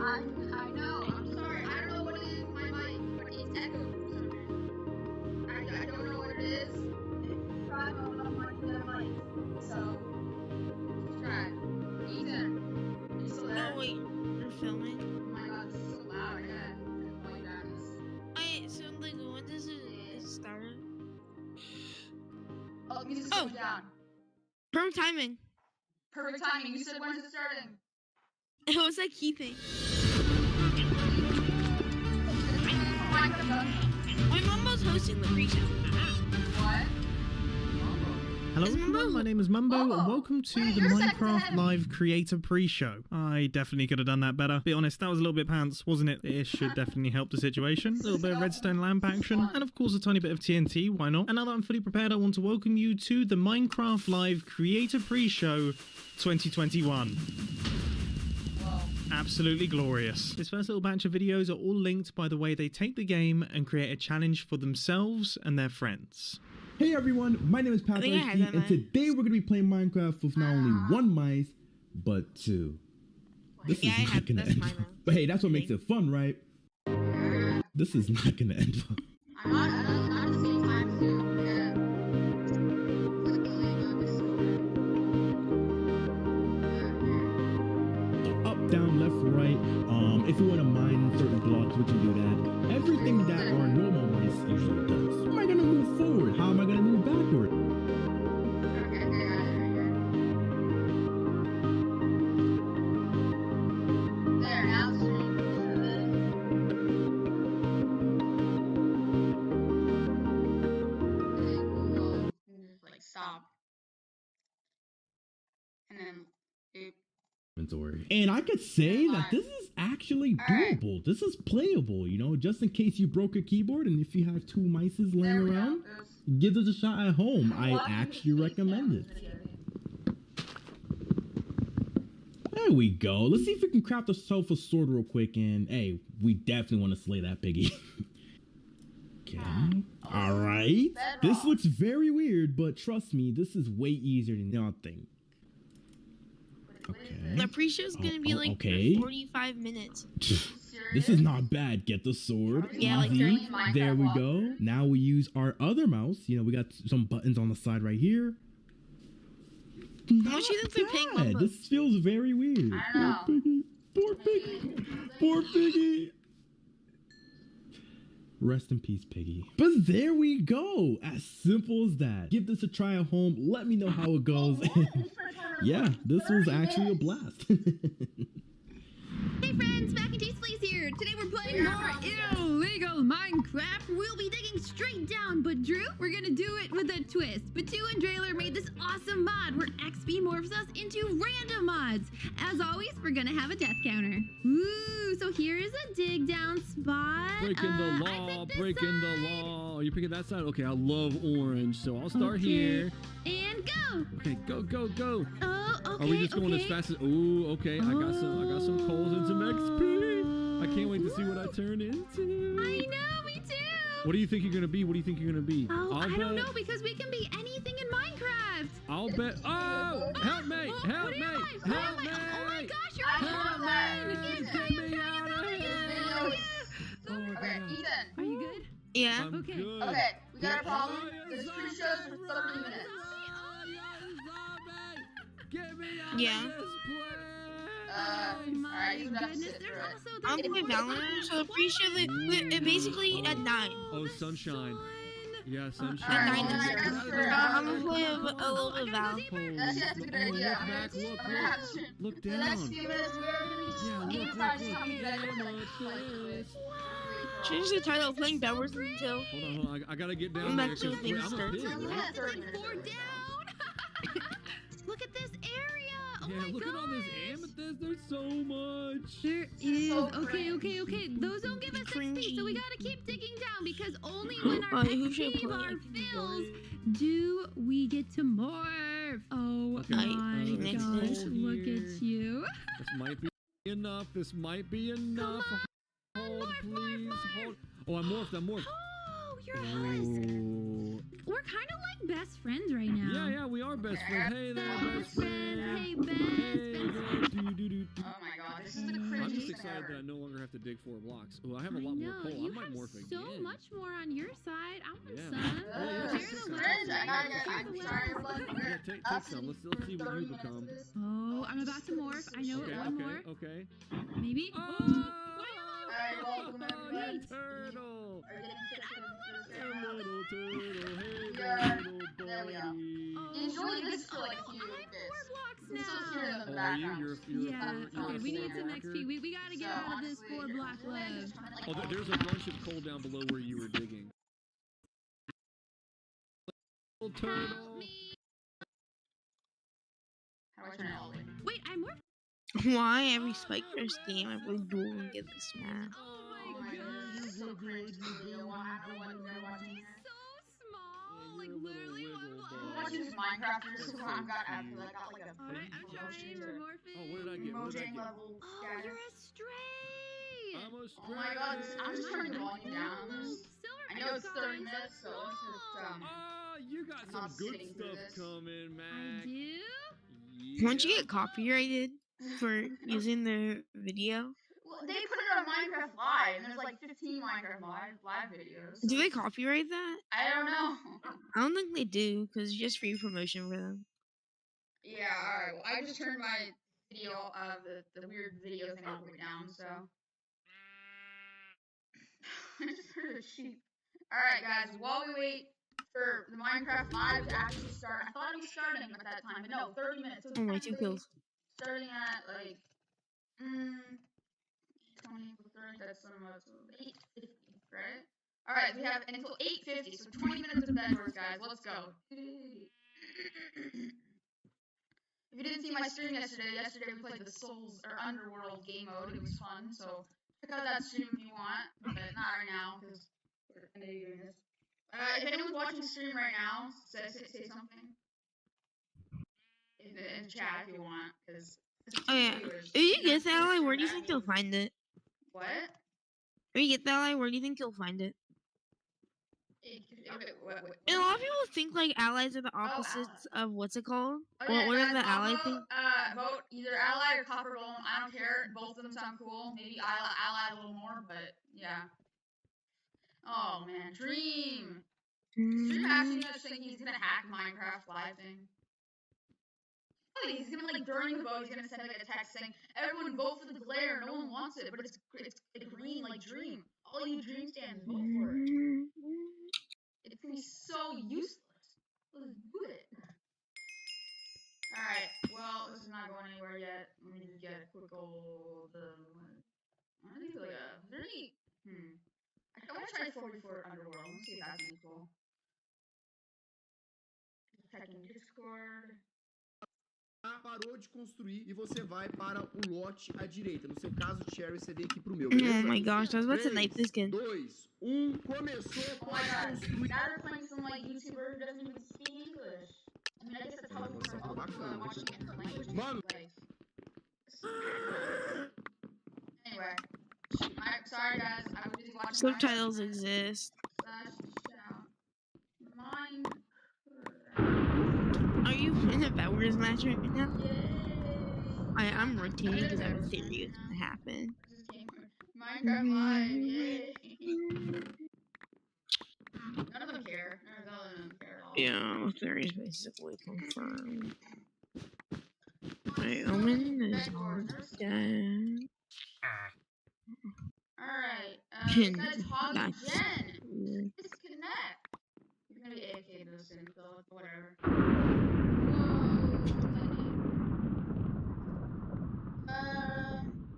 I know. I'm sorry. I don't know what it is with my mic, but it's echoed for some reason. I don't know what it is. Subscribe on my mic. So, subscribe. Ethan, are you still there? No, wait. You're filming? Oh my god, this is so loud. I gotta point back this. Wait, so like when does it start? Oh, the music's going down. Perfect timing. Perfect timing. You said when is it starting? It was like keeping. My mom was hosting the pre-show. What? Hello Is everyone, Mumbo- my name is Mumbo, and Oh, welcome to wait, the you're second Minecraft ahead. Live Creator Pre-Show. I definitely could have done that better. Be honest, that was a little bit pants, wasn't it? It should definitely help the situation. A little bit of redstone lamp action, and of course a tiny bit of TNT, why not? And now that I'm fully prepared, I want to welcome you to the Minecraft Live Creator Pre-Show 2021. Absolutely glorious. This first little batch of videos are all linked by the way they take the game and create a challenge for themselves and their friends. Hey everyone, my name is Patrick, think I had that and mic. today we're going to be playing Minecraft with not only one mice, but two. This Yeah, is I not had- going to that's end my well. mouse. But hey, that's what makes it fun, right? This is not going to end well. I'm not at the same time too. Yeah. Up, down, left, right. If you want to mine certain blocks, we can do that. Everything that our normal mice usually does. How am I going to move forward? How am I going to move backward? There, now it's like stop. And then oop. Inventory. And I could say that this is actually Alright. doable. This is playable, you know, just in case you broke your keyboard and if you have two mices laying There we go. around, Oops. give this a shot at home. I actually recommend it. There we go. Let's see if we can craft ourselves a sword real quick. And hey, we definitely want to slay that piggy. Okay. All right. This Bedrock. looks very weird, but trust me, this is way easier than y'all think. Okay. The pre-show's gonna be like okay. 45 minutes. This is not bad. Get the sword. Yeah, like Easy. 30 Minecraft There we walk. go. Now we use our other mouse. You know, we got some buttons on the side right here. How much do you think they're paying bad. Mumbo? This feels very weird. I don't know. Poor piggy. Poor piggy. Rest in peace, piggy. But there we go. As simple as that. Give this a try at home. Let me know how it goes. Yeah, this was actually a blast. Hey friends, Mac and Cheese Please here. Today we're playing more illegal Minecraft. We'll be digging straight down, but Drew, we're gonna do it with a twist. Batu and Drailer made this awesome mod where XP morphs us into random mods. As always, we're gonna have a death counter. Ooh, so here is a dig down spot. Breaking the I law, picked this breaking the side. law. Are you picking that side? Okay, I love orange, so I'll start Okay. here. And go. Okay, go, go, go. Oh, okay. Are we just going okay. as fast as? Ooh, okay. I got some coals and some XP. I can't wait to see what I turn into. I know, me too. What do you think you're gonna be? What do you think you're gonna be? Oh, I bet, don't know because we can be anything in Minecraft. I'll bet. Oh, help me! Oh, Help what me! am I? Help What me! am I? Oh my gosh, you're I a love that. Get me out of here! Oh my Okay, God. Ethan. Are you good? Yeah. I'm Okay. good. Okay, we got a problem. Oh, This you're pre-show's for 30 zombie. minutes. Oh, you're zombie. Get me out Yeah. of this place! Oh my Alright, you have to goodness, sit there's through it. also I'm this playing one- Valorant, so the pre-show it basically at 9. Oh, the sunshine. sun. Yeah, sunshine. At Alright, 9 well, is that's fair. I'm gonna play a little bit I of gotta Val. go deeper. That's a good idea. Look back, look, I'm gonna have to. look The next down. few minutes, we're gonna be Yeah, look, improvising look, something look. that Yeah, like, look this. Change the title, playing Bedwars until. Hold on. I gotta get down I'm there actually because thinking I'm a start. pig, Yeah. right? It's like 4 down. Look at this area. Oh Yeah, my look at all this gosh. amethyst. There's so much. There is is. so Okay. cringe. Those don't give us XP, so we Cringy. gotta keep digging down because only when our Who should XP play? bar fills do we get to morph. Oh Okay. my Next gosh, minute. look at you. This might be enough. This might be enough. on, Hold, morph, please. morph. Hold. Oh, I'm morphed. Oh, you're us. Oh. We're kind of like best friends right now. Yeah, we are best friends. Hey there, best friend. Hey, best Hey friends. there. Do, do, do, do. Oh my god, this is the I'm just cringiest thing excited glad that I no longer have to dig 4 blocks. Oh, I have a I lot more know, coal. you I might have morph so again. much more on your side. I want Yeah. some. Oh, yeah, Share take the some. wealth. Friends, I gotta Share get. the I'm wealth. sorry, everyone. Yeah, take some. Let's see what you become. Oh, I'm about to morph. I know Okay, it. One more. okay. Maybe. Oh, Alright, welcome everybody. turtle! Are you getting pictures of this A right now? little turtle, hey Yeah, little there we go. buddy. Oh, Enjoy my this for like a goodness. few I have 4 bits. blocks You can still hear them now. in the Oh, are you? background. You're Yeah. you're Okay, a we 4 need some blocker? XP. We gotta get out of this 4 block love. Oh, there's a bunch of coal down below where you were digging. Little Help turtle. me. How do I turn it all the way? Wait, I'm morphed. Why every Spike First game I play duel and get this mad? Oh Oh my my god. god, this is so cringe video. I don't know what you're watching here. So small. Yeah, Like you're a little literally one wiggle block. I'm bug. watching these Minecrafters That's who so I've got cute. like a Alright, I'm trying. We're morphing. Oh, what did I get? What did I promoting get? level Oh, status. you're a stray. I'm a Oh my god, I'm just turning the volume down on this. Silver I know it's 30 icons. minutes, so let's just Ah, you got I'm some not good sitting through stuff this. coming, I Mac. do. Won't you Yeah. get copyrighted for using their video? Well, they put it on Minecraft Live, and there's like 15 Minecraft live videos. So Do they copyright that? I don't know. I don't think they do, because it's just free promotion for them. Yeah, alright. Well, I just turned my video, the weird video thing all the way down, so. I just heard a sheep. Alright, guys, while we wait for the Minecraft Live to actually start, I thought it was starting at that time, but no, 30 minutes. So it's Oh my, 2 technically kills. starting at like, 20, 30, that's 8:50, right? Alright, we have until 8:50, so 20 minutes of Bedwars, guys. Let's go. If you didn't see my stream yesterday we played the Souls or Underworld game mode. It was fun, so check out that stream if you want, but not right now because we're gonna be doing this. If anyone's watching the stream right now, say something in the chat if you want, because Oh yeah. If you get that ally, where do you think you'll find it? What? If you get that ally, where do you think you'll find it? What? And a lot of people think like allies are the opposites of what's it called? Oh, yeah, What are guys, the ally vote, things? vote either ally or copper golem. I don't care. Both of them sound cool. Maybe ally a little more, but yeah. Oh man, Dream. Dream actually just think he's gonna hack Minecraft live thing. Oh, he's gonna like during the vote, he's gonna send like a text saying, "Everyone vote for the glare. No one wants it, but it's green like Dream. All you Dream stands vote for it. It's gonna be so useless. Let's do it." Alright, well, this is not going anywhere yet. Let me just get a quick old, I think like a, is there any, I want to try 44 Underworld, let's see if that's useful. Checking Discord. Parou de construir e você vai para o lote à direita. No seu caso, Cherry, você vem aqui pro meu, beleza? Oh my gosh, I was about to knife this kid. 2, 1, começou, Oh my pode god, construir. now they're playing some like YouTuber who doesn't even speak English. I mean, I guess that's how we're watching different languages. Mano. Like, anyway, sorry guys, I was busy watching Subtitles exist. Mine. Are you in a Bedwars match right now? Yay! I'm rotating because I have a theory it's gonna happen. Minecraft Live, yay! None of them care. None of them care at all. Yeah, theory is basically confirmed. My Omen is on dead. Alright, Pin. that's Hog Nice. Jen! Disconnect! You're gonna be AFK this soon, so whatever.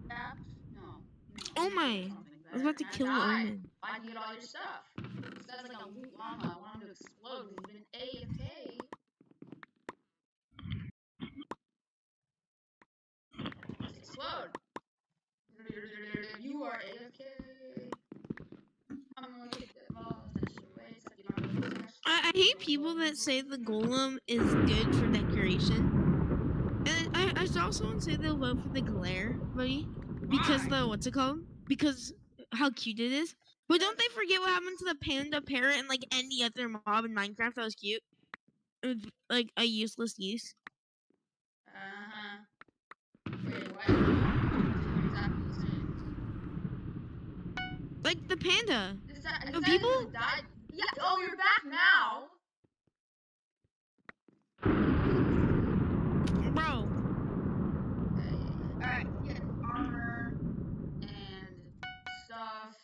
Apps? No. Oh my! I was about to kill Omen. I can get all your stuff. This guy's like a loot llama. I want him to explode because he's been AFK. Let's explode. You are AFK. I'm gonna take the ball and dash it away so you don't have to dash. I hate people that say the golem is good for decoration. And I saw someone say they'll vote for the glare, buddy. Because the, what's it called? Because how cute it is. But don't they forget what happened to the panda parrot and like any other mob in Minecraft that was cute? It was, like a useless use. Wait, what? Exactly the same. Panda. Is that people? who died? Yeah. Oh, you're back now. Bro. Alright, get armor and stuff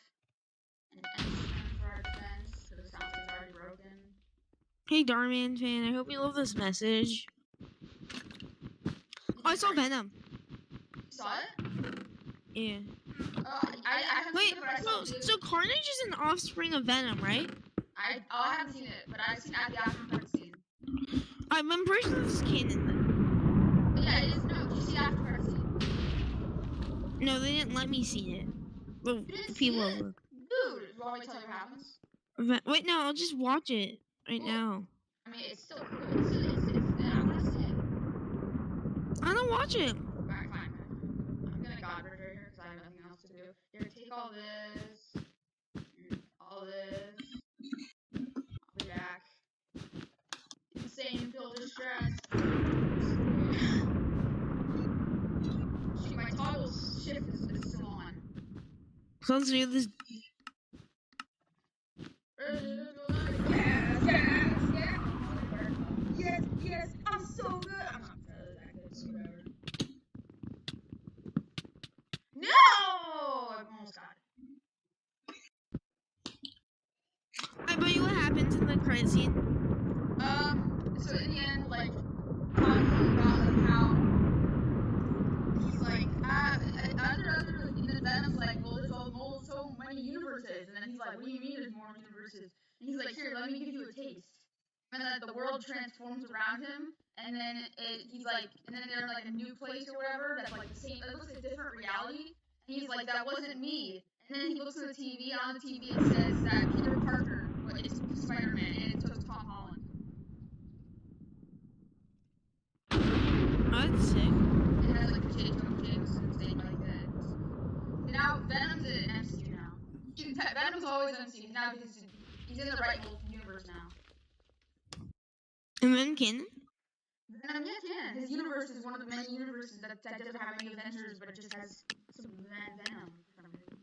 and instrument for our defense, because it sounds like it's already broken. Hey, Darman fan, I hope you love this message. Oh, I saw Venom. You saw it? Yeah. I haven't seen Wait, it, but I saw it. so Carnage is an offspring of Venom, right? I haven't seen it, but I've seen at the after credits scene. I'm pretty sure this is canon then. But yeah, it is. No, did you see the after credits scene? No, they didn't let me see it. Well, You didn't see people it? look. Dude, you want me to tell you what happens? Wait, no, I'll just watch it right now. I mean, it's still cool. I want to see it. I don't watch it. Alright, fine. I'm gonna God right here because I have nothing else to do. You're gonna take all this, all this. I'll be back. Insane, feel distressed. Shoot, my toggle shift is still on. So let's do this. Yes, I'm so good. I'm not that good, so whatever. No! I almost got it. I bet you what happens in the credit scene. So in the end, like, talking about like how he's like, and then Venom's like, well, there's so many universes, and then he's like, what do you mean there's more universes? And he's like, here, let me give you a taste. And then the world transforms around him, and then he's like, and then they're in like a new place or whatever that's like the same, it looks like a different reality. And he's like, that wasn't me. And then he looks at the TV, and on the TV it says that Peter Parker, it's Spider-Man, and it took Tom Holland. Oh, that's sick. It has like the J. Jonah Jameson thing like that. Now Venom's in MCU now. Venom's always in MCU now because he's in the right universe now. And then canon? Venom, yeah, can. His universe is one of the many universes that doesn't have any Avengers, but it just has some Venom for some reason.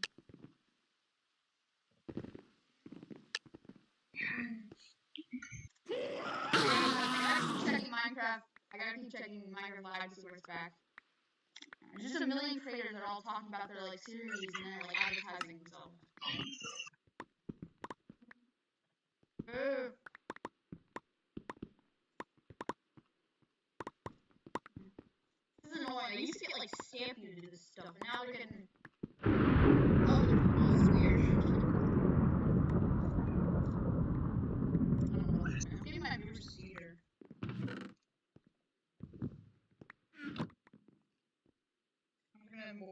I gotta keep checking Minecraft Live to see where it's back. There's just a million creators that are all talking about their like series and they're like advertising themselves. This is annoying. They used to get like Stampy to do this stuff, and now they're getting other people. It's weird. I'm getting my viewers to see here.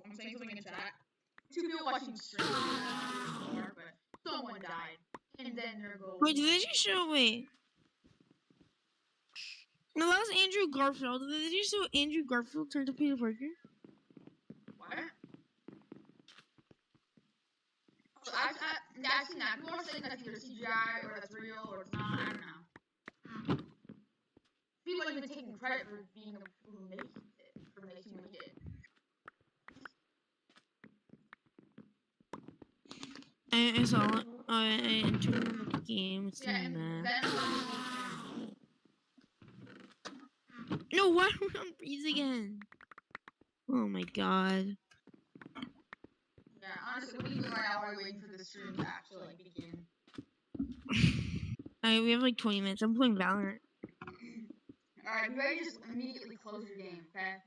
I'm saying something in chat. 2 people watching stream, but someone died, and then they're going. Wait, did they just show? Wait. No, that was Andrew Garfield. Did they just show Andrew Garfield turned to Peter Parker? What? I've seen that. People are saying that's either CGI or that's real or it's not. I don't know. People are even taking credit for being the people who made it, for making it. I saw it. I entered the game. It's Yeah, and that. No, why are we on Breeze again? Oh my god. Yeah, honestly, what are you doing right now while you're waiting for the stream to actually like begin? Alright, we have like 20 minutes. I'm playing Valorant. Alright, you ready to just immediately close your game, okay?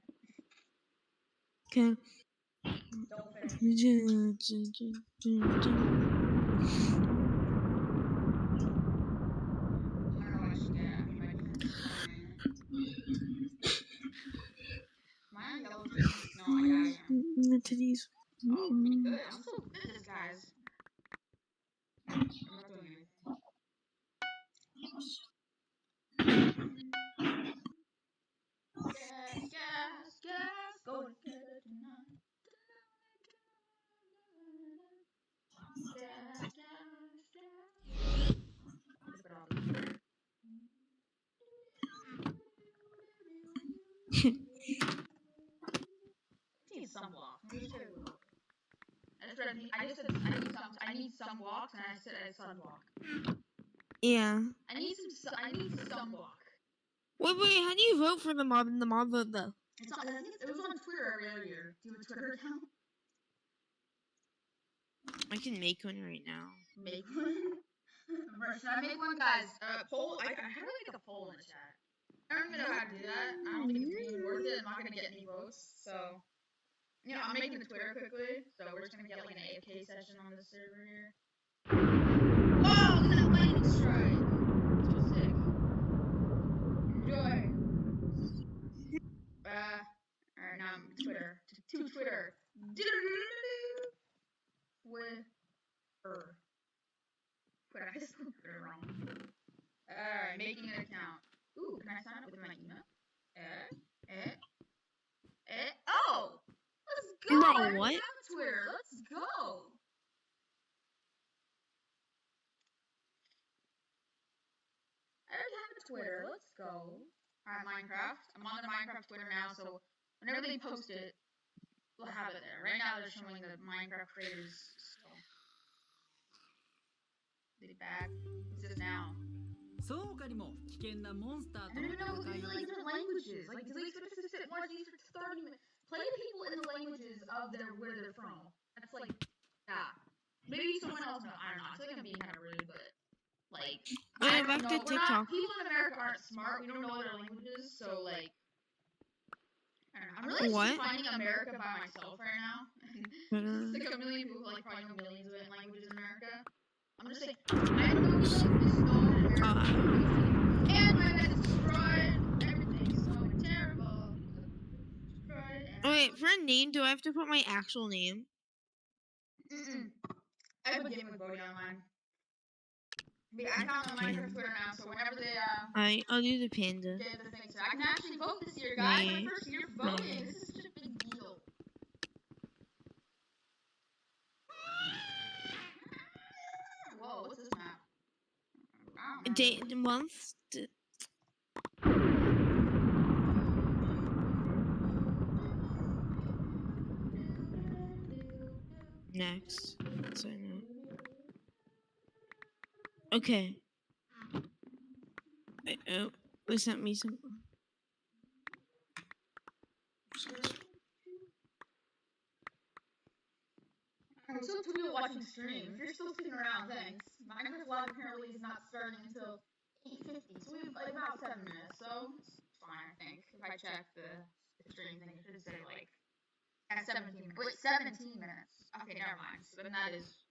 Okay. Don't finish. I I don't know what I should get. I mean, my yellow titties. No, I am. The titties. Oh, pretty good. I'm so good at this, guys. I'm not doing anything. Gas, go together tonight. Gas. Need sunblock. I That's what I need. I just said I need some walks, and I said sunblock. Yeah. I need sunblock. Wait, how do you vote for the mob in the mob vote though? It was on Twitter earlier. Do you have a Twitter account? I can make one right now. Make one? Should I make one, guys? Poll. How do I make a poll in the chat? I don't even know how to do that. I don't think it's really worth it. I'm not gonna get any votes, so. Yeah, I'm making a Twitter quickly, so we're just gonna get like an AFK session on this server here. Whoa, look at that lightning strike! So sick. Enjoy. Alright, now I'm Twitter. To Twitter. Twitter. I spelled Twitter wrong. Alright, making an account. Ooh, can I sign up with my email? Oh! Let's go! Bro, I already what? have Twitter. Let's go! I already have a Twitter. Let's go. Alright, Minecraft. I'm on the Minecraft Twitter now, so whenever they post it, we'll have it there. Right now, they're showing the Minecraft creators still. They back. What's this now? I don't even know these like different languages. Like, do they expect us to sit more these for 30 minutes? Play the people in the languages of where they're from. That's like, yeah. Maybe someone else knows. I don't know. I feel like I'm being kind of rude, but like, I don't Back know. to TikTok. People in America aren't smart. We don't know their languages, so like, I don't know. I'm really just finding America by myself right now. There's like a million people like probably know millions of languages in America. I'm just like, I don't know just know in America. And my bed is destroyed. Everything's so terrible. Destroyed. Wait, for a name, do I have to put my actual name? I have a game with Bodhi online. But I found the Minecraft Twitter now, so whenever they I'll do the panda. get the thing, so I can actually vote this year, guys. My first year voting. This is such a big deal. Whoa, what's this map? Day, month. Next. Sign up. Okay. Oh, they sent me some. I'm so people watching stream. If you're still sticking around, thanks. Minecraft Live apparently is not starting until 8:50, so we have like about 7 minutes, so it's fine, I think. If I check the stream thing, it should say like at 17 minutes. Wait, 17 minutes. Okay, never mind. So then that is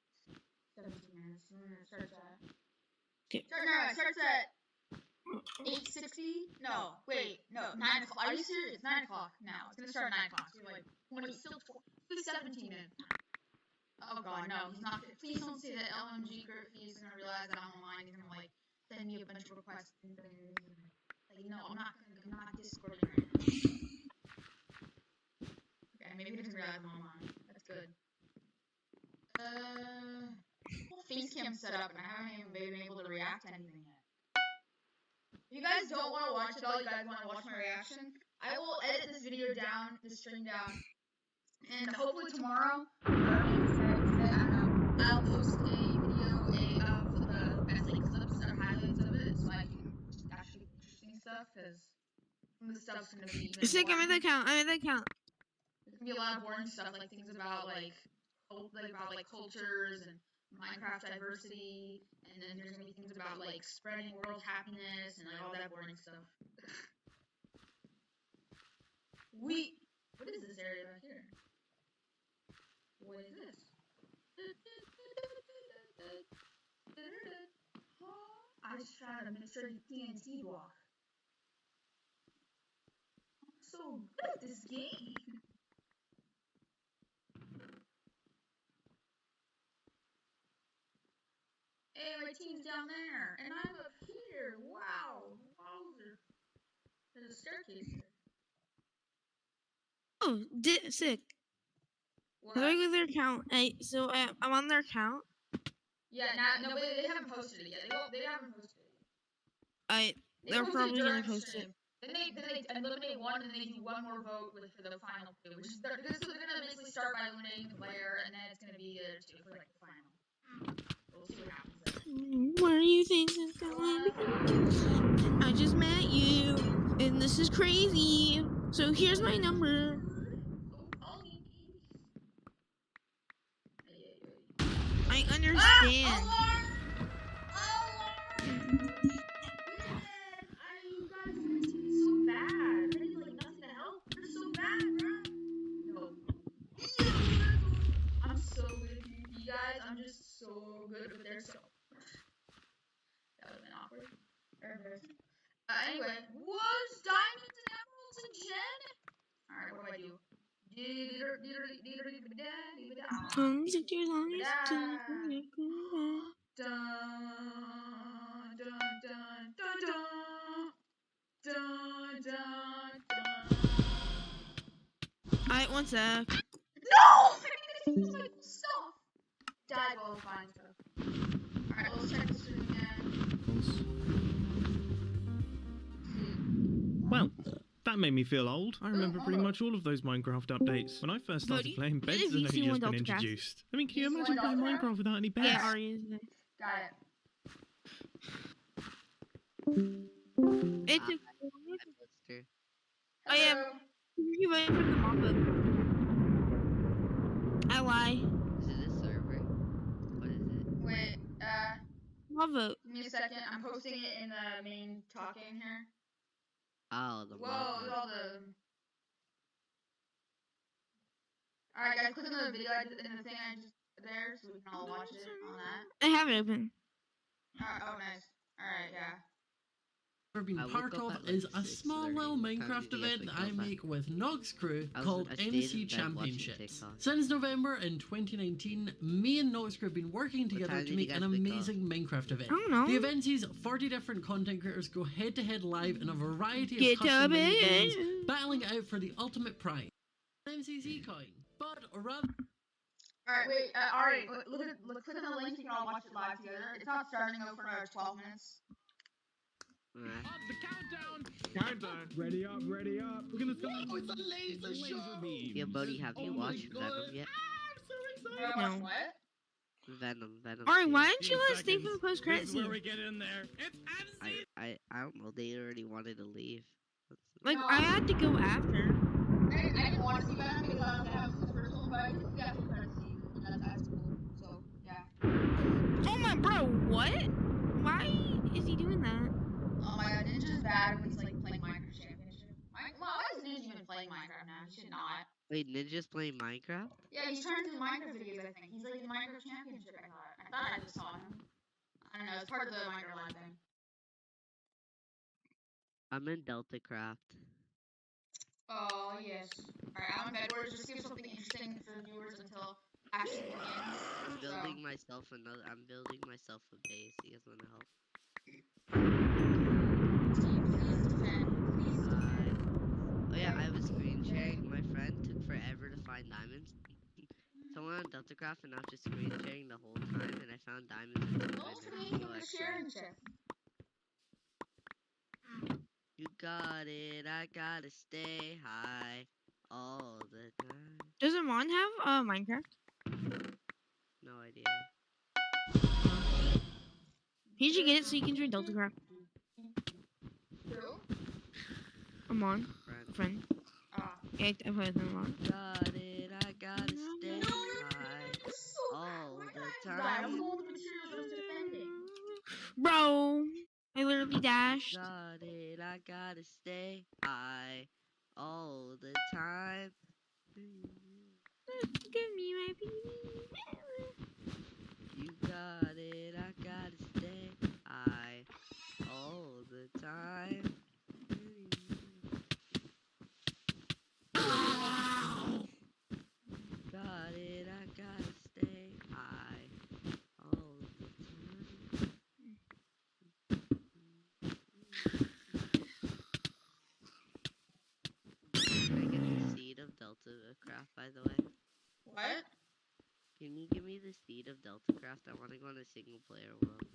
17 minutes. And then it starts at. Okay. It starts at 8:60. No, wait, no, 9 o'clock. Are you serious? 9 o'clock now. It's gonna start at 9 o'clock. So like 20, still 17 minutes. Oh god, no, he's not. Please don't say that LMG He's gonna realize that I'm online. He's gonna like send me a bunch of requests and things. Like, no, I'm not Discording right now. Okay, maybe he doesn't realize I'm online. That's good. Face cam set up, and I haven't even been able to react to anything yet. If you guys don't want to watch it all, you guys want to watch my reaction, I will edit this video down, this stream down, and hopefully tomorrow. I'll post a video of the best like clips or highlights of it, so I can actually interesting stuff, because some of the stuff's gonna be even Sick, I'm in the account. There's gonna be a lot of boring stuff, like things about like cultures and Minecraft diversity, and then there's gonna be things about like spreading world happiness and like all that boring stuff. What is this area back here? What is this? I just trying to make sure you TNT block. I'm so good at this game. Hey, my team's down there, and I'm up here. Wow, wowzer. There's a staircase here. Oh, sick. What? How do I go to their account? I'm on their account. Yeah, no, but they haven't posted it yet. They haven't posted it. They're probably gonna post it. Then they eliminate one, and then they do one more vote for the final two, which is they're gonna basically start by eliminating the player, and then it's gonna be the other two for like the final. We'll see what happens there. Where do you think this is going? I just met you, and this is crazy. So here's my number. I understand. You guys are so bad. I did like nothing to help. You're so bad, bro. No. I'm so good at PvP, guys. I'm just so good with their soap. That would have been awkward. Anyway, what's diamonds and emeralds and gen? Alright, what do I do? Took too long. Dun, dun, dun, dun, dun. Dun, dun, dun. Alright, one sec. No! I need to my stuff. Died while finding stuff. Alright, let's check this room again. Well, that made me feel old. I remember pretty much all of those Minecraft updates. When I first started playing, beds had only just been introduced. I mean, can you imagine playing Minecraft without any beds? Yeah, Ari is there. Got it. It's a... Hello. I am. You voted for the mob vote. I lie. Is it a server? What is it? Wait, Mob vote. give me a second. I'm posting it in the main talking here. Oh, the Whoa, mob look at vote. all the... Alright guys, click on the video in the thing I just there so we can all watch it on that. I have it open. Oh, nice. Alright, yeah. Been I woke part up of at, like, is a small 6:30. little What time Minecraft did you guys event that wake I up at? make with Nog's crew I called stayed MC in bed watching Championships. TikTok. Since November in 2019, me and Nog's crew have been working together time to did you make guys an wake up? amazing Minecraft event. I don't know. The event sees 40 different content creators go head to head live in a variety Get of custom up mini games, it. battling it out for the ultimate prize, an MCC coin. But rather Alright, wait, Ari, click on the link so you can all watch it live together. It's not starting though for another 12 minutes. Nah. Countdown. Ready up, ready up. Look at this guy. Oh, it's a laser beam. Yeah, buddy, have you watched Venom yet? No. What? Venom. Alright, why series. didn't you let us stay for the post credit This is where scene? we get in there. It's I don't know. They already wanted to leave. Like, I had to go after. I didn't want to see Venom because I was gonna have the first one, but I did see that credit scene, and that's cool. So, yeah. Oh my bro, what? Why is he doing that? Oh my god, Ninja's bad when he's like playing Minecraft Championship. Why is Ninja even playing Minecraft now? He should not. Wait, Ninja's playing Minecraft? Yeah, he's trying to do Minecraft videos, I think. He's like in Minecraft Championship, I thought. I just saw him. I don't know, it's part of the Minecraft Live thing. I'm in Deltacraft. Oh, yes. Alright, I'm in bed. We're just give something interesting for the viewers until actually begins. I'm building myself a base. You guys wanna help? Please defend. Please defend. Oh yeah, I was screen sharing. My friend took forever to find diamonds. Someone on Deltacraft and I was just screen sharing the whole time, and I found diamonds. And No screen sharing, Chef. You got it. I gotta stay high all the time. Does Amon have Minecraft? No idea. He should get it so you can join Deltacraft. Who? Amon, friend. Ah. Yeah, I put him on. Got it. I gotta stay high all the time. Bro, I literally dashed. Got it. I gotta stay high all the time. Give me my baby. You got it. I gotta stay high all the time. Got it. I gotta stay high all the time. Can I get the seed of Deltacraft, by the way? What? Can you give me the seed of Deltacraft? I want to go on a single player world.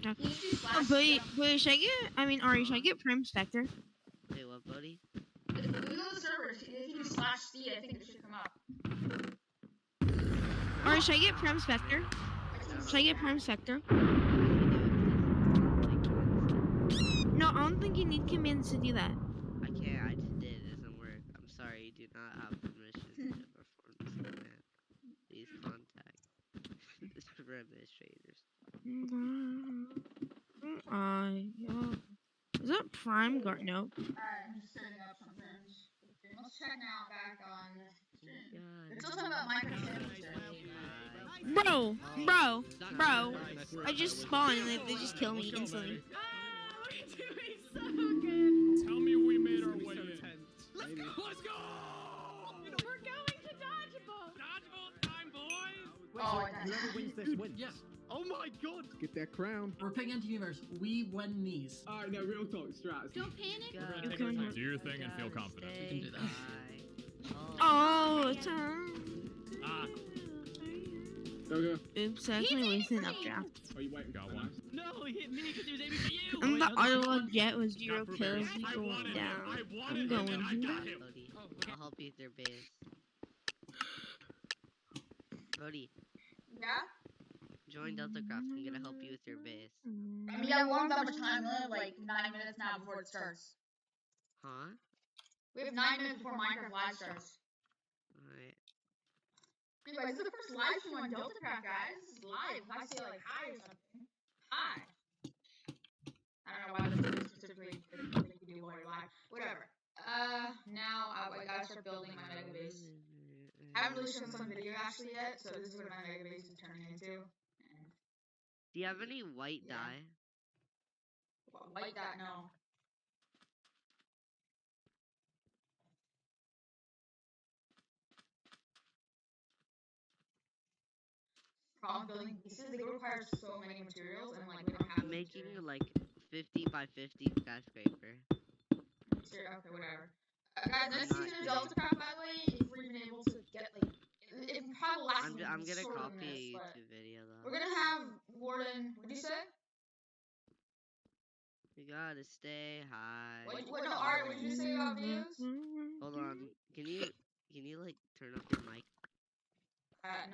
No. You should slash But should I get? I mean, Ari, should I get Prime Spectre? Wait, what, buddy? If we go to the server, if you do /C, I think it should come up. Ari, should I get Prime Spectre? Should I get Prime Spectre? No, I don't think you need commands to do that. I can't, I just did. It doesn't work. I'm sorry, you do not have permission to perform this command. Please contact the server administrators. Is that Prime Guard? No. Alright, I'm just setting up some things. Let's check now back on stream. God. We're still talking about Minecraft. Bro, I just spawned and they just kill me instantly. We're doing so good. Tell me we made our way in. Let's go. Let's go! We're going to Dodgeball. Dodgeball time, boys! Oh, Whoever wins this wins. Yes, Oh my god! Get that crown. we're picking Anti-Universe. We win these. Alright, no, real talk, strats. Don't panic. God, You can do your thing and feel confident. You can do that. Oh, time. Ah, Okay. Oops, I actually wasted an updraft. Are you waiting? got one. No, he hit me because he was aiming for you. And the autolog jet was 0 Got kills. Brubaker. You I going wanted down. him. I I'm wanted him and I going. got him. Brody, I'll help you with your base. Brody, Yeah? join Deltacraft. I'm gonna help you with your base. I mean, yeah, we won't have that much time. We only have like 9 minutes now before it starts. Huh? We have 9 minutes before Minecraft Live starts. Alright. Anyway, this is the first live stream on Deltacraft, guys. This is live. If I say like hi or something. Hi. I don't know why this specifically think you do while you're live. Whatever. Now I gotta start building my mega base. I haven't really shown some video actually yet, so this is what my mega base is turning into. And Do you have any white Yeah. dye? white dot, no. Problem building pieces, they require so many materials, and like we don't have I'm the making materials. like 50 by 50 skyscraper. Okay, whatever. Guys, next I'm season of not Deltacraft, by the way, if we're even able to get like, it probably last I'm gonna shorter than copy a this, but YouTube video though. we're gonna have Warden. What'd you say? You gotta stay high. What? No, Art. What did you say about videos? Hold on. Can you like turn up your mic?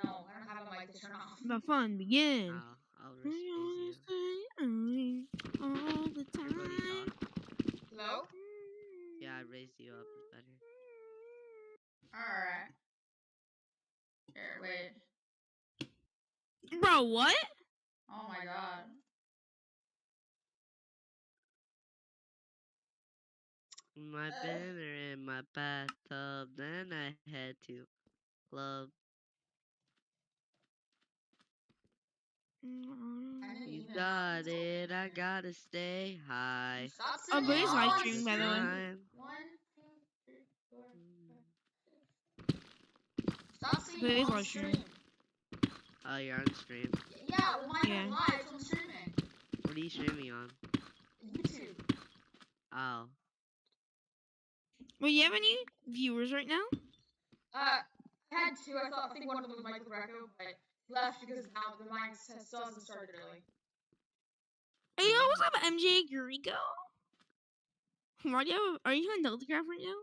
No, I don't have a mic to turn off. The fun begins. I'll raise you. All the Everybody time. talk. Hello? Yeah, I raised you up. It's better. Alright. Here, wait. Bro, what? Oh my god. My banner in my bathtub, then I head to club. You got it, I gotta stay high. Stop Oh, singing. but he's live All streaming, by the way. Time. 1, 2, 3, 4, 5. Stop singing. But it is on live stream. streaming. Oh, you're on stream. Yeah, well, mine Yeah. live, so I'm streaming. What are you streaming on? YouTube. Oh. Wait, you have any viewers right now? I had 2. I think one of them was Michael Greco, but he left because now the mine still hasn't started early. Hey, yo, what's up, MJ Gurigo? Why do you have, are you on Deltacraft right now?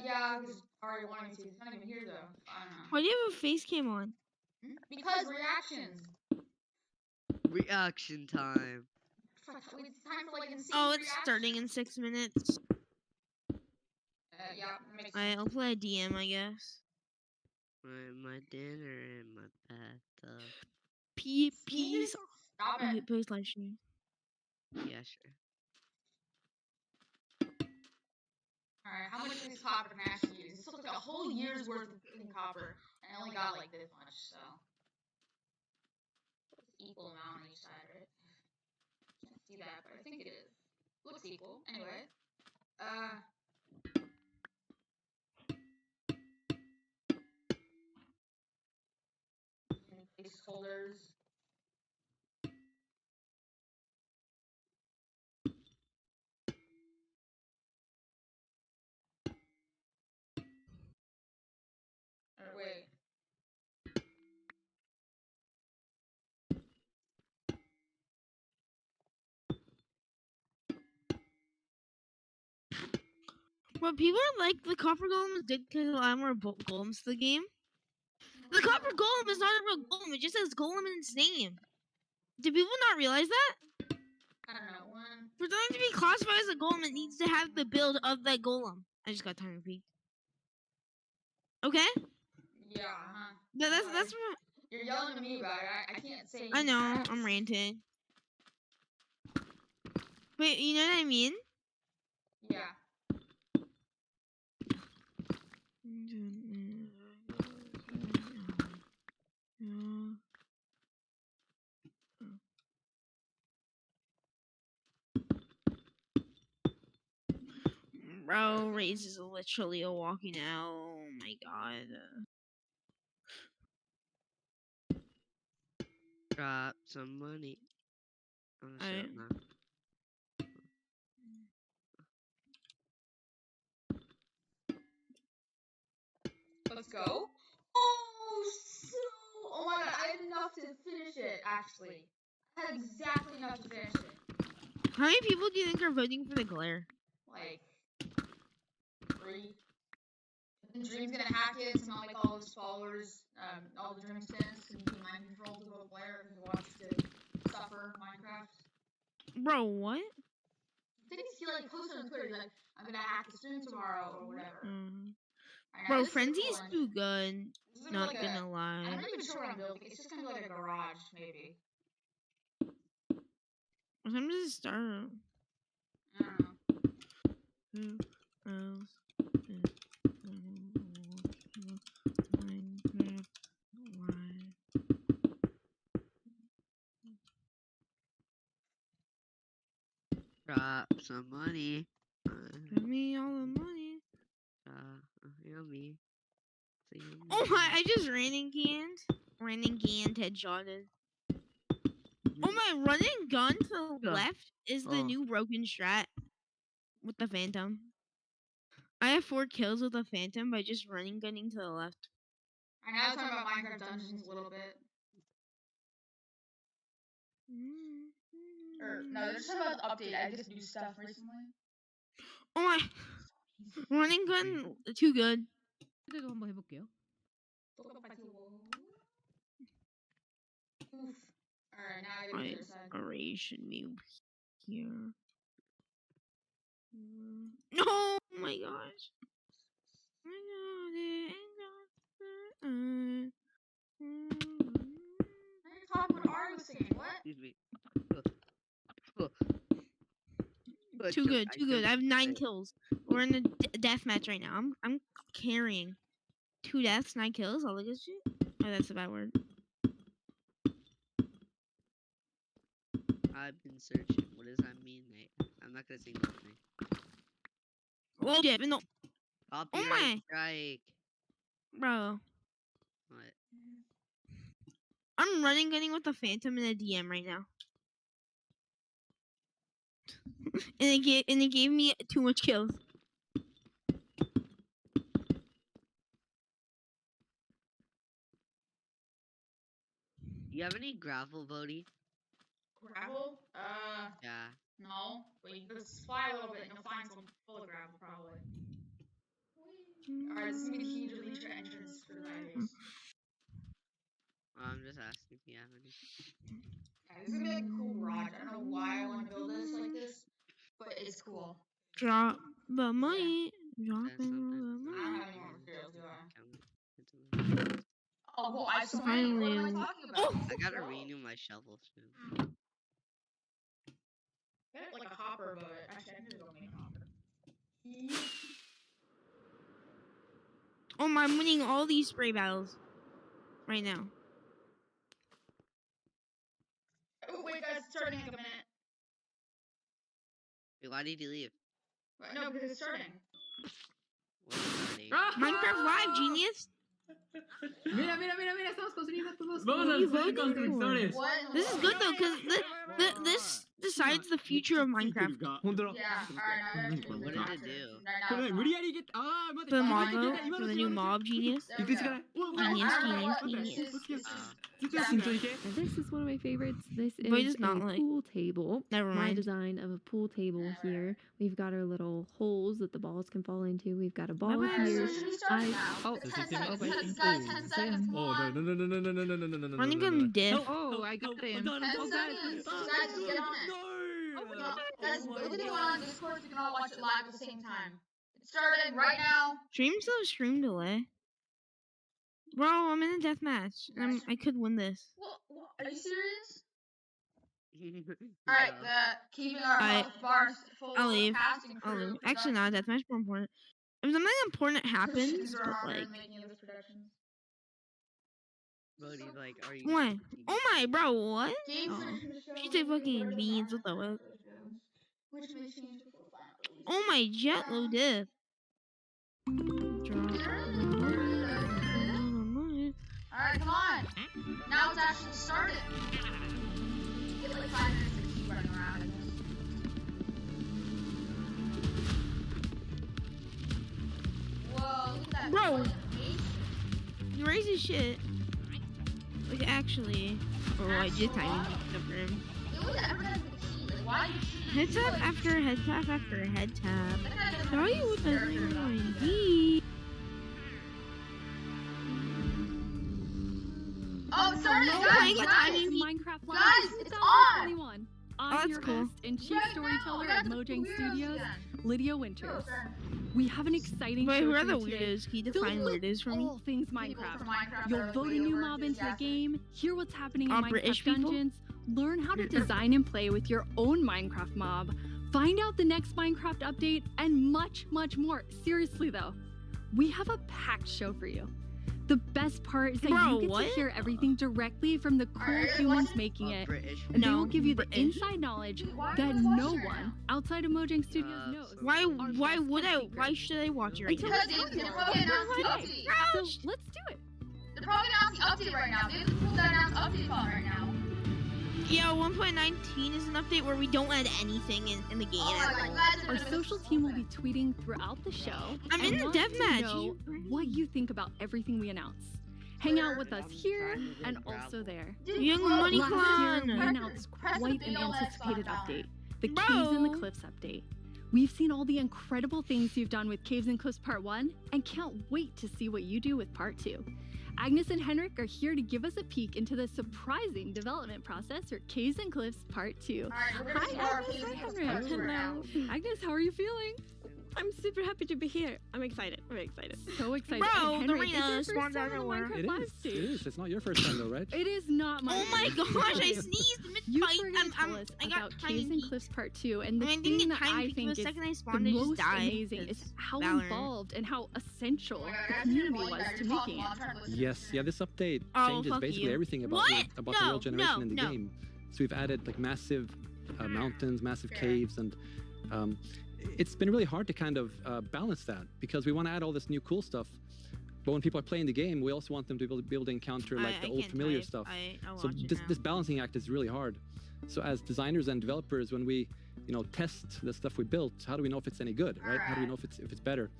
Yeah, because Ari wanted me to. He's not even here, though. I don't know. Why do you have a face cam on? Because reactions. Reaction time. It's time for, like, insane Oh, it's reactions. starting in 6 minutes. Yeah, that makes Alright, sense. I'll play a DM, I guess. My dinner in my bathtub. Peace. Stop it. Post live stream. Yeah, sure. Alright, how much of this copper can I actually use? This took like a whole year's worth of getting copper, and I only got like this much, so. It's equal amount on each side, right? Can't see that, but I think it is. Looks equal. Anyway. Placeholders. Wait. But people are like the copper golem is good because a lot more golems to the game. The copper golem is not a real golem. It just says golem in its name. Do people not realize that? I don't know. One. For something to be classified as a golem, it needs to have the build of that golem. I just got time repeat. Okay? Yeah, huh? That's what You're yelling at me about it. I can't say. I know. I'm ranting. But you know what I mean? Yeah. Bro, Raze is literally a walking out. Oh my god. Drop some money. Oh, shut up now. Let's go. Oh my god, I had enough to finish it, actually. I had exactly enough to finish it. How many people do you think are voting for the glare? Like, 3. The Dream's gonna hack it to not make all his followers, all the Dream spins, and he can mind control to go player who wants to suffer Minecraft. Bro, what? I think he like posted on Twitter, like, I'm gonna hack the stream tomorrow or whatever. Bro, Frenzy's too good. Not gonna lie. I'm not even sure what I'm building. It's just kind of like a garage, maybe. What time does it start? I don't know. Who else Minecraft? Why? Drop some money. Give me all the money. Yummy. Oh my, I just ran and headshotted. Oh my, running gun to the left is the new broken strat with the Phantom. I have 4 kills with the Phantom by just running gunning to the left. I know I was talking about Minecraft Dungeons a little bit. Or, no, they're just talking about the update. I guess new stuff recently. Oh my, running gun too good. 이거 한번 해볼게요. Oof. Alright, now I gotta get to the side. Array should be here. No, oh my gosh. I got it. You're talking what Ari was singing. What? Excuse me. Too good, too good. I have 9 kills. We're in a death match right now. I'm carrying. 2 deaths, 9 kills. All that good shit. Oh, that's a bad word. I've been searching. What does that mean, Nate? I'm not gonna say nothing. Oh yeah, no. Copyright Oh my, strike. bro. What? I'm running gunning with the Phantom in a DM right now. and it gave me too much kills. You have any gravel, Bodie? Gravel? Yeah. No. But you just fly a little bit and you'll find some full of gravel, probably. Alright, this is gonna be the key to reach your entrance for the diaries. I'm just asking if you have any. Yeah, this is gonna be like a cool garage. I don't know why I want to build this like this, but it's cool. Drop the money. Drop That's the something. I don't money. have any more materials, do I? Count. Oh, well, I have so many. What am I Finally. talking about? I gotta Go. renew my shovel soon. Get like a hopper, but actually I need to go make a hopper. Oh my, I'm winning all these spray battles right now. Oh, wait, guys, it's starting in like a minute. Wait, why did you leave? No, because it's starting. What's starting? Minecraft Live, genius. Mira, estamos construyendo todos. Vamos a You hacer voted for it. constructores. What? This is good though, cause this decides the future of Minecraft. 本当だ。 Yeah, alright, now What did it do? これね、無理やりゲット。あー、待って。 The あ mob ー、いけた vote 今 for の the 今 new の mob genius. 行くしかない。おう Genius, I don't know genius, what genius. this is. This is ずっと慎重に行け。 And this is one of my favorites. This But it is does not a like- pool table. Never My mind. design of a pool table here. We've got our little holes that the balls can fall into. We've got a ball Never mind. here. Should we start I- now? oh, 10 okay. seconds. Okay. Guys, 10 seconds. Come おう、on. no, no, no, no, no, no, no, no, no, no, no, Running no, no, no. on diff. Oh, I got him. 10 10 seconds. Guys, get on it. Guys, look at anyone on Discord so you can all watch it live at the same time. It's starting right now. Stream still stream delay. Bro, I'm in a death match. I could win this. Are you serious? Alright, keeping our Alright. bars full I'll of leave. cast and I'll crew leave. Actually, no, death match more important. If something important happens, but like, Bodhi, like, are you? what? Oh my, bro, what? Game Oh. finish in the show, She said fucking already beans. live. What the fuck? Which may change before final release. Oh my, jet low diff. Alright, come on. Now it's actually started. Get like 5 minutes to keep running around, I guess. Whoa, look at that. Bro. animation. You raise his shit. Like, actually. Oh, I did tiny the room. It was ever has the key. Like, why did you Head tap after head tap after head tap. That guy doesn't How are have you with his the character on. ID? Oh, it started, No, guys, I got guys. timing. Minecraft Live Guys, it's on. 2021. Oh, I'm that's your cool. host and chief Right now, storyteller we got at the Mojang weirdos Studios, again. Lydia Oh, Winters. sorry. We have an exciting Wait, show who are for the you today, weirdos? Can you filled define with weirdos for me? all things People Minecraft. from Minecraft You'll are vote a way new over mob into the enthusiastic. game, hear what's happening in British Minecraft people? dungeons, learn how to design and play with your own Minecraft mob, find out the next Minecraft update, and much, much more. Seriously though, we have a packed show for you. The best part is that Bro, you get what? to hear everything directly from the cool Alright, humans what? making it, British. and they No, will give you the British. inside knowledge Why are that you no watching right one now? outside of Mojang Studios Uh, knows. Why Our why best would kept I secret. why should I watch it right now? Because they're probably announcing the update. So let's do it. They're probably announcing the update right now. They haven't pulled that announced update file right now. Yeah, 1.19 is an update where we don't add anything in the game Oh my at god, all. you guys are Our gonna social team will be tweeting throughout the show. I'm and in the want to deathmatch. know what you think about everything we announce. Hang out with us here and also there. Young Money Last Clan. year, we announced quite an anticipated update. The Bro. Caves and the Cliffs update. We've seen all the incredible things you've done with Caves and Cliffs Part 1 and can't wait to see what you do with Part 2. Agnes and Henrik are here to give us a peek into the surprising development process for Caves and Cliffs Part 2. Alright, we're gonna see Hi, our Agnes. faces Hi, in Henrik. person right now. Agnes, how are you feeling? I'm super happy to be here. I'm excited. I'm excited. So excited. Bro, And the Henrik, it's your arena first spawns time out on the nowhere. Minecraft It live is. It stage. is. It's not your first time though, right? It is not my Oh my gosh, I sneezed mid You fight. were going to tell us I got about tiny Caves and peek. Cliffs Part 2, and the I didn't thing get that time I peek think the is second I the spawned, they just most died. amazing is It's how Valorant. involved and how essential Oh my the god, community guys, was you're to talking making while it. I'm trying to listen to Yes, this. yeah, this update Oh, changes fuck basically you. everything about What? the No, real generation in the no. game. So we've added like massive mountains, massive caves, and it's been really hard to kind of balance that because we want to add all this new cool stuff. But when people are playing the game, we also want them to be able to encounter like the I old can't familiar type. stuff. I'll So watch it this, now. this balancing act is really hard. So as designers and developers, when we, test the stuff we built, how do we know if it's any good, right? How do we know if it's better?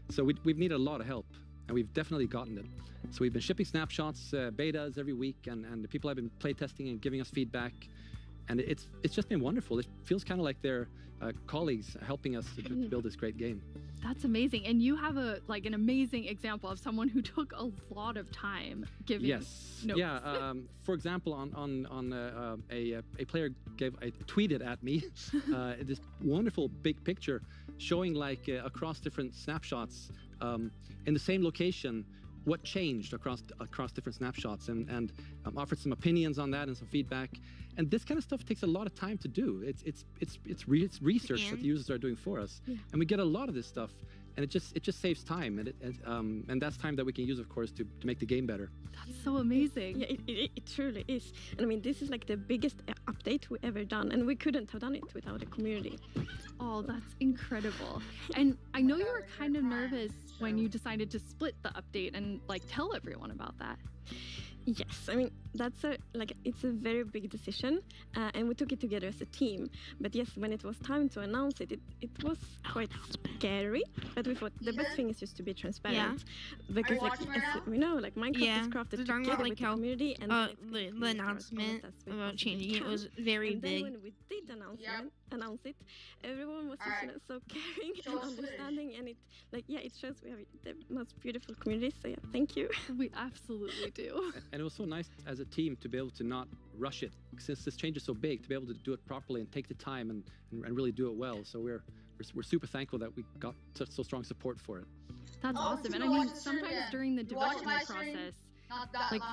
So we've needed a lot of help, and we've definitely gotten it. So we've been shipping snapshots, betas every week, and the people have been play testing and giving us feedback, and it's just been wonderful. It feels kind of like they're colleagues helping us to build this great game. That's amazing. And you have an amazing example of someone who took a lot of time giving Yes. notes. Yeah. For example, a player tweeted at me this wonderful big picture showing like across different snapshots in the same location what changed across different snapshots and offered some opinions on that and some feedback. And this kind of stuff takes a lot of time to do. It's research that the users are doing for us, and we get a lot of this stuff, and it just saves time, and that's time that we can use, of course, to make the game better. That's so amazing. Yeah, it truly is. And I mean, this is like the biggest update we ever done, and we couldn't have done it without the community. Oh, that's incredible. And I know you were kind of nervous when you decided to split the update and like tell everyone about that. Yes, I mean that's it's a very big decision, and we took it together as a team. But yes, when it was time to announce it, it was quite scary. But we thought the best thing is just to be transparent, because as we know, Minecraft is crafted together with the community, and the announcement about changing it was very and big. then when we did announce it, everyone was just so caring and understanding, and it shows we have the most beautiful community. So thank you. We absolutely do. And it was so nice as a team to be able to not rush it, since this change is so big, to be able to do it properly and take the time and really do it well. So we're super thankful that we got such so strong support for it. That's awesome. And I mean, sometimes during the development process,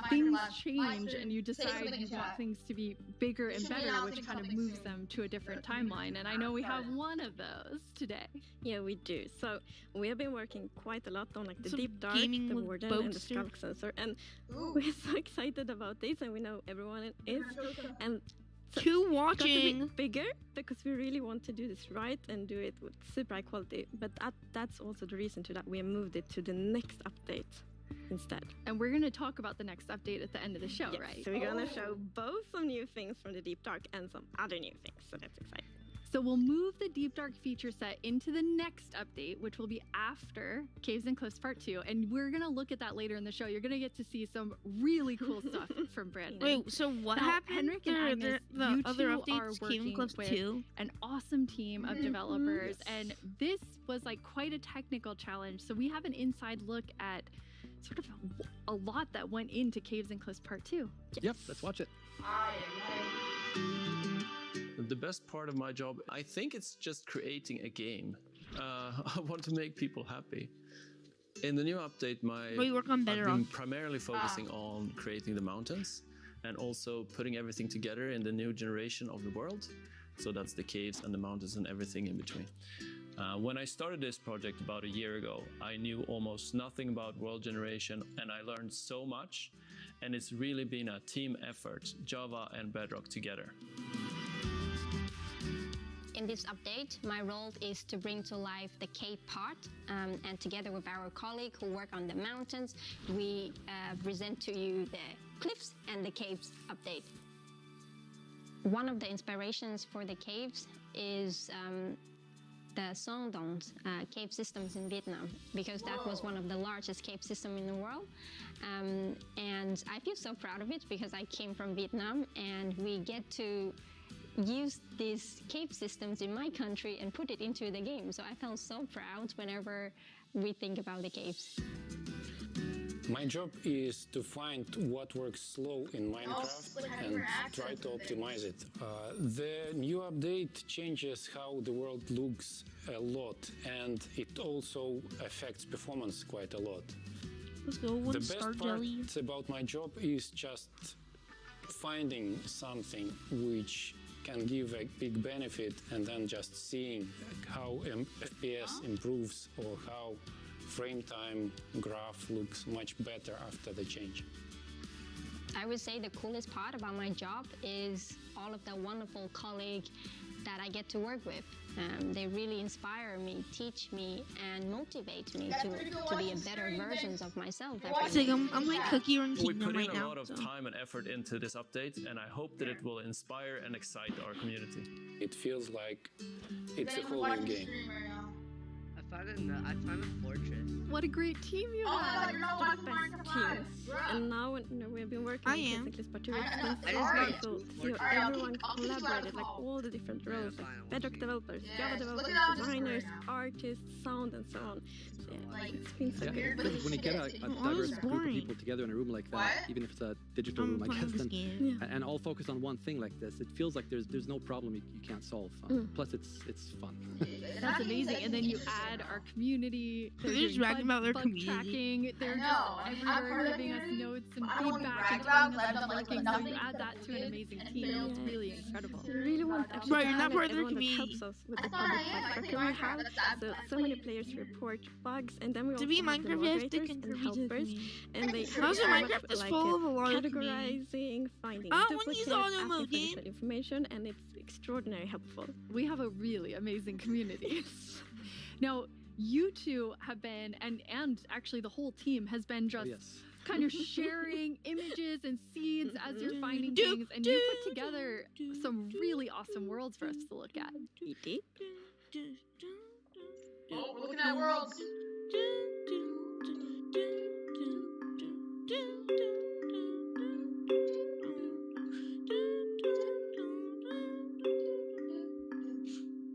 things change and you decide you want things to be bigger and better, which kind of moves them to a different timeline. And I know we have one of those today. Yeah, we do. So we have been working quite a lot on the Deep Dark, gaming the with Warden, and the Skunk Sensor, and we're so excited about this, and we know everyone is. And Keep watching. Got a bit bigger because we really want to do this right and do it with super high quality. But that's also the reason to that we moved it to the next update instead. And we're going to talk about the next update at the end of the show, right? So we're going to show both some new things from the Deep Dark and some other new things. So that's exciting. So we'll move the Deep Dark feature set into the next update, which will be after Caves and Cliffs Part 2. And we're going to look at that later in the show. You're going to get to see some really cool stuff from Brandon. Wait, so what happened? Henrik and Agnes, the you other two are updates, Caves working and Cliffs with 2? an awesome team of developers. And this was quite a technical challenge. So we have an inside look at sort of a lot that went into Caves and Cliffs Part 2. Yep, let's watch it. The best part of my job, I think it's just creating a game. I want to make people happy. In the new update, I've been primarily focusing on creating the mountains and also putting everything together in the new generation of the world. So that's the caves and the mountains and everything in between. When I started this project about a year ago, I knew almost nothing about world generation, and I learned so much. And it's really been a team effort, Java and Bedrock together. In this update, my role is to bring to life the cave part, and together with our colleague who work on the mountains, we present to you the cliffs and the caves update. One of the inspirations for the caves is the Song Dong's cave systems in Vietnam, because that was one of the largest cave systems in the world. And I feel so proud of it because I came from Vietnam and we get to use these cave systems in my country and put it into the game. So I felt so proud whenever we think about the caves. My job is to find what works slow in Minecraft and try to optimize it. The new update changes how the world looks a lot, and it also affects performance quite a lot. Let's go, the best part about my job is just finding something which can give a big benefit and then just seeing how FPS improves or how frame time graph looks much better after the change. I would say the coolest part about my job is all of the wonderful colleagues that I get to work with. They really inspire me, teach me, and motivate me to be a better versions of myself. I'm like Cookie Run We Kingdom put right in a now. lot of time and effort into this update, and I hope that it will inspire and excite our community. It feels like it's a whole new game. I found a fortress. What a great team you have! Team. And now when we've been working on Caves and Cliffs Part 2, it's been so wonderful to see how everyone collaborated, all the different roles, Bedrock developers, Java developers, designers, artists, sound, and so on. So, it's been so good. Because when you get a diverse group of people together in a room like that, even if it's a digital room, I guess, then, and all focused on one thing like this, it feels like there's no problem you can't solve. Plus, it's fun. That's amazing. And then you add our community. They're just bragging about their community. Tracking. They're just everywhere giving us notes and feedback and telling us what's working. So you add that to an amazing team. It's really incredible. We really want actually Bro, you're not part of their everyone that community. helps us with the public tracker we have. So many players report bugs, and then we also To be have the Minecraft, you have to moderators and contribute to the helpers, community. and they Also, help Minecraft us is full of a lot of categorizing, finding I want to duplicates, use auto asking mode for game. different information, and it's extraordinarily helpful. We have a really amazing community. Now, you two have been, and actually the whole team has been just kind of sharing images and seeds as you're finding things, and you put together some really awesome worlds for us to look at. Oh, we're looking at worlds.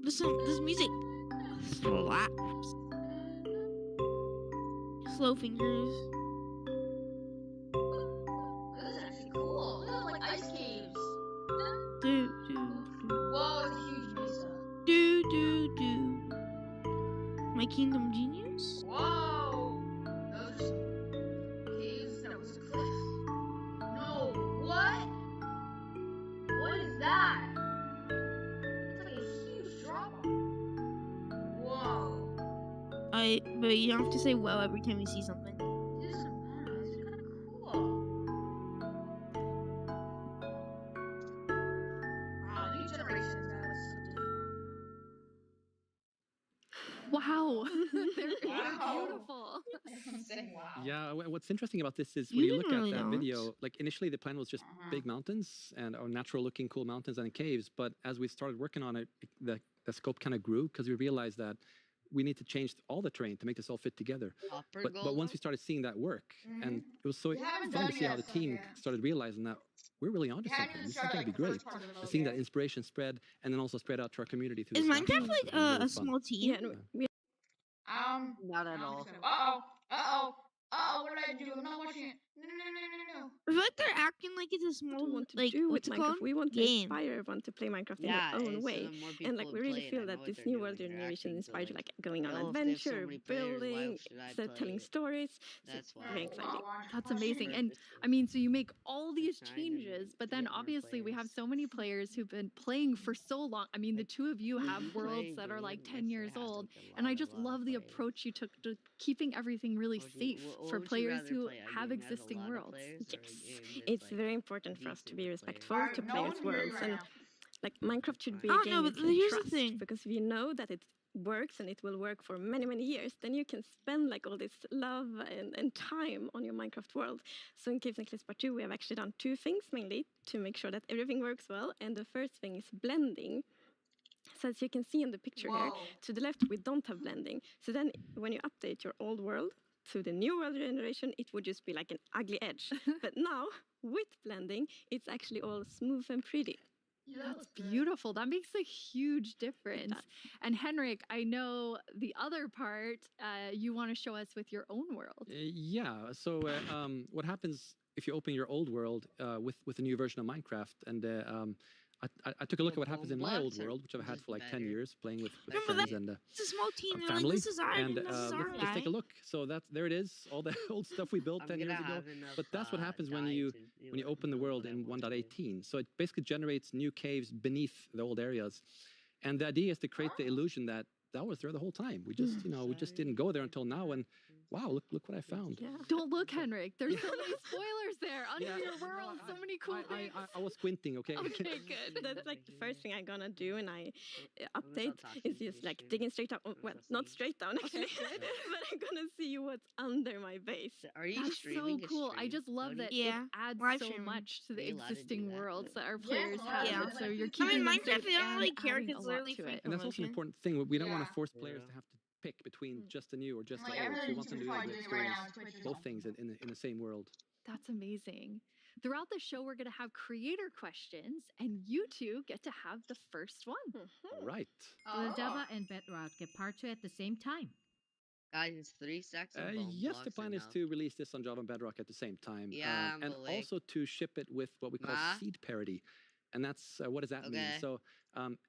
This music slaps. Slow fingers. This is actually cool. Look at like ice caves. Do. Whoa, it's a huge mesa. Do. My Kingdom Genius? Whoa! Those are some caves. That was a cliff. No, what? What is that? It's like a huge drop off. Whoa. But you don't have to say "whoa" every time you see something. This is kind of cool. Wow, new generations. Wow, they're beautiful. Yeah, what's interesting about this is when you look at that video, like initially the plan was just big mountains and or natural-looking cool mountains and caves, but as we started working on it, the scope kind of grew because we realized that we need to change all the terrain to make this all fit together. But once we started seeing that work, and it was so fun to see how the team started realizing that we're really onto something. This is going to be great. And seeing that inspiration spread, and then also spread out to our community through. Is Minecraft like a small team? Yeah, Not at all. What did I do? I'm not watching it. No. I feel like they're acting like it's a small, like, what's it called? We want to Game. inspire everyone to play Minecraft in their own way. And like we really feel that this new world generation inspired you, like going on adventure, building, telling stories. That's why. Very exciting. That's amazing. And I mean, so you make all these changes, but then obviously we have so many players who've been playing for so long. I mean, the two of you have worlds that are like 10 years old. And I just love the approach you took to keeping everything really safe for players who have existing worlds. Yes, it's very important for us to be respectful to players' worlds, and like Minecraft should be a game you can trust, because if you know that it works and it will work for many, many years, then you can spend like all this love and time on your Minecraft world. So in Caves and Cliffs Part 2, we have actually done two things mainly to make sure that everything works well, and the first thing is blending. So as you can see in the picture here, to the left we don't have blending. So then when you update your old world to the new world generation, it would just be like an ugly edge. But now, with blending, it's actually all smooth and pretty. That's beautiful. That makes a huge difference. And Henrik, I know the other part you want to show us with your own world. Yeah. So what happens if you open your old world with a new version of Minecraft? And I took a look at what happens in my old world, which I've had for like 10 years, playing with friends and it's a small team. family. Like, this is our, and this is our let's take a look. So there it is, all the old stuff we built 10 years ago. But that's what happens when you open the world in 1.18. So it basically generates new caves beneath the old areas, and the idea is to create the illusion that was there the whole time. We just we just didn't go there until now, and wow, look what I found. Yeah. Don't look, Henrik. There's so many spoilers there under your world. So many cool things. I was squinting, okay? Okay, good. That's like the first thing I'm gonna do when I update is just like digging straight down. Well, not straight down actually, but I'm gonna see what's under my base. Are you That's streaming? so cool. I just love that it adds so much to the existing worlds that our players have. Yeah. So you're keeping them safe Minecraft, they don't really and care adding because a they're lot really to it. And that's also an important thing. We don't want to force players to have to pick between just the new or just the old. We want them to be able to experience both things in the same world. That's amazing. Throughout the show, we're going to have creator questions, and you two get to have the first one. All right. Will Java and Bedrock get part 2 at the same time? Guys, 3 stacks of bone yes, blocks the plan is enough. to release this on Java and Bedrock at the same time. Yeah, and also to ship it with what we call seed parity. And that's, what does that mean? So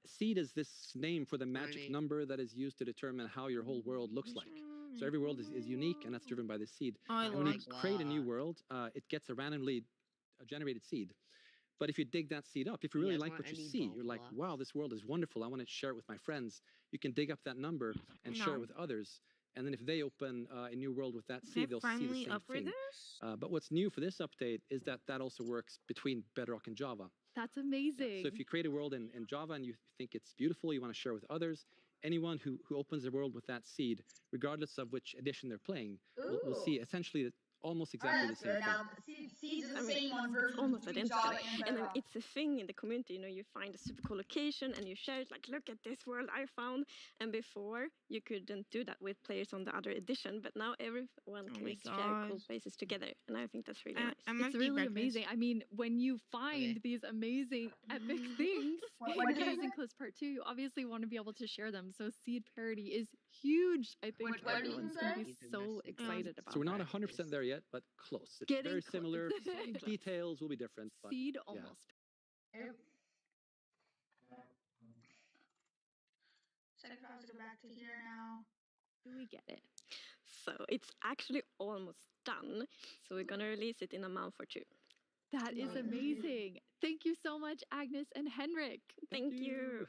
seed is this name for the magic number that is used to determine how your whole world looks like. So every world is unique, and that's driven by this seed. And when you create a new world, it gets a randomly generated seed. But if you dig that seed up, if you really like what you see, you're like, wow, this world is wonderful. I want to share it with my friends. You can dig up that number and share it with others. And then if they open a new world with that seed, they'll see the same thing. But what's new for this update is that also works between Bedrock and Java. That's amazing. So if you create a world in Java and you think it's beautiful, you want to share it with others, anyone who opens the world with that seed, regardless of which edition they're playing, will see essentially almost exactly the same thing. Now, Seeds is the same one It's version almost between identical. Java and And Bedrock. it's a thing in the community, you know, you find a super cool location and you share it, like, look at this world I found. And before, you couldn't do that with players on the other edition, but now everyone can share cool places together. And I think that's really nice. It's really amazing. I mean, when you find these amazing epic things in Caves and Cliffs Part 2, you obviously want to be able to share them. So seed parity is huge. I think everyone's going to be so excited about So we're not that. 100% there yet, but close. It's Getting very close. similar. It's very close. Details will be different. But Seed yeah. almost. So I have to go back to here now. Do we get it? So it's actually almost done. So we're going to release it in a month or two. That is amazing. Thank you so much, Agnes and Henrik. Thank you.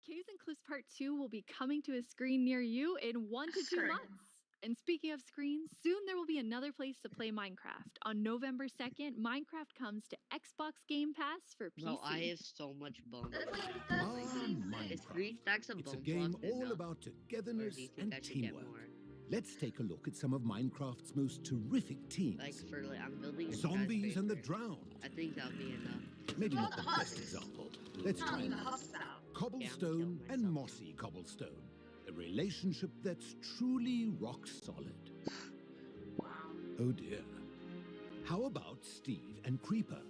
Caves and Cliffs Part 2 will be coming to a screen near you in 1 to 2 months. And speaking of screens, soon there will be another place to play Minecraft. On November 2nd, Minecraft comes to Xbox Game Pass for PC. Bro, I have so much bone. It's 3 Minecraft. stacks of It's a bone game blocks all enough? about Or do togetherness you think and I should get teamwork. more? Let's take a look at some of Minecraft's most terrific teams. Like for like, I'm building a Zombies and the skyscraper. Drowned. I think that'll be enough. Maybe not the best example. Let's try Even another. husks out. Cobblestone and mossy cobblestone. A relationship that's truly rock solid. Oh dear. How about Steve and Creeper?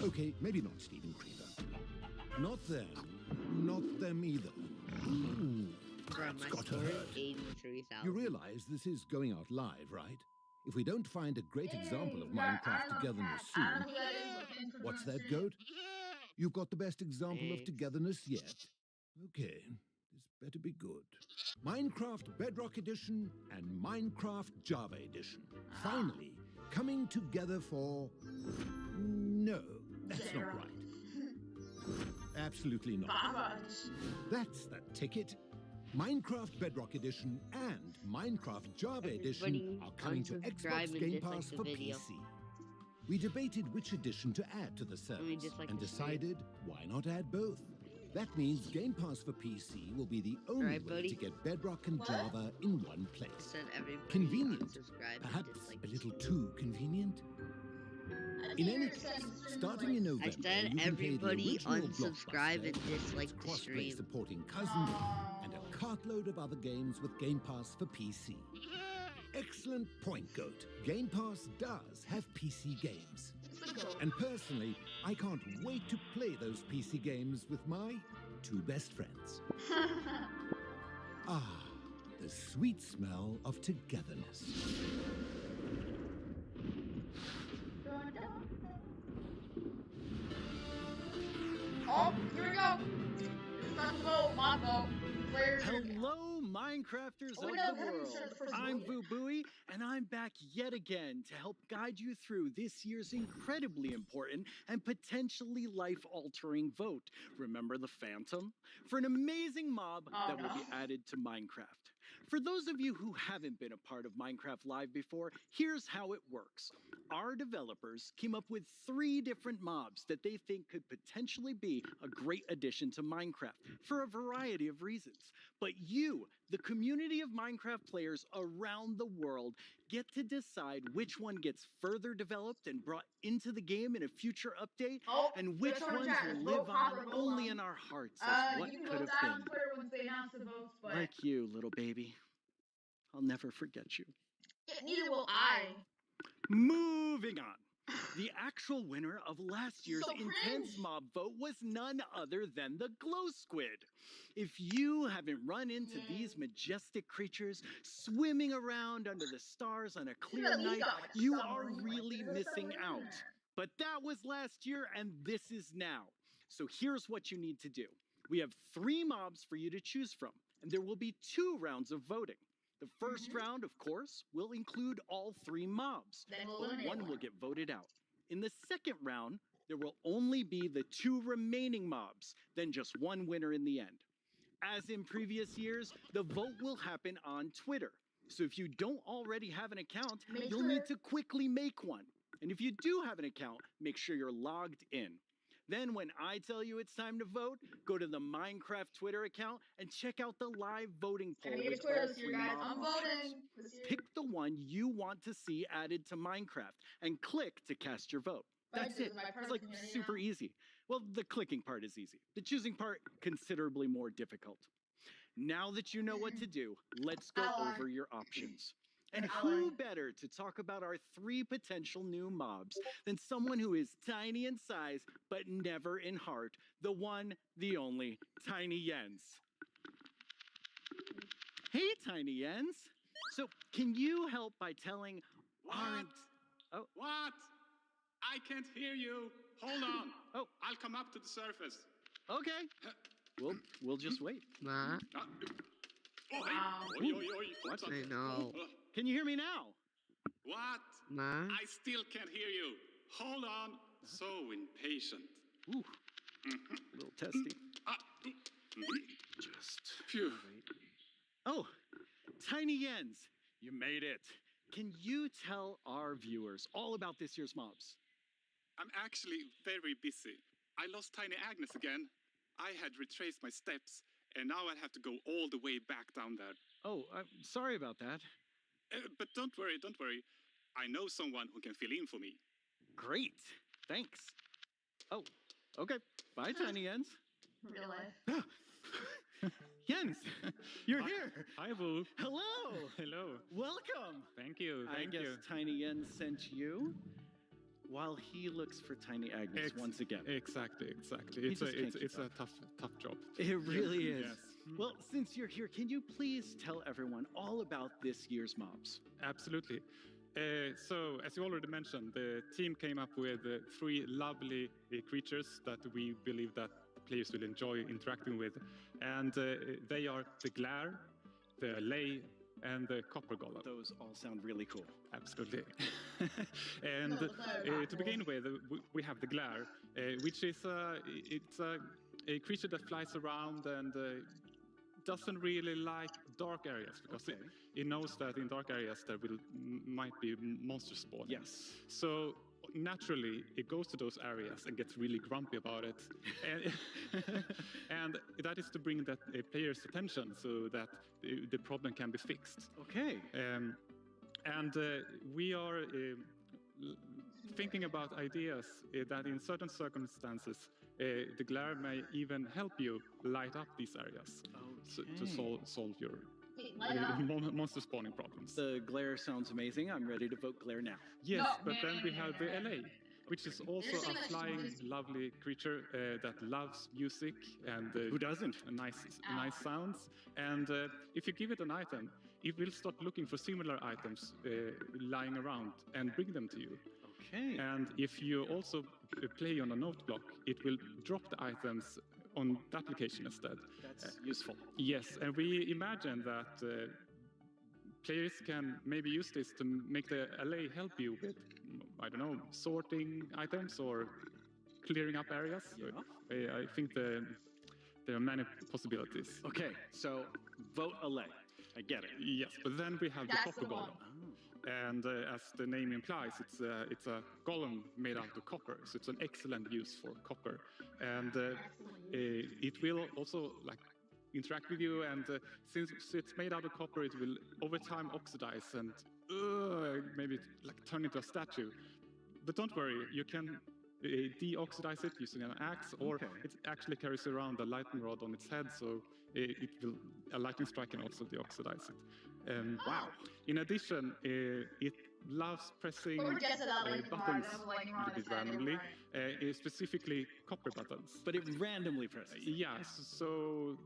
Okay, maybe not Steve and Creeper. Not them. Not them either. Ooh, Bro, that's my got to score is hurt. 83,000. You realize this is going out live, right? If we don't find a great example of Minecraft togetherness soon, what's that, Goat? You've got the best example of togetherness yet. Okay, this better be good. Minecraft Bedrock Edition and Minecraft Java Edition. Finally, coming together for... No, that's not right. Absolutely not. That's the ticket. Minecraft Bedrock Edition and Minecraft Java Edition are coming to unsubscribe Xbox and Game dislike Pass the for video. PC. We debated which edition to add to the service dislike and the video. decided why not add both. That means Game Pass for PC will be the only Alright, way buddy. to get Bedrock and Java in one place. Said everybody Convenient, unsubscribe and perhaps dislike a the little video. too convenient. In any case, starting in November, I said you can play the everybody original unsubscribe Blockbuster, and dislike the crossplay stream. supporting Cousin, and a cartload of other games with Game Pass for PC. Excellent point, Goat. Game Pass does have PC games. And personally, I can't wait to play those PC games with my 2 best friends. Ah, the sweet smell of togetherness. Oh, here we go. It's not a vote, my vote. Players. Hello, Minecrafters Oh, of no, the haven't world. said the first I'm vote Boo Booey, and I'm back yet again to help guide you through this year's incredibly important and potentially life-altering vote. Remember the Phantom? For an amazing mob that will be added to Minecraft. For those of you who haven't been a part of Minecraft Live before, here's how it works. Our developers came up with 3 different mobs that they think could potentially be a great addition to Minecraft for a variety of reasons. But you, the community of Minecraft players around the world, get to decide which one gets further developed and brought into the game in a future update, and which that's what ones I'm will live on vote only in our hearts as what you can could vote have that on been. Twitter once they announce the votes, but Like you, little baby. I'll never forget you. neither will I. Moving on. The actual winner of last year's So intense cringe. mob vote was none other than the Glow Squid. If you haven't run into these majestic creatures swimming around under the stars on a clear at least night, got, like, you submarine, are like, really there's a missing submarine out. in there. But that was last year, and this is now. So here's what you need to do. We have 3 mobs for you to choose from, and there will be 2 rounds of voting. The first round, of course, will include all 3 mobs, Then we'll but eliminate one will one. get voted out. In the second round, there will only be the 2 remaining mobs, then just 1 winner in the end. As in previous years, the vote will happen on Twitter. So if you don't already have an account, Make you'll sure. need to quickly make one. And if you do have an account, make sure you're logged in. Then when I tell you it's time to vote, go to the Minecraft Twitter account and check out the live voting poll I made a with Twitter all this year, 3 guys. mob I'm options. voting this year. Pick the one you want to see added to Minecraft and click to cast your vote. That's it. It's like super easy. Well, the clicking part is easy. The choosing part, considerably more difficult. Now that you know what to do, let's go over your options. And who better to talk about our 3 potential new mobs than someone who is tiny in size but never in heart, the one, the only, Tiny Jens. Hey, Tiny Jens. So, can you help by telling What? What? I can't hear you. Hold on. Oh. I'll come up to the surface. Okay. We'll just wait. Ma? What? I know. Can you hear me now? What? Ma? I still can't hear you. Hold on. So impatient. Ooh. A little testy. Just. Phew. Oh, Tiny Jens, you made it. Can you tell our viewers all about this year's mobs? I'm actually very busy. I lost Tiny Agnes again. I had retraced my steps, and now I have to go all the way back down there. Oh, I'm sorry about that. But don't worry. I know someone who can fill in for me. Great. Thanks. Oh, okay. Bye, Tiny Jens. Real life. Jens, you're here. Hi, Boo. Hello. Hello. Welcome. Thank you. I guess Tiny Jens sent you while he looks for Tiny Agnes once again. Exactly. It's a tough job. It really is. Yes. Well, since you're here, can you please tell everyone all about this year's mobs? Absolutely. So, as you already mentioned, the team came up with 3 lovely creatures that we believe that players will enjoy interacting with. And they are the Glare, the Lay, and the Copper Golem. Those all sound really cool. Absolutely. And to begin with, we have the Glare, which is a creature that flies around and doesn't really like dark areas because it knows that in dark areas there might be monsters spawning. Yes. So naturally, it goes to those areas and gets really grumpy about it. And that is to bring that player's attention so that the problem can be fixed. Okay. And we are thinking about ideas that in certain circumstances, the Glare may even help you light up these areas to solve your monster spawning problems. The Glare sounds amazing. I'm ready to vote Glare now. Yes, but then we have the LA, which is also a flying, lovely creature that loves music and who doesn't? Nice sounds. And if you give it an item, it will start looking for similar items lying around and bring them to you. Okay. And if you also play on a note block, it will drop the items on that location instead. That's useful. Yes, and we imagine that players can maybe use this to make the LA help you with, I don't know, sorting items or clearing up areas. Yeah. I think there are many possibilities. Okay, so vote LA. I get it. Yes, but then we have the Copper Golem. And as the name implies, it's a golem made out of copper, so it's an excellent use for copper. And it will also interact with you, and since it's made out of copper, it will over time oxidize and maybe turn into a statue. But don't worry, you can deoxidize it using an axe, or it actually carries around a lightning rod on its head, so a lightning strike can also deoxidize it. Wow. In addition, it loves pressing buttons a bit randomly, specifically copper buttons. But it randomly presses? Yes, so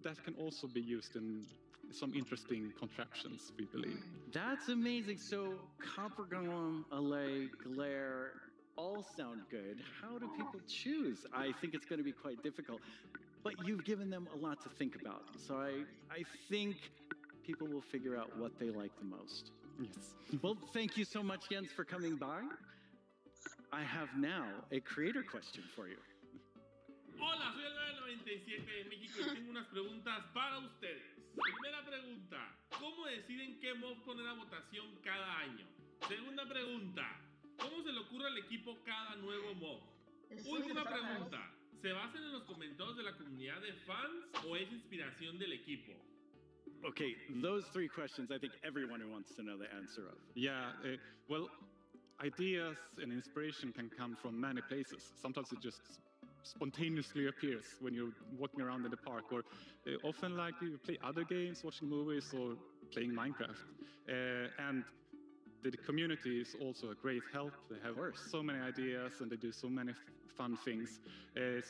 that can also be used in some interesting contraptions, we believe. That's amazing. So Copper Golem, LA, Glare, all sound good. How do people choose? I think it's going to be quite difficult. But you've given them a lot to think about. So I think people will figure out what they like the most. Yes. Well, thank you so much, Jens, for coming by. I have now a creator question for you. Hola, soy el 97 de México y tengo unas preguntas para ustedes. Primera pregunta, ¿cómo deciden qué mob poner a votación cada año? Segunda pregunta, ¿cómo se le ocurre al equipo cada nuevo mob? Última pregunta, ¿se basan en los comentarios de la comunidad de fans o es inspiración del equipo? Okay, those three questions I think everyone wants to know the answer of. Yeah, well, ideas and inspiration can come from many places. Sometimes it just spontaneously appears when you're walking around in the park, or often like you play other games, watching movies, or playing Minecraft. And the community is also a great help. They have so many ideas and they do so many fun things.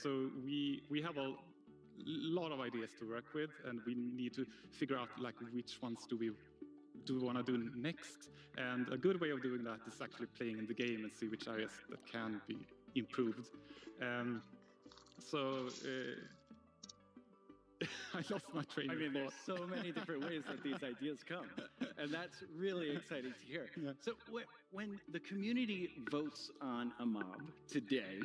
So we have a lot of ideas to work with, and we need to figure out like which ones do we want to do next. And a good way of doing that is actually playing in the game and see which areas that can be improved. I lost my train of thought. There's so many different ways that these ideas come, and that's really exciting to hear. Yeah. So when the community votes on a mob today,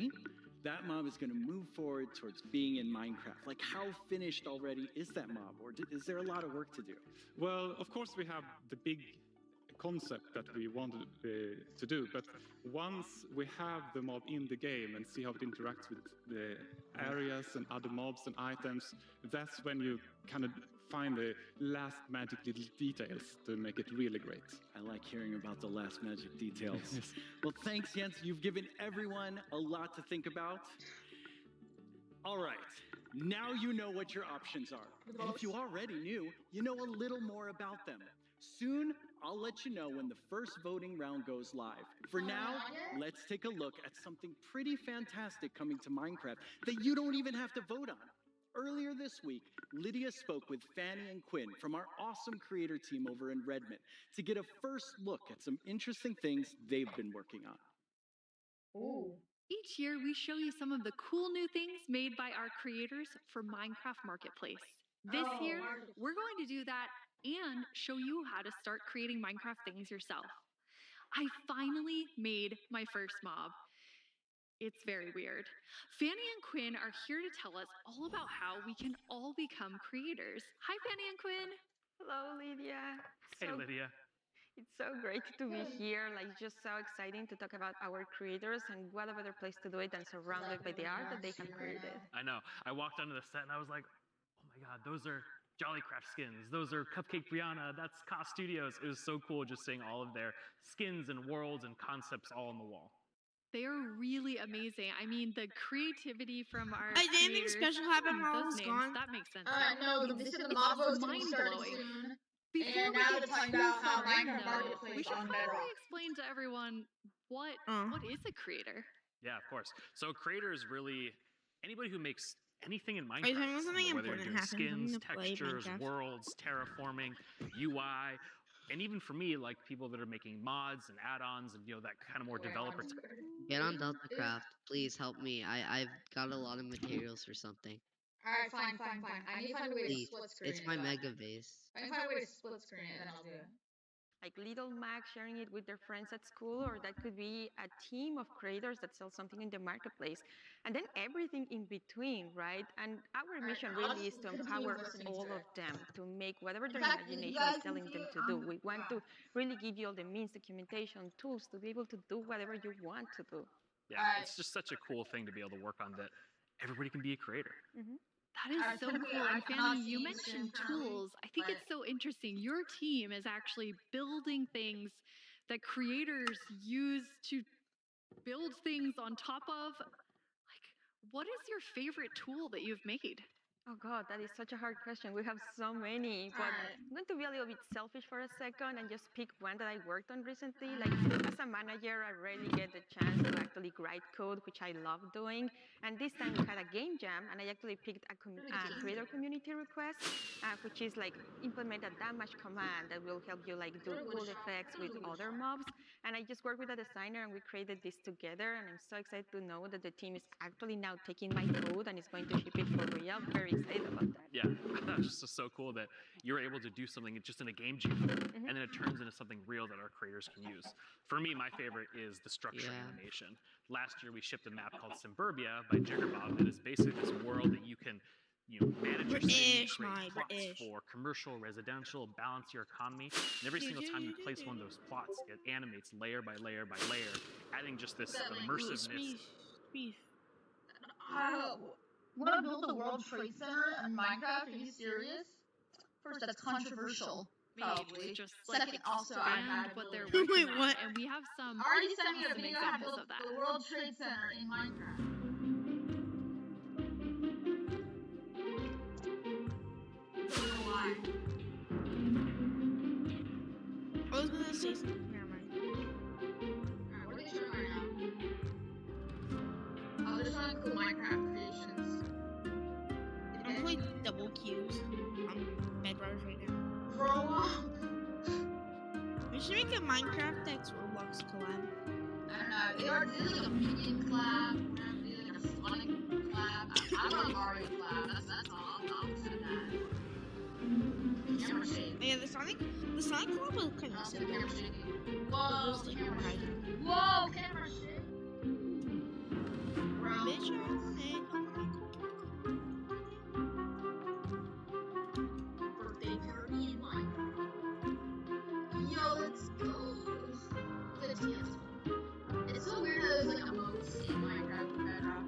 that mob is going to move forward towards being in Minecraft. Like, how finished already is that mob, or is there a lot of work to do? Well, of course we have the big concept that we wanted to do, but once we have the mob in the game and see how it interacts with the areas and other mobs and items, that's when you kind of find the last magic little details to make it really great. I like hearing about the last magic details. Well, thanks, Jens. You've given everyone a lot to think about. All right, now you know what your options are. And if you already knew, you know a little more about them. Soon, I'll let you know when the first voting round goes live. For now, let's take a look at something pretty fantastic coming to Minecraft that you don't even have to vote on. Earlier this week, Lydia spoke with Fanny and Quinn from our awesome creator team over in Redmond to get a first look at some interesting things they've been working on. Ooh. Each year, we show you some of the cool new things made by our creators for Minecraft Marketplace. This year, we're going to do that and show you how to start creating Minecraft things yourself. I finally made my first mob. It's very weird. Fanny and Quinn are here to tell us all about how we can all become creators. Hi, Fanny and Quinn. Hello, Lydia. Hey, Lydia. It's so great to be here. Like, just so exciting to talk about our creators, and what a better place to do it than surrounded by the art that they have created. I know. I walked onto the set and I was like, oh my God, those are Jollycraft skins. Those are Cupcake Brianna. That's Cost Studios. It was so cool just seeing all of their skins and worlds and concepts all on the wall. They are really amazing. I mean, the creativity from our did anything special happen while I was gone? That makes sense. No, they said the mob vote's going to be started soon. And now they're talking about how Minecraft Marketplace we should on probably Bedrock. explain to everyone what is a creator. Yeah, of course. So creator is really anybody who makes anything in Are you talking Minecraft. about something Whether you're important doing happened skins, to play textures, Minecraft? worlds, terraforming, UI, and even for me, like people that are making mods and add-ons and that kind of more developer. Get on DeltaCraft, please help me. I've got a lot of materials for something. Alright, fine. I need to find a way to Please, split screen it's it. my mega base. I can find a way to split screen it, then I'll do it. Like little Mac sharing it with their friends at school, or that could be a team of creators that sell something in the marketplace. And then everything in between, right? And our mission really is to empower all of them to make whatever their imagination is telling them to do. We want to really give you all the means, documentation, tools to be able to do whatever you want to do. Yeah, it's just such a cool thing to be able to work on that everybody can be a creator. Mm-hmm. That is so cool. And Fanny, you mentioned tools. I think it's so interesting. Your team is actually building things that creators use to build things on top of. Like, what is your favorite tool that you've made? Oh God, that is such a hard question. We have so many, but I'm going to be a little bit selfish for a second and just pick one that I worked on recently. Like, as a manager, I rarely get the chance to actually write code, which I love doing. And this time we had a game jam, and I actually picked a creator community request, which is like implement a damage command that will help you like do cool effects with other mobs. And I just worked with a designer, and we created this together. And I'm so excited to know that the team is actually now taking my code and is going to ship it for real. Very excited about that. Yeah, that's just so cool that you're able to do something just in a game jam, and then it turns into something real that our creators can use. For me, my favorite is the structure animation. Last year, we shipped a map called Suburbia by Jiggerbob that is basically this world that you can manage your city, create plots for commercial, residential, balance your economy. And every single time you place one of those plots, it animates layer by layer by layer, adding just this immersiveness. Want to build the World Trade Center in Minecraft? Are you serious? First, that's controversial. Maybe Probably. just like Second, also expand what they're Wait, working on, what? and we have some already sent me a awesome video how to examples build of that. the World Trade Center in Minecraft. Why? I was gonna say something. Never mind. Alright, what are they showing right now? Oh, they're showing cool Minecraft creations. I'm playing double Qs on Bedwars right now. Grow up! We should make a Minecraft X Roblox collab. I don't know, they are doing like a Minion collab, we're gonna do like a Sonic collab. I want a Mario collab, that's all, I'll say that. Camera shake. Yeah, the Sonic collab was kind of sick. Camera shaking. Whoa, camera shaking. Whoa, camera shake. Bro. Bitch, I want it. Birthday party in Minecraft. Yo, let's go. Good TS. It's so weird how there's like emotes in Minecraft and Bedrock.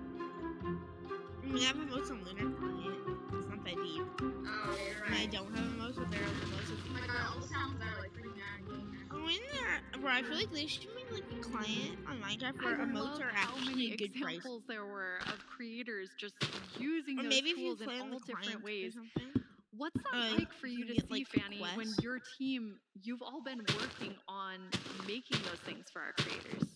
I mean, I have emotes on Lunar Client. It's not that deep. Oh, you're right. And I don't have emotes, but there are emotes. Oh my god, all the sounds that are like pretty mad. Oh, in there, bro, I feel like they should make like a client on Minecraft where emotes are how actually many a good price. examples there were of creators just using Or those maybe if you tools in play on all the different client or ways. something. What's that like for you to get, see, like, Fanny, when requests. your team, you've all been working on making those things for our creators?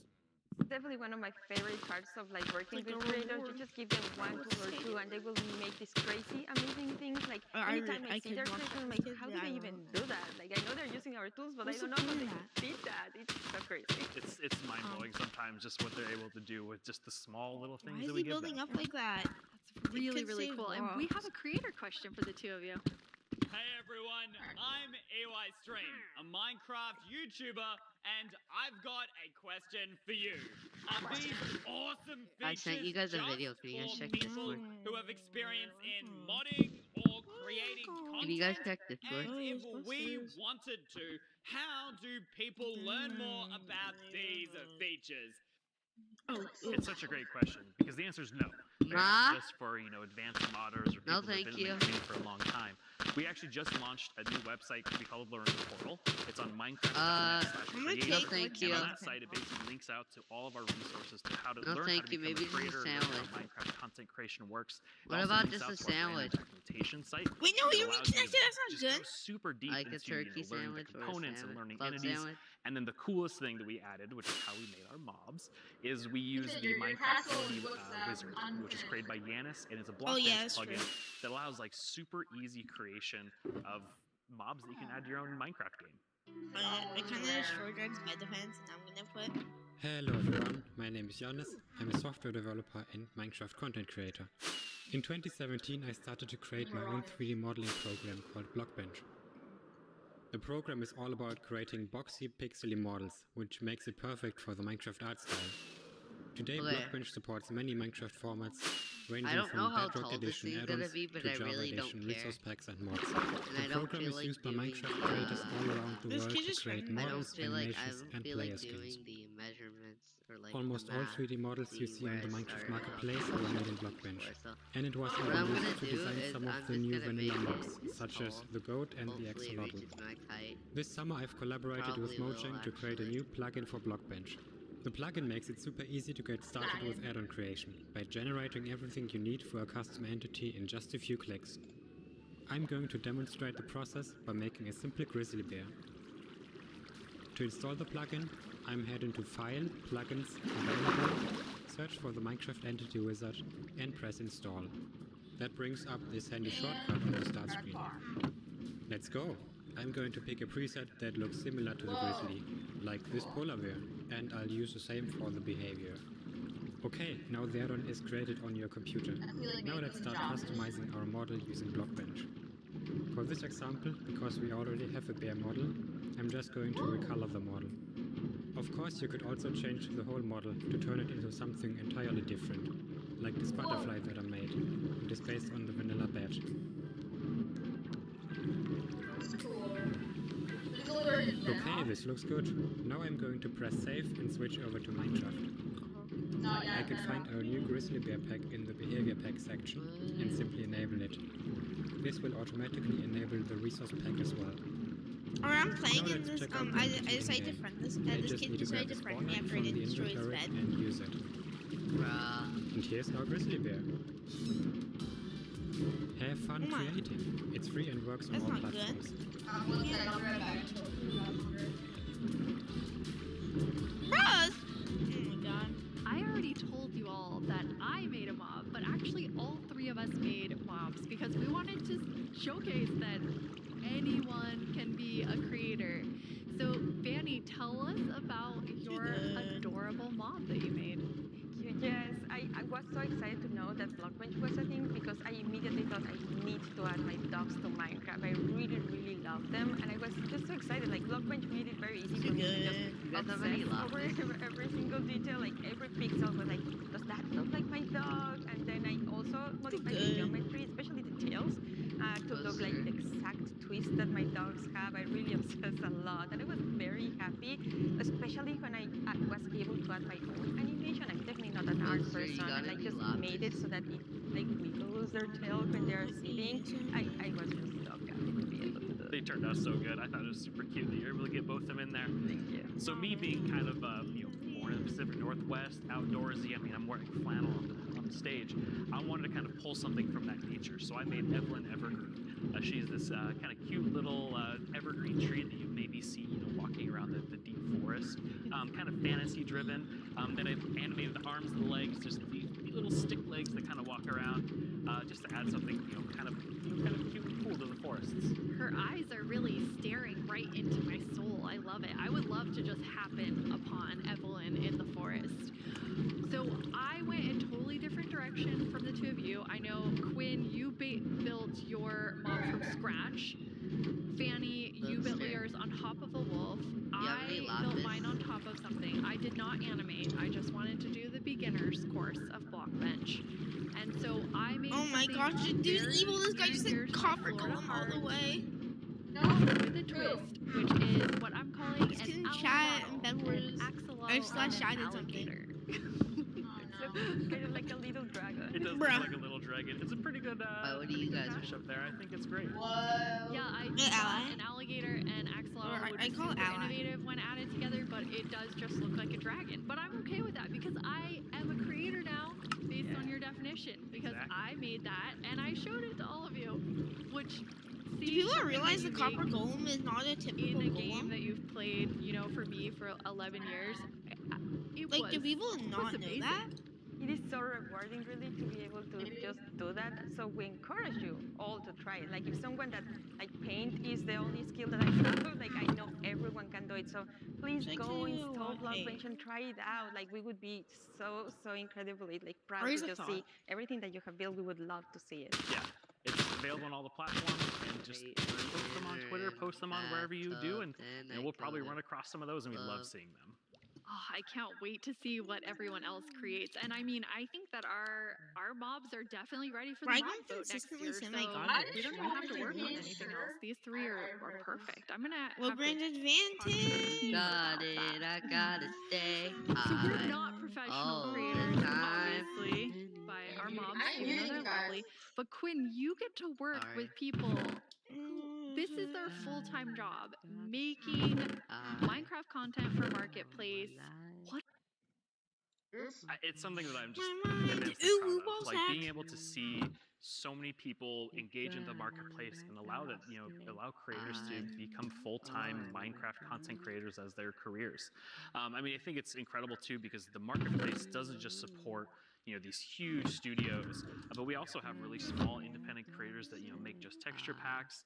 Definitely one of my favorite parts of like working Like with a creators. reward. You just give them one tool or two, and they will make these crazy, amazing things. Like I anytime I see could their watch creation, I'm that like, because how do I they love even that. do that? Like I know they're using our tools, but What's I don't the know how point they of did that. It's so crazy. It's mind blowing sometimes just what they're able to do with just the small little things Why is that he we give building them. up like that? That's really, could really save cool. And we have blocks. a creator question for the two of you. Hey everyone, I'm EY Stream, a Minecraft YouTuber, and I've got a question for you. Are these awesome I features sent you guys a just video. Can you guys for check people Discord? who have experience in modding or creating Can you guys content? check Discord? And if we wanted to, how do people learn more about these features? It's such a great question because the answer is no. They're Nah. just for advanced modders or people No, who've thank been you. in the community for a long time. We actually just launched a new website we call the Learning Portal. It's on Minecraft.net/creative. No, thank you. And on that site, it basically links out to all of our resources to how to No, learn thank how to you. become Maybe a creator, just a learn sandwich. how Minecraft content creation works. It What also about links just out a to our brand sandwich? documentation site. Wait, no, that you allows you reconnected. That's not just good. go super deep Like a into turkey learning the sandwich or a components and sandwich? learning Club entities. sandwich? And then the coolest thing that we added, which is how we made our mobs, is we use said the your Minecraft castle Entity looks, Wizard, which is created by Yanis, and it's a Oh, block yeah, based that's plugin true. that allows like super easy creation of mobs that you can add to your own Minecraft game. I kind of destroyed Red's bed defense, and I'm gonna put. Hello everyone, my name is Giannis. I'm a software developer and Minecraft content creator. In 2017 I started to create my own 3D modeling program called Blockbench. The program is all about creating boxy, pixely models, which makes it perfect for the Minecraft art style. Today Okay. Blockbench supports many Minecraft formats, I ranging don't from know how Bedrock tall this Edition thing's gonna add-ons be, but to I Java really don't Edition care. resource packs and mods. And I The don't program feel is like used by doing Minecraft the, creators all around the This world kid to just create ran. I don't models, feel like animations, and doing player skins. the measurements or like Almost the all math 3D models you see see on where the I Minecraft started marketplace off are made in before, Blockbench. so And it was what even I'm used gonna to do design is some of I'm the just new gonna vanilla make mobs, it such as tall. the goat and the Hopefully it axolotl. reaches max height. This summer I've collaborated with Probably will, Mojang to create a new plugin for Blockbench. The plugin makes it super easy to get started with add-on creation by generating everything you need for a custom entity in just a few clicks. I'm going to demonstrate the process by making a simple grizzly bear. To install the plugin, I'm heading to File, Plugins, Available, search for the Minecraft Entity Wizard, and press Install. That brings up this handy shortcut on the start screen. Let's go! I'm going to pick a preset that looks similar to the grizzly, like this polar bear, and I'll use the same for the behavior. Okay, now the add-on is created on your computer. Now let's start customizing our model using Blockbench. For this example, because we already have a bear model, I'm just going to recolor the model. Of course, you could also change the whole model to turn it into something entirely different, like this butterfly that I made. It is based on the vanilla bat. Okay, this looks good. Now I'm going to press save and switch over to Minecraft. I can find our new grizzly bear pack in the behavior pack section and simply enable it. This will automatically enable the resource pack as well. Or I'm playing Now in let's this, check out I the decided to game. friend this, I this just kid need to grab decided a to spawn friend me egg after I from the didn't destroy his inventory bed. and use it. And here's our grizzly bear. Have fun creating. It's free and works on all platforms. One second, I'll be right back. Bros! Oh my god. I already told you all that I made a mob, but actually all three of us made mobs because we wanted to showcase that anyone can be a creator. So, Fanny, tell us about your adorable mob that you made. Yes, I was so excited to know that Blockbench was a thing because I immediately thought I need to add my dogs to Minecraft. I really, really love them, and I was just so excited. Like Blockbench made it very easy for me to just obsess over every single detail, like every pixel was like, does that look like my dog? And then I also modified the geometry, especially the tails, to look like the exact twist that my dogs have. I really obsessed a lot, and I was very happy, especially when I was able to add my own animation. I'm definitely not an art person, and I just made it so that it like wiggles their tail when they're sitting. I was just so happy to be able to do it. They turned out so good. I thought it was super cute that you're able to get both of them in there. Thank you. So me being kind of born in the Pacific Northwest, outdoorsy. I mean, I'm wearing flannel on the stage. I wanted to kind of pull something from that nature, so I made Evelyn Evergreen. She's this kind of cute little evergreen tree that you maybe see, walking around the deep forest. Kind of fantasy-driven. Then I've animated the arms and the legs, just these little stick legs that kind of walk around, just to add something, kind of cute and cool to the forests. Her eyes are really staring right into my soul. I love it. I would love to just happen upon Evelyn in the forest. So I went a totally different direction from the two of you. I know, Quinn, you built your mob from scratch. Fanny, you built yours on top of a wolf. I built mine on top of something. I did not animate. I just wanted to do the beginner's course of Blockbench. And so I made Oh my gosh, dude, evil, this guy just said copper golem all the way. With a twist, which is what I'm calling an chat and axolotl or slash and an chat something. alligator. It's kind of like a little dragon. It does look like a little dragon. It's a pretty good what do you guys fish up there. I think it's great. Yeah, I thought an alligator and axolotl would be super innovative when added together, but it does just look like a dragon. But I'm okay with that because I am a creator now based on your definition because I made that and I showed it to all of you, which do people realize the copper golem is not a typical in a game that you've played, for me for 11 years? Do people not know that? It is so rewarding, really, to be able to just do that. So we encourage you all to try it. Like if someone that paint is the only skill that I have, I know everyone can do it. So please go install Blockbench and try it out. We would be so incredibly proud to just see everything that you have built. We would love to see it. Yeah, it's available on all the platforms, and just post them on Twitter, post them on wherever you do, and we'll probably run across some of those, and we love seeing them. Oh, I can't wait to see what everyone else creates. And I mean, I think that our mobs are definitely ready for the mob vote next year. So we don't even have to work on anything else. These three are perfect. I'm gonna have we're an advantage. Got it. I gotta stay. So we're not professional creators, obviously, by our mobs, even though they're lovely. But Quinn, you get to work with people who this is their full-time job, making Minecraft content for Marketplace. What? It's something that I'm just immensely proud of. Being able to see so many people engage in the marketplace and allow creators to become full-time Minecraft content creators as their careers. I think it's incredible too because the marketplace doesn't just support these huge studios, but we also have really small independent creators that make just texture packs,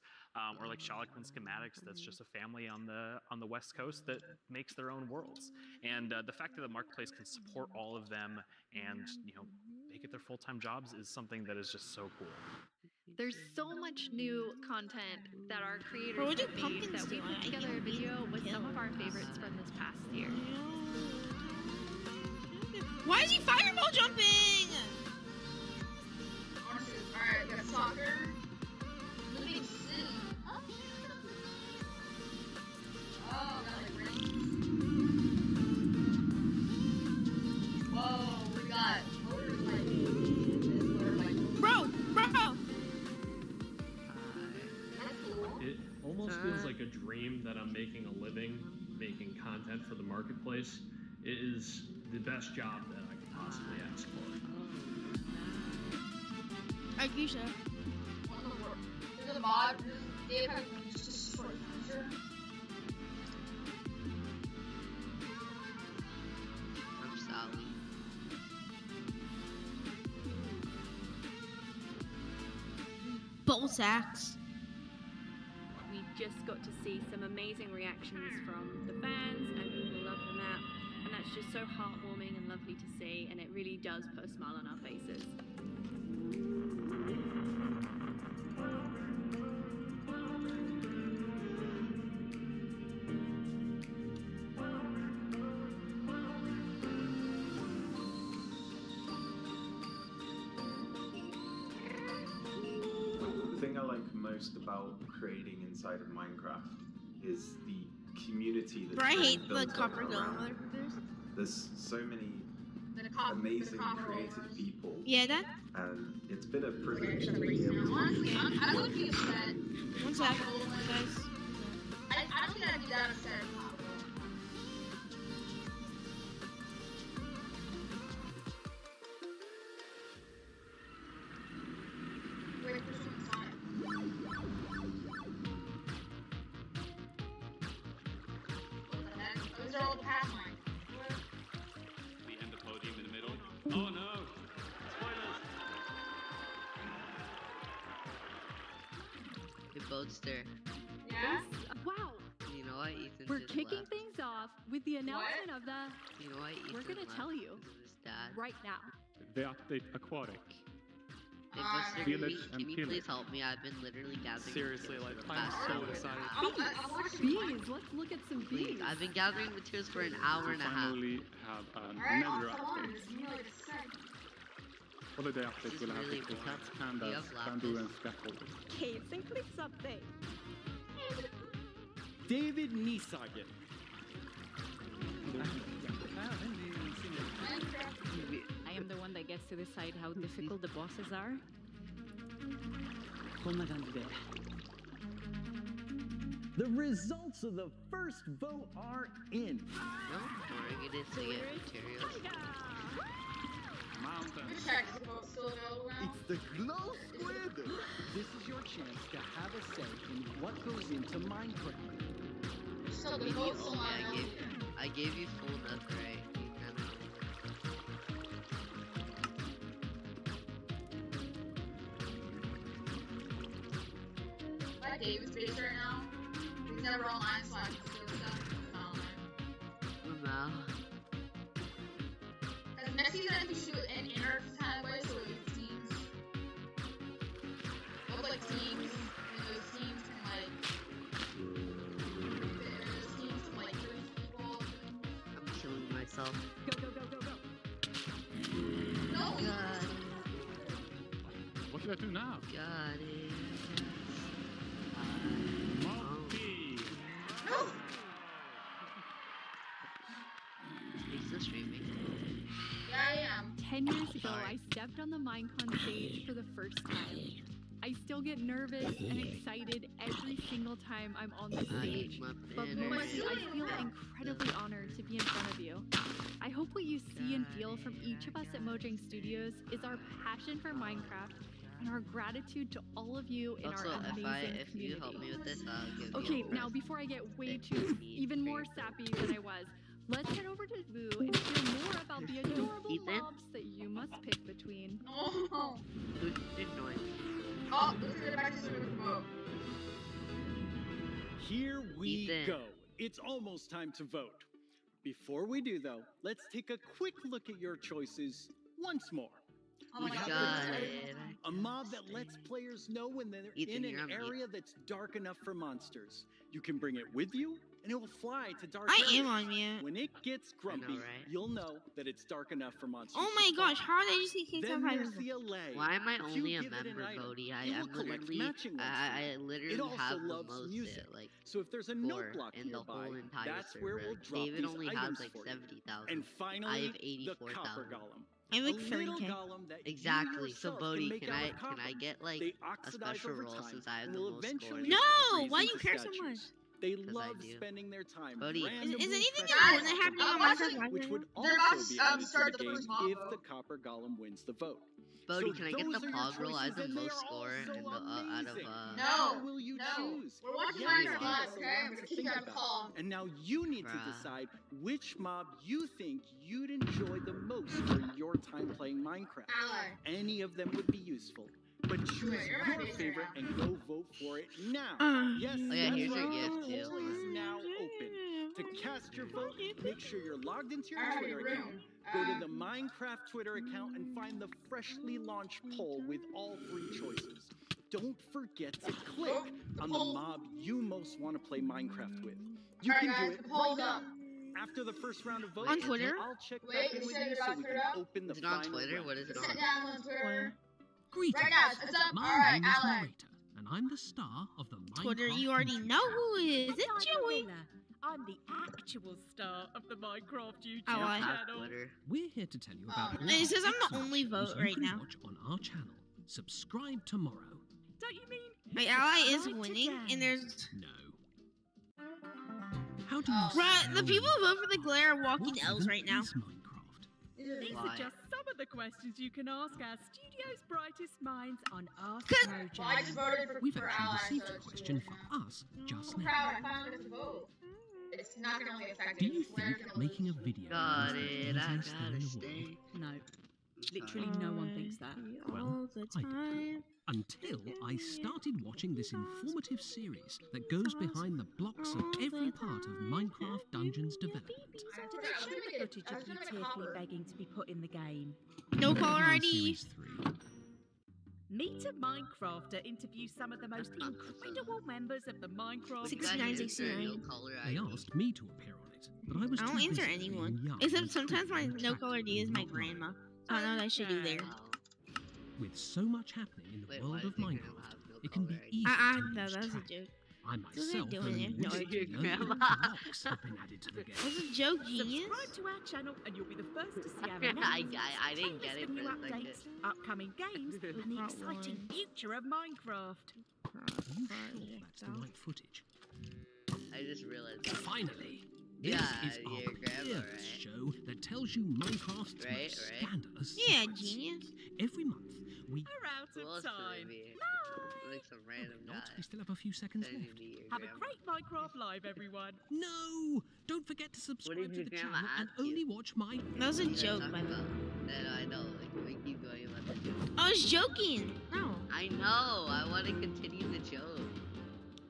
or like Shalakman Schematics. That's just a family on the West Coast that makes their own worlds. And the fact that the marketplace can support all of them and make it their full-time jobs is something that is just so cool. There's so much new content that our creators have made that we put together a video with some of our favorites from this past year. Why is he fireball jumping? Alright, we got soccer. Living city. Oh, whoa, we got motorcycling. Bro! for the marketplace. It is the best job that I could possibly ask for. I agree, sir. There's a mod, Dave has just a short feature. I'm Sally. Ball sacks. We just got to see some amazing reactions from the fans and people who love the map, and that's just so heartwarming and lovely to see, and it really does put a smile on our faces. The thing I like most about creating inside of Minecraft is the community that's I hate built the up copper around golem it. motherfuckers. There's so many amazing creative people. Yeah, that? And it's been a privilege to be able to Honestly, I would be upset. One sec, guys. I don't think I'd be that upset. Wait, this one's on it. What the heck? Those are all the pass lines. The end of podium in the middle. Oh no! Spoilers! Hey, Boatster. Yeah? Wow! You know what, Ethan We're just kicking left. things off with the announcement of the... You know what, Ethan We're gonna left tell you because of his dad. right now. The update Aquatic. Hey, Buster, can Village and you Pillage. please help me? I've been literally gathering Seriously, materials like, for the I'm past so hour. excited. Bees! Let's look at some bees. Please, I've been gathering materials for an hour and a half. Finally have an Alright, nether also on. update. This is really just sick. Holiday update will have really the boring. cats, Do you pandas, have bamboo, lapis? and scaffolding. Caves and cliffs update. David Niesagen. I am the one that gets to decide how difficult the bosses are. The results of the first vote are in. No, targeted to get materials. Which check is still available now? It's the glow squid. This is your chance to have a say in what goes into Minecraft. Still the Maybe vote's still only not available. I gave you full netherite. Like David's base right now. He's never online, so I can steal stuff. He's not online. Wow. Because next season I can shoot an inner kind of way, so it's teams. Look like teams, and those teams can like. Those teams can like 3 people. I'm killing myself. Go, go, go, go, go. No! God. What should I do now? Got it. Monkey! No! Is this streaming? Yeah, I am. 10 years ago, I stepped on the Minecon stage for the first time. I still get nervous and excited every single time I'm on the stage. But mostly, I feel incredibly honored to be in front of you. I hope what you see and feel from each of us at Mojang Studios is our passion for Minecraft and our gratitude to all of you in Also, our amazing if you help me with this, I'll give Okay, you a now before I get way too, even more sappy than I was, let's head over to Boo and hear more about the adorable Ethan? mobs that you must pick between. Oh! Who didn't know it? Oh, let's get back to the vote. Here we Ethan. go. It's almost time to vote. Before we do, though, let's take a quick look at your choices once more. Oh We my have God. a mob that lets players know when they're Ethan, in you're an on mute. area that's dark enough for monsters. You can bring it with you, and it will fly to dark I areas. am on mute. When it gets grumpy, right? you'll know that it's dark enough for monsters. Oh my to gosh, fight. how did I just get kicked out Then of there's Hyrule? the allay. Why am I If you only a give it an member, item, Bodhi? it will I'm collect literally, matching ones I for you. literally It also have the loves most, music. like, So if there's a 4 note block in the nearby, whole entire that's server. where we'll drop David these only items has like for you. 70,000. And I finally, have the 84,000. copper golem. I A like little 30K. golem that Exactly. you So yourself Bodhi, make can out I of copper. get like They a oxidize special over role time since I have and the will most eventually score? No! freeze Why do you into care so statues. much? They 'Cause I love do. spending their time Bodhi. randomly Is anything pressing important the happening on button, Minecraft Live which right would now? also about be to, added to start the the game first mob if vote. the copper golem wins the vote. Bodhi, So can I get those the are your pog roll? I have choices, the and they most are all score so in the out of amazing. No. How will you No. choose? We're watching Yes, Minecraft give Live, us a okay? lot I'm to gonna kick think you out of the about. call. And now you need to decide which mob you think you'd enjoy the most during your time playing Minecraft. Ally. Any of them would be useful. But choose you're my your base favorite right and go vote for it now. Yes, Oh, yeah, that's here's your right. gift, The too. poll is now open. To cast your vote, make sure you're logged into your Alright, Twitter rude. account. Go to the Minecraft Twitter account and find the freshly launched poll with all 3 choices. Don't forget to click on the mob you most want to play Minecraft with. You Alright, can guys, do the it poll's right now. up. After the first round of votes, On Twitter? I'll check Wait, back in you with said you you so got we Twitter can up? open the Is it on final Twitter? round. What is it Sit on? down on Twitter. Greetings. Right, guys, it's up. My Alright, name is Ally. Narrator, and I'm the star of the Minecraft Twitter, you already YouTube know channel. who it is. It's Joey. I'm the actual star of the Minecraft YouTube Oh, I have channel. Twitter. We're here to tell you about all And it says I'm the excellent only shows vote you right can now. watch on our channel. Subscribe tomorrow. Don't you mean My ally is Right winning, today. and there's No. How do you right. The spell people who vote for the glare are walking what L's even right now. is Minecraft? These Why? are just some of the questions you can ask our studio's brightest minds on our Well, I just voted We've for actually Ally, received so a it's question cool. from us just I'm now. proud I finally got to vote. It's not gonna only affect Do me. you It's Blair's think gonna making a lose. video Got is the it. I easiest thing gotta in the stay. world? No. Literally no one thinks that. Well, I did. Until I started watching this informative series that goes behind the blocks of every part of Minecraft Dungeons development. Do they show the footage of you tearfully begging to be put in the game? No caller In ID. Series 3. Meet a Minecrafter interview some of the most incredible members of the Minecraft 6969. They asked me to appear on it, but I was I too don't answer busy anyone. being young Except and sometimes my pretty no and caller ID is my attractive, not grandma. So I know what I should do there. With so much happening in the Wait, world why of is your grandma Minecraft, have no it can be color easy No, to that lose was a track. joke. I What are they myself doing only there? No, recently your learned that grandma. blocks have been added to the game. That's a joke, genius. Subscribe to our channel and you'll be the first to see our I didn't get it new for a second. updates, upcoming games, and the exciting future of Minecraft. Are you sure that's the right footage? I just realized. that. Finally! This Yeah, is our your grandma, fearless right? show that tells you Minecraft's Right, most right. scandalous Yeah, secrets. genius. Every month, we... We're out Who else of could it time. be? Like some random Not, guy. we still have a few seconds Sending left. me your Have a grandma. great Minecraft Live, everyone. No! Don't forget to subscribe did to your the grandma channel and ask you? only watch my... That was a What are you joke, talking by the way. about? No, I know. Like, we keep going about the joke. I was joking. No. I know. I want to continue the joke.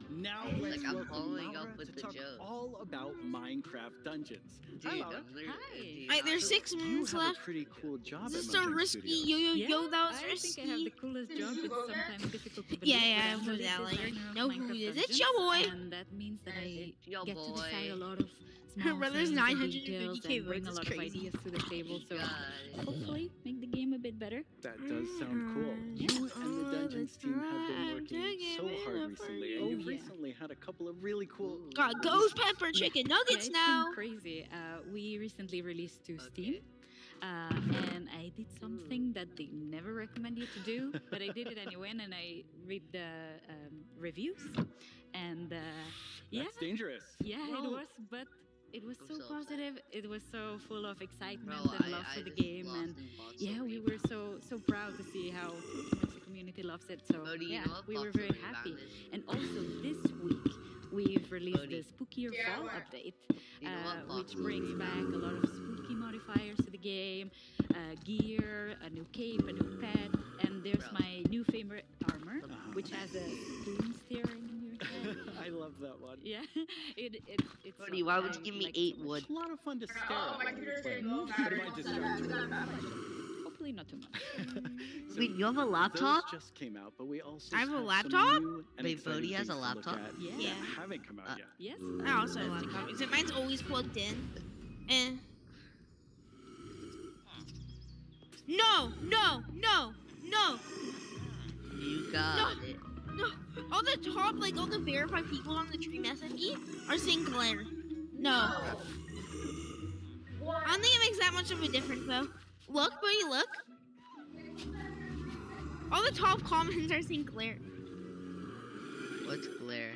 Now Like, let's I'm welcome following Laura up with to the talk joke. all about Minecraft Dungeons. Hi, Dude, Laura. I'm literally. Alright, there's 6 You minutes have a left. pretty cool job This at is so Mojang risky. Studios. Yo, yo, Yeah, yo, that was I risky. think I have the coolest job. It's sometimes difficult to believe. Yeah, yeah, but I'm who's the lead that? Like, designer of know who Minecraft it is. Dungeons, It's your boy. And that means that I It's your get to decide a boy. lot of small Her brother's things and 950K details and bring a votes. lot It's of crazy. ideas to the table. So God. hopefully make the game a bit better. That does sound cool. You and the Dungeons team have been working so hard recently, and you've recently had a couple of really cool... Got ghost pepper chicken nuggets it's now. been crazy. We recently released to Steam. And I did something that they never recommend you to do, but I did it anyway, and I read the reviews, and yeah, That's dangerous. yeah, it Bro. was, but it was I'm so so upset. positive. It was so full of excitement Bro, and love I for the just game, lost and in box yeah, so we many were so proud to see how much the community loves it. So Bodhi, you yeah, know what? we were Box very already happy. vanished. And also this week we've released Bodhi. the Spookier Yeah, Fall what? update, You know what? Box which brings already back a lot of spooky modifiers to the game, gear, a new cape, a new pet, and there's Bro. my new favorite armor, which has a spoon steering in your head. I love that one. Yeah, it's. Bodhi, why would you give me like 8 so much. wood? It's a lot of fun to stare Oh, my at. computer's But getting low it battery. might distract you. Hopefully not too much. So Wait, you have a laptop? Those just came out, but we also I have a some laptop? new and Wait, exciting Bodhi has things a to look laptop? at Yeah. that Yeah. haven't come out yet. Yes. I also have a lot of copies. And mine's always plugged in. And no, no, no, no, You got it. no. All the top, like all the verified people on the Dream SMG are saying glare. No. I don't think it makes that much of a difference though. Look, buddy, look. All the top comments are saying glare. What's glare?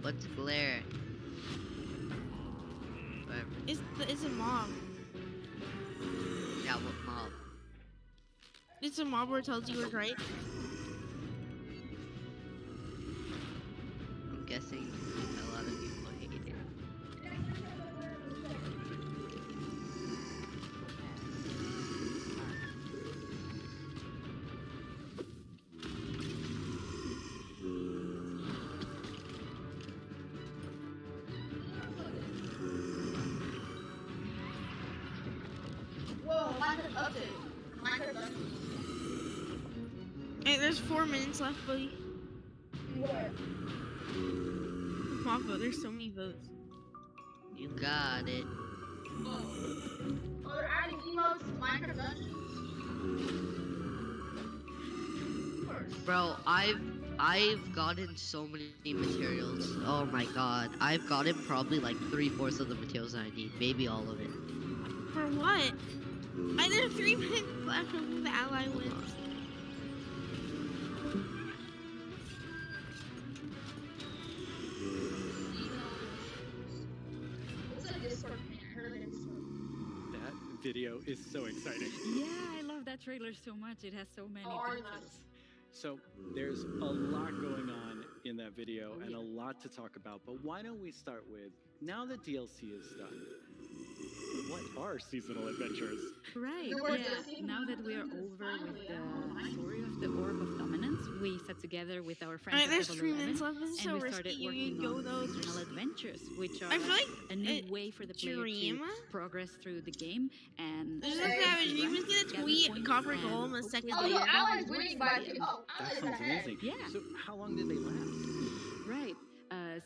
What's glare? It's a mob. Yeah, what mob? It's a mob where it tells you it's right. I'm guessing a lot of people hate it. Whoa, Minecraft update. Minecraft update. Hey, there's 4 minutes left, buddy. What? Mob vote. There's so many votes. You got it. Oh, they're adding emotes to Minecraft Dungeons? Bro, I've gotten so many materials. Oh my god. I've gotten probably like 3/4 of the materials I need. Maybe all of it. For what? There's 3 minutes left before the ally wins. That video is so exciting. Yeah, I love that trailer so much. It has so many details. So there's a lot going on in that video and a lot to talk about, but why don't we start with, now that DLC is done, what are seasonal adventures? Right, yeah. Now that we are over with the story of the Orb of Dominance, we sat together with our friends There's at 3 level 11, minutes left. This is and so we risky. started You working go on though. seasonal adventures, which are I feel like a new way for the player Dream? to progress through the game and There's nothing that Dream is gonna tweet Copper Golem a second Oh, later. no, Allies winning by 2. Oh, That Allies sounds ahead. amazing. Yeah. So how long did they last? Right.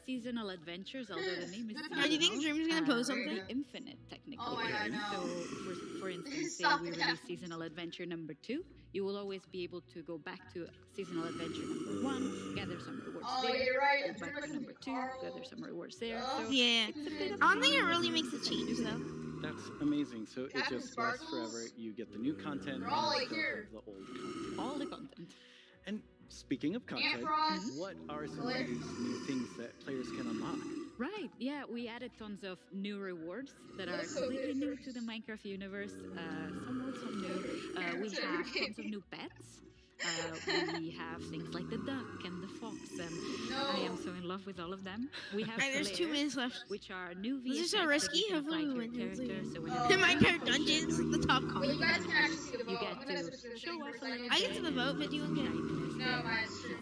Seasonal adventures, although the name is Do you think Dream's gonna post will be something? infinite technically. Oh my God, no. So, for instance, say Stop we it. release seasonal adventure number 2, you will always be able to go back to seasonal adventure number 1, gather some rewards Oh, there, you're right. go back to number 2, gather some rewards there. Oh. So Yeah. it's a bit of I don't think it fun. really makes a change though. That's amazing. So it Captain just lasts Sparkles? forever. You get the new content They're all and like still here. have the old content. All the content. And speaking of content, Frost. what are some of Glare. these new things that players can unlock? Right, yeah, we added tons of new rewards that are That's so completely new different. to the Minecraft universe. Some old, some new. We have tons of new pets. We have things like the duck and the fox, and I am so in love with all of them. We have There's 2 flares, minutes left. which are new This is VFX so that risky. you can Hopefully apply we to win. your character. So In whenever Minecraft you Dungeons, potion or the top you Well, comment. you guys can actually see the vote. you I'm get gonna to switch to show off a little I get to the bit vote of video again. shyness No, there. mine's true.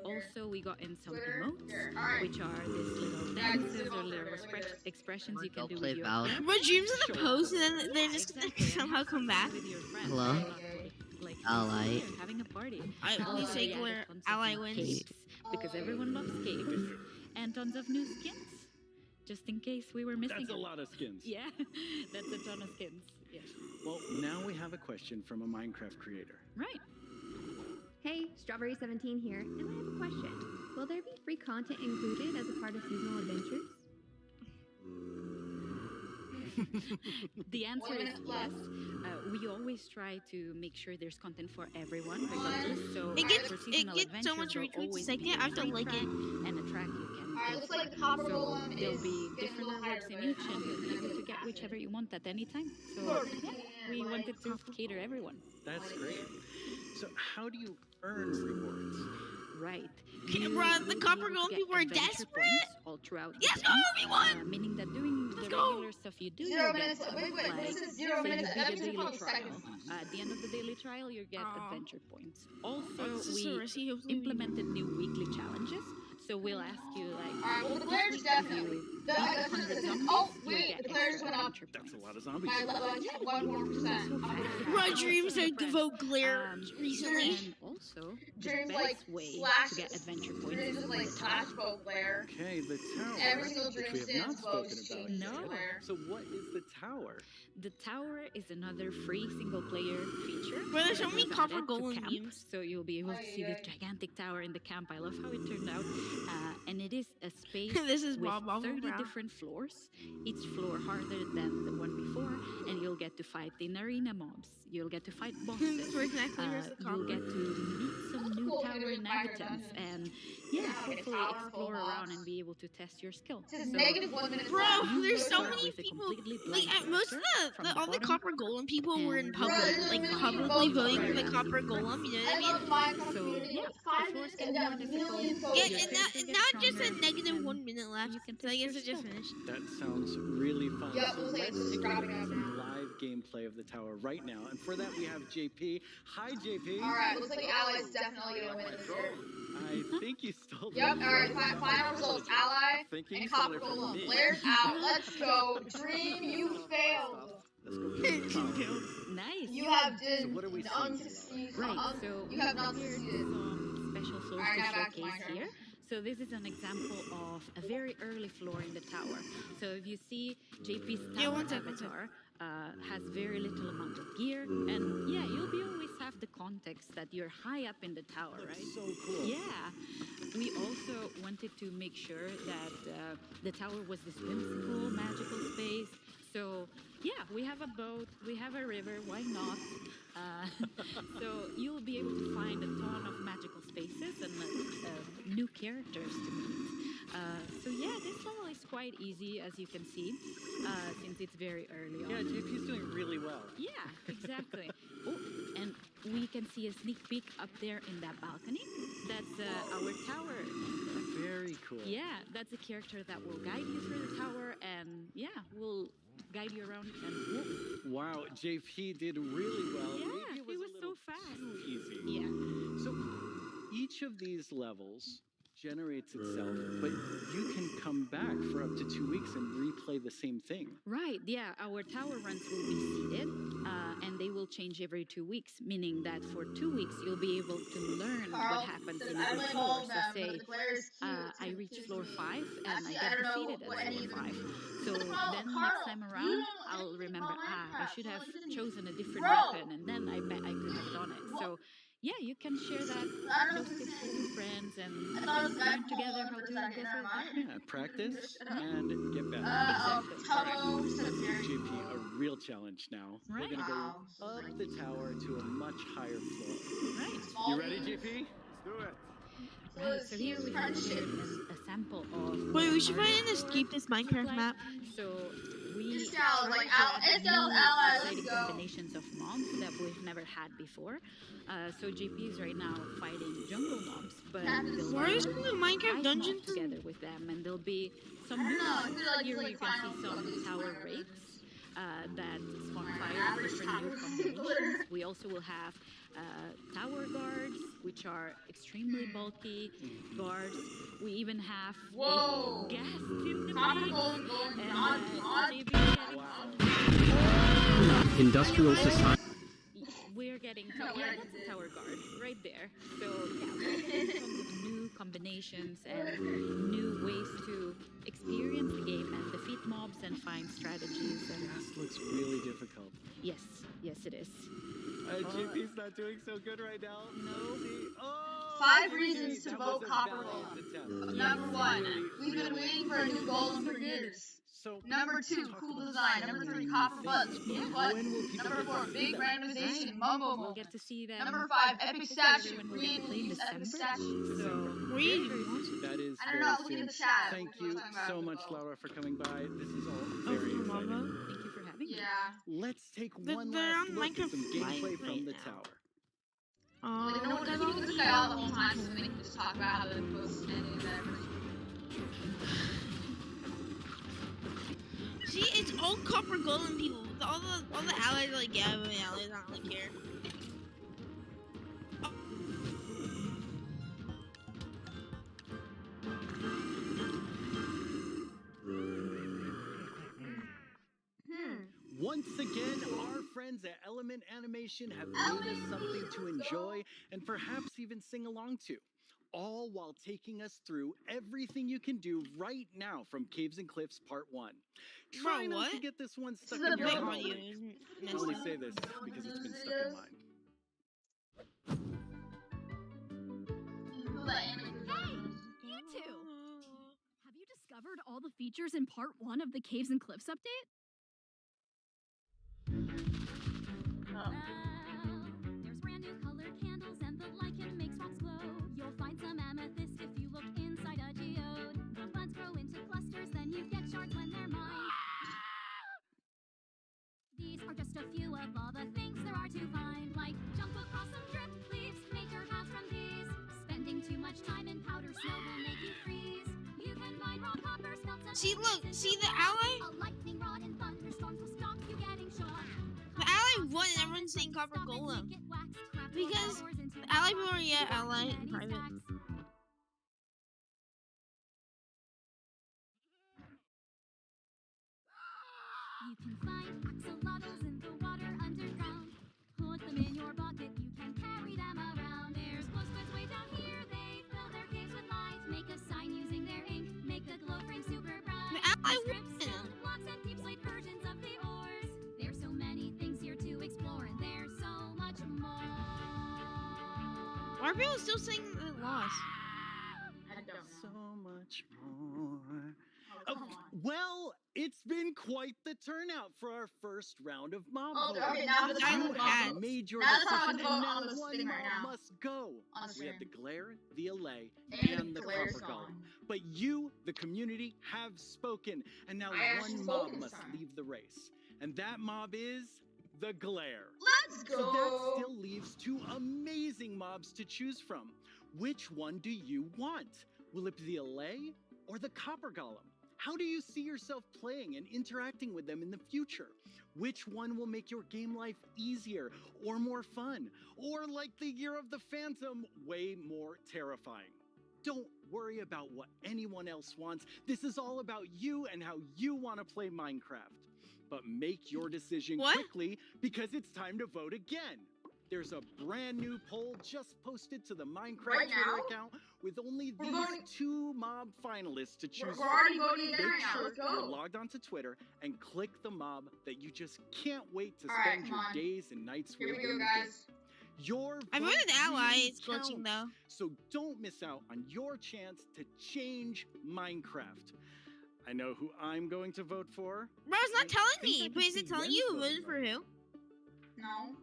Also, we got in some Twitter? emotes, Here, alright. which are these little Yeah, I can see dances them or all little there. Look at this. expressions you can Don't do play with your Valorant. friends. But Dream's gonna post and then they're just gonna Exactly, and somehow have come some back. fun with your friends. Hello? Like Ally. here, having a party. I only Also, say we added Glare tons of Ally new wins. capes, because everyone loves capes, and tons of new skins, just in case we were missing. That's a them. lot of skins. Yeah, that's a ton of skins. Yeah. Well, now we have a question from a Minecraft creator. Right. Hey, Strawberry17 here, and I have a question. Will there be free content included as a part of seasonal adventures? The answer 1 is minute yes. left. We always try to make sure there's content for everyone, regardless. So It gets- for it seasonal gets so adventures, much there'll retweets a always second. be I have to free like track it. and a track you can. Alright, go looks like for. the Copper So Golem there'll is be getting a different little rewards higher, in each, but and you'll be able to get whichever you want at any time. So yeah, we wanted to cater everyone. That's great. So how do you earn rewards? Right. Yeah, You bruh, the will be Copper able to Golem get people are adventure desperate. points all throughout the Yes, game, go, we won! meaning that doing the go. regular stuff you do, 0 you minutes. get Wait, like, this is say 0 you minutes. beat That a means daily probably trial. seconds. At the end of the daily trial, you get adventure points. Also, This is so we risky. Hopefully we implemented new weekly challenges. So we'll ask you like, Alright, well, the this players week, definitely. if you The- beat 100 zombies, oh, you'll wait, get the players extra went up. adventure That's a points. lot of zombies. By 1 more percent. Bruh, Dreams are to vote Glare recently. And also, the Dreams best like way slash. to get adventure points Dreams is is like with the slash tower. vote Glare. Okay, the tower. Every single which Dream we have not Sins spoken votes about change No. Glare. So what is the tower? The tower is another free single-player feature. Bro, there's so that many we've Copper added to Golem camp, memes. so you'll be able to see this gigantic tower in the camp. I love how it turned out, and it is a space This is with Bob Bob 30 Brown. different floors, each floor harder than the one before, and you'll get to fight in arena mobs. You'll get to fight bosses. This works exactly versus the You'll copper. get to meet some new tower inhabitants, and hopefully explore around and be able to test your skill. It says negative 1 minute Bro, left. there's so start many with a people. completely Like blank most of character from all the bottom, copper golem people were in and public, there's a like million publicly votes voting for already. the copper golem. You know what I I mean? love the Minecraft So, community. yeah, It's 5 the floors minutes get and we got more a difficult. million Yeah, votes. Your and character gets not just a stronger, negative and 1 minute left. you can So I test guess your it just skill. finished. That sounds really fun. Yep, So looks like let's it's take a wrapping look at up some now. live gameplay of the tower right now. And for that, we have JP. Hi, JP. Alright, looks like Ally is definitely gonna win this year. I think you stole Yep, the alright, final results. Ally I think you and stole Copper it from Golem. me. Players out. Let's go. Dream, you failed. Let's go kill the tower. Nice. You have So what are we seeing? unsucceeded. Right, so You have not prepared succeeded. some special floors Alright, to now back to showcase Minecraft. here. So this is an example of a very early floor in the tower. So if you see JP's tower one second. avatar has very little amount of gear, and yeah, you'll be always have the context that you're high up in the tower, right? So cool. Yeah. We also wanted to make sure that the tower was this whimsical, magical space. So yeah, we have a boat, we have a river, why not? So you'll be able to find a ton of magical spaces and new characters to meet. So yeah, this level is quite easy, as you can see, since it's very early on. Yeah, JP's doing really well. Yeah, exactly. Oh, and we can see a sneak peek up there in that balcony. That's our tower. Very cool. Yeah, that's a character that will guide you through the tower, and yeah, will guide you around. And whoop. Wow, JP did really well. Yeah, Maybe it was a so little fast. too easy. Yeah. So each of these levels generates itself, but you can come back for up to 2 weeks and replay the same thing. Right, yeah, our tower runs will be seated, and they will change every 2 weeks, meaning that for 2 weeks you'll be able to learn what happens in every floor. So say, I reach floor 5 and I get defeated at floor 5. So then next time around, I'll remember, I should have chosen a different weapon, and then I bet I could have done it. So yeah, you can share those tips with your friends and learn together how to go through that. Yeah, practice and get better. Exactly. All right, let's give JP a real challenge now. Right. We're gonna go up the tower to a much higher floor. Right. You ready, JP? Let's do it. Right, so here we have a sample of. Wait, we should find an escape this Minecraft map. So we This gal is like tried to add Ally, new let's exciting go. combinations of mobs that we've never had before. So JP is right now fighting jungle mobs, but they'll Why is be the Minecraft ice dungeon mobs together with them, and there'll be some I don't new know, I ones. feel like Here it's you like can see final some tower whatever. rakes that spawn fire with different new combinations. We also will have tower guards, which are extremely bulky guards. We even have Whoa. gas in the Copper mix. Golem going And, on. JP getting Industrial society. We're getting yeah, that's a tower guard right there. So yeah, we're getting tons of new combinations and new ways to experience the game and defeat mobs and find strategies. And This looks really difficult. yes, it is. JP's not doing so good right now. No. Oh, 5 reasons to that vote was a Copper valiant Golem. attempt. Number 1, we've been waiting for a new golem for years. So Number 2, cool design. Number 3, copper buttons. Blue button. Number 4, big randomization. Mumbo We'll mumbo. get to see them. Number 5, epic statue. When we Green get to play in leaves, epic December. statue. So That is I don't very know, looking soon. at the chat. Thank We're you talking about so it. much, Laura, for coming by. This is all very exciting. thank you for having me. Yeah. Let's take They're one on last look at Minecraft some gameplay Live from right the now. tower. Like, no one can look at this guy all the whole time, so they can just talk about how the post and whatever. See, it's all copper golem people. All the allies are like, yeah, but the allies don't really care. Once again, our friends at Element Animation have made us something to enjoy and perhaps even sing along to. All while taking us through everything you can do right now from Caves and Cliffs Part 1. Try not to what? get this one stuck This is in your a head. big audio I only say this because it's been stuck in mine. You know that animated Hey, you two. covered all the features in part 1 of the Caves and Cliffs update? There's brand new colored candles and the lichen makes rocks glow. You'll find some amethyst if you look inside a geode. The buds grow into clusters, then you get shards when they're mined. These are just a few of all the things there are to find, like jump across some drip leaves, make your house from these. Spending too much time in powder snow will make you freeze. You can mine raw copper, smelts and See, look, see the ally? a lightning rod in thunderstorms will stop you getting shot. The ally won and everyone's saying Copper Golem. Because the ally people are ally in private. You can find axolotls in the water underground. Put them in your bucket, you can carry them around. There's glow squids way down here, they fill their caves with light. Make a sign using their ink, make the glow frame super bright. The ally Stone blocks and deep slate versions of the ores. There's so many things here to explore, and there's so much more. Why are people still saying they lost? So much more. Oh, well, it's been quite the turnout for our first round of mob voting. Okay, now for the time You of have vote. made your Now the time decision, of and vote now on the one spin right mob now. must go. On the We have spin. the Glare, the Allay, And and the Glare's Copper gone. Golem. But you, the community, have spoken, and now I actually one spoke mob this must time. leave the race. And that mob is the Glare. Let's So that go. still leaves two amazing mobs to choose from. Which one do you want? Will it be the Allay or the Copper Golem? How do you see yourself playing and interacting with them in the future? Which one will make your game life easier or more fun? Or like the Year of the Phantom, way more terrifying? Don't worry about what anyone else wants. This is all about you and how you want to play Minecraft. But make your decision quickly because it's time to vote again. There's a brand new poll just posted to the Minecraft Right Twitter now? account with only We're these voting- two mob finalists to choose We're already from. voting again Make right now. sure Let's go. you're logged onto Twitter and click the mob that you just can't wait to All right, spend come your on. days and nights Here with we go, in the guys. game. Your I vote voted ally. really It's glitching though. counts. So don't miss out on your chance to change Minecraft. I know who I'm going to vote for. Bro, it's not I telling think I me. can But is see it telling Ren's you who voting voted for right who? No.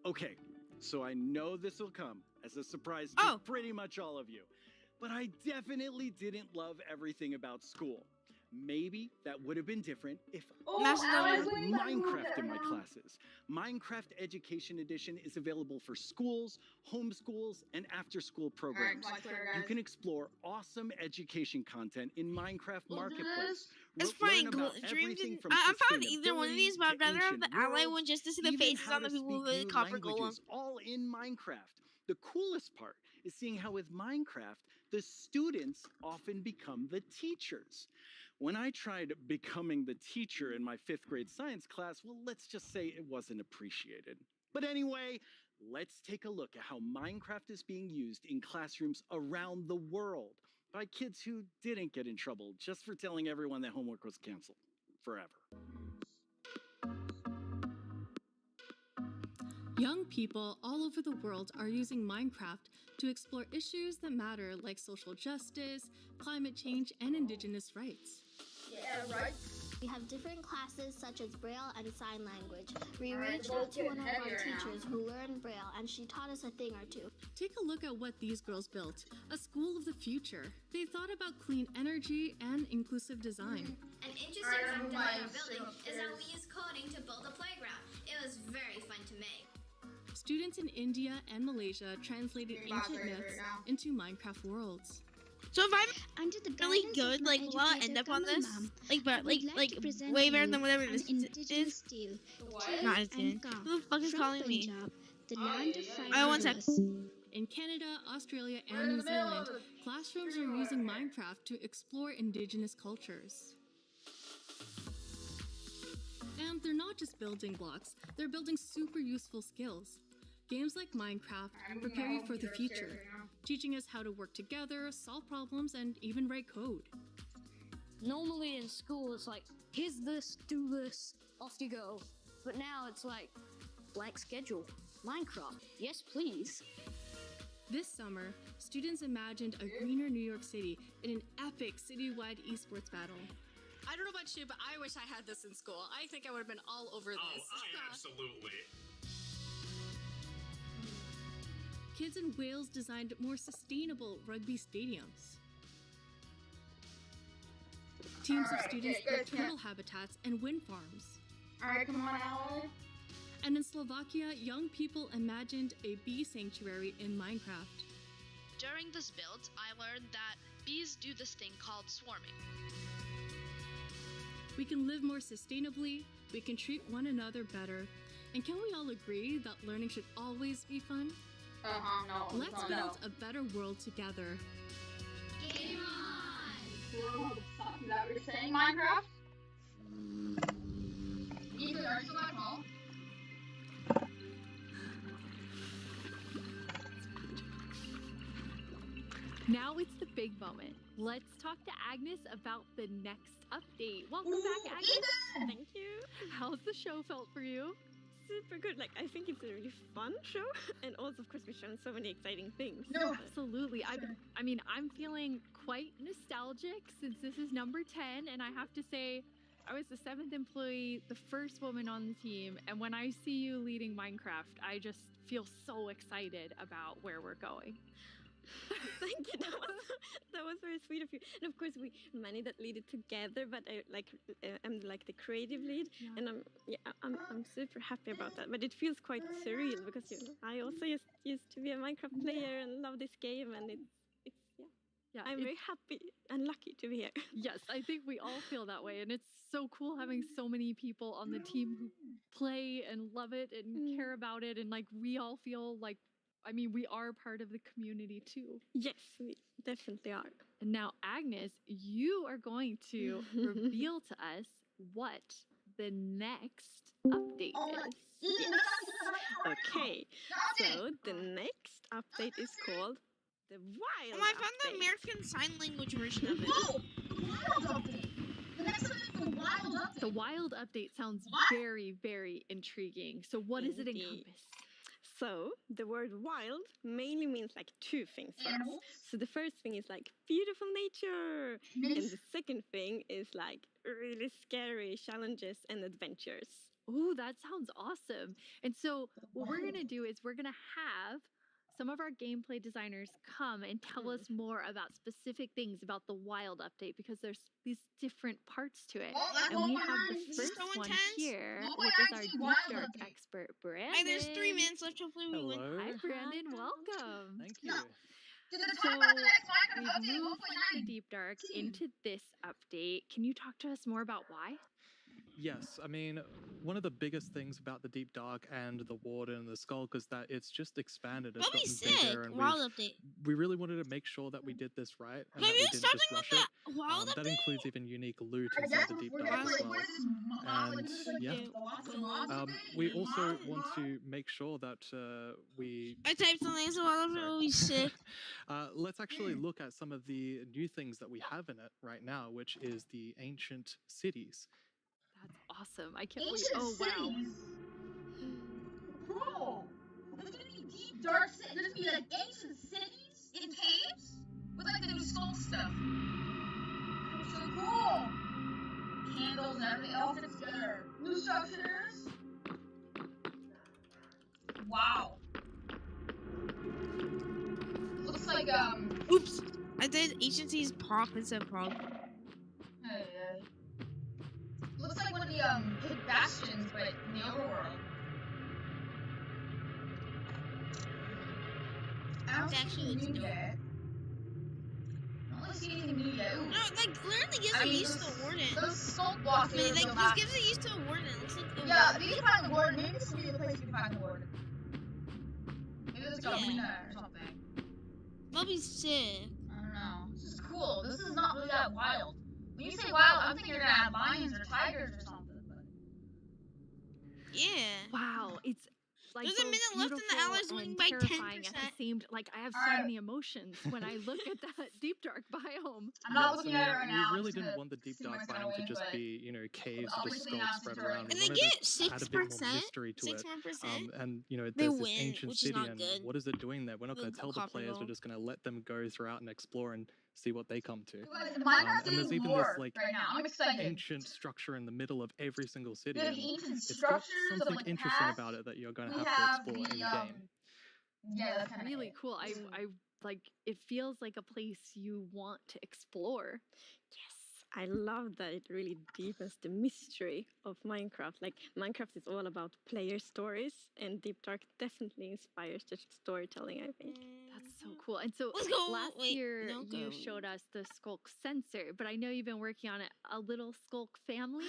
Okay, so I know this will come as a surprise to pretty much all of you, but I definitely didn't love everything about school. Maybe that would have been different if Oh, I I was had waiting that move Minecraft in my there. classes. Minecraft Education Edition is available for schools, homeschools, and after-school programs. Alright, Twitter, You guys. can explore awesome education content in Minecraft We'll do Marketplace. It's Learn fine. about Dream everything didn't. from I'm fine with either one of sustainability these, but I'd to rather have ancient the ally worlds, one just to see the even faces how on the to people who speak voted new Copper Golem. languages, all in Minecraft. The coolest part is seeing how with Minecraft, the students often become the teachers. When I tried becoming the teacher in my 5th grade science class, well, let's just say it wasn't appreciated. But anyway, let's take a look at how Minecraft is being used in classrooms around the world by kids who didn't get in trouble just for telling everyone that homework was canceled forever. Young people all over the world are using Minecraft to explore issues that matter like social justice, climate change, and indigenous rights. Yeah, right. We have different classes such as Braille and Sign Language. We Alright, reached well, out to one of our heavier now. teachers who learned Braille and she taught us a thing or two. Take a look at what these girls built, a school of the future. They thought about clean energy and inclusive design. An interesting Alright, fact I'm about our going building is that we upstairs. used coding to build a playground. It was very fun to make. Students in India and Malaysia translated You're about ancient to myths now. into Minecraft worlds. So if I'm Under the really guidance good, of like, my will I educator, end up on Kamal this? Ma'am, Like, but I would like to present way better you than whatever an this indigenous tale. Not as good. and Who the fuck is from calling me? Punjab, the land of five Oh, one sec. rivers. In Canada, Australia, We're and in New the middle Zealand, of it. classrooms are using Minecraft to explore indigenous cultures. And they're not just building blocks, they're building super useful skills. Games like Minecraft prepare you for the future, teaching us how to work together, solve problems, and even write code. Normally in school, it's like, here's this, do this, off you go. But now it's like, blank schedule, Minecraft, yes please. This summer, students imagined a greener New York City in an epic citywide esports battle. I don't know about you, but I wish I had this in school. I think I would have been all over this. Absolutely. Kids in Wales designed more sustainable rugby stadiums. Teams of students built turtle habitats and wind farms. Alright, come on, Alan. And in Slovakia, young people imagined a bee sanctuary in Minecraft. During this build, I learned that bees do this thing called swarming. We can live more sustainably, we can treat one another better, and can we all agree that learning should always be fun? No. Let's build a better world together. Game on! Is that what you're saying, Minecraft? Ethan, are you still at home? Now it's the big moment. Let's talk to Agnes about the next update. Welcome back, Agnes. Ethan! Thank you. How's the show felt for you? Super good. Like, I think it's a really fun show, and also, of course, we've shown so many exciting things. No, absolutely. I mean, I'm feeling quite nostalgic since this is number 10, and I have to say, I was the 7th employee, the first woman on the team, and when I see you leading Minecraft, I just feel so excited about where we're going. Thank you. That was very sweet of you. And of course, we managed that lead it together. But I'm like the creative lead, and I'm super happy about that. But it feels quite surreal because I also used to be a Minecraft player and love this game, and I'm very happy and lucky to be here. Yes, I think we all feel that way, and it's so cool having so many people on the team who play and love it and care about it, and like we all feel like. I mean, we are part of the community too. Yes, we definitely are. And now, Agnes, you are going to reveal to us what the next update is. Yes. Okay, so the next update is called the Wild I found update. the American Sign Language version of it. Oh, the Wild update. The next one is the Wild update. The Wild update sounds very, very intriguing. So what does it encompass? So the word wild mainly means like two things for us. So the first thing is like beautiful nature, and the second thing is like really scary challenges and adventures. Ooh, that sounds awesome. And so what we're going to do is we're going to have some of our gameplay designers come and tell us more about specific things about the Wild update because there's these different parts to it. And we have the first one here, which is our Deep Dark expert, Brandon. Hey, there's 3 minutes left. Hopefully we win. Hi, Brandon. Welcome. Thank you. So we've moved the Deep Dark into this update. Can you talk to us more about why? Yes, I mean, one of the biggest things about the Deep Dark and the Warden and the Skulk is that it's just expanded. It's That'd be gotten sick. bigger, and Wild update. we really wanted to make sure that we did this right and Have that you we didn't started just rush with it. the Wild That update? includes even unique loot inside the Deep Dark as well. And yeah, we also want to make sure that we. I typed something so Wild update will be sick. Let's actually look at some of the new things that we have in it right now, which is the ancient cities. That's awesome. I can't wait. Oh, wow. Cool. There's gonna be deep, dark cities. There's gonna be like ancient cities in caves with like the new skull stuff. So cool. Candles and everything all fits together. New structures. Wow. Looks like Oops. I did ancient cities pop instead of prog. Hey. Looks like one of the hidden bastions, but in the overworld. I don't see anything new yet. I don't really see anything new yet. Ooh. No, like literally gives I it mean, used to a warden. Those skulk blocks. Like this gives it used to a warden. It looks like a yeah, warden. you can find the warden. Maybe this will be the place you can find the warden. Maybe there's like a arena or something. That'll be sick. I don't know. This is cool. This is not really that wild. When you say wild, I'm thinking you're gonna have lions or tigers or something. But... Yeah. Wow, it's like There's a both minute left and the beautiful allies winning and by terrifying 10%. at the same. Like I have so many emotions when I look at that deep dark biome. I'm not looking at it right now. We really didn't want the deep dark biome to just be, you know, caves I'll with just wait for the skulls announcement spread to around. And We they wanted get to add a bit more 6%, mystery to it. 6%. And you know, They there's this win, ancient which is city, not and good. what is it doing there? We're not going to tell the copper players. We're gold. just going to let them go throughout and explore and see what they come to. Minecraft And there's is even more this like right now. I'm excited. ancient structure in the middle of every single city. Like And ancient it's got structures of something like interesting past. about it that you're going to We have to have explore the in game. yeah, that's kind of Really cool. I like it feels like a place you want to explore. Yes, I love that it really deepens the mystery of Minecraft. Like Minecraft is all about player stories, and Deep Dark definitely inspires the storytelling, I think. That's so cool. And so Let's go. last Wait, year no, you go. showed us the Skulk sensor, but I know you've been working on it. A little Skulk family.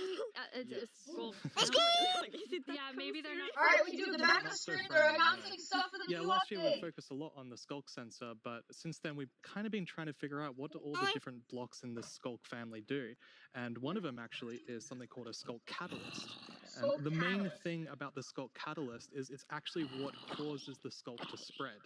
It's a Skulk. Let's go. Like, is it that Yeah, maybe they're not. All right, we do the back Not of so stream. friendly, They're announcing stuff for the Yeah, new last year we update. focused a lot on the Skulk sensor, but since then we've kind of been trying to figure out what do all the different blocks in the Skulk family do. And one of them actually is something called a Skulk catalyst. And the main thing about the Skulk catalyst is it's actually what causes the Skulk to spread.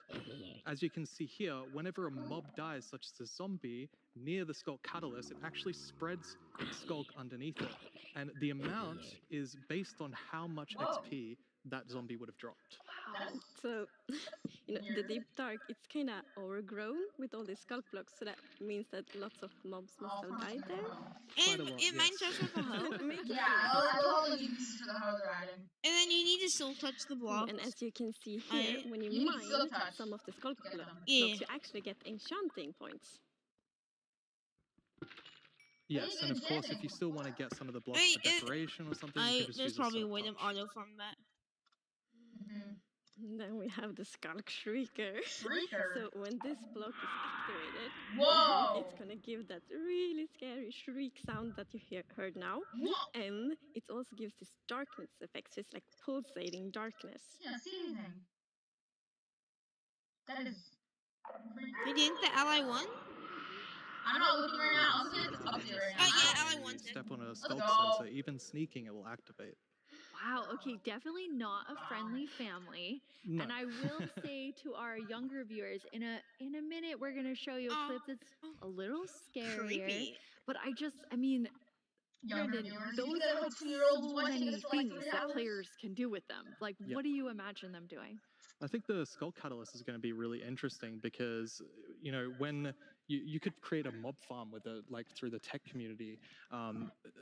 As you can see here, whenever a mob dies, such as a zombie, near the Skulk catalyst, it actually spreads Skulk underneath it. And the amount is based on how much XP that zombie would have dropped. So, you know, the Deep Dark, it's kind of overgrown with all these Skulk blocks, so that means that lots of mobs must have died there. Quite a And lot, it might yes. touch with a hoe. Yeah, all the pieces for the hoe they're adding. And then you need to still touch the blocks. And as you can see here, when you You mine still touch some of the Skulk to get blocks, them. Yeah. you actually get enchanting points. Yes, and of course, if you still want to get some of the blocks Wait, for decoration or something, you can just there's use a probably a silk way to touch. auto farm that. And then we have the Skunk Shrieker. Shrieker? So when this block is activated, Whoa! it's gonna give that really scary shriek sound that you heard now. And it also gives this darkness effect, so it's like pulsating darkness. I can't see anything. That is. They didn't the ally won? I'm not looking right now. I'm looking at this update right now. Yeah, ally won. Step on a Skulk go. sensor, even sneaking, it will activate. Wow, okay, definitely not a friendly family. No. And I will say to our younger viewers, in a minute we're gonna show you a clip that's a little scarier. Creepy. But I mean, Younger Brandon, viewers. those You get have like 2-year-olds so watching many this for like things 3 that hours. players can do with them. Like, Yeah. what do you imagine them doing? I think the Skull Catalyst is going to be really interesting because, you know, when you could create a mob farm with through the tech community.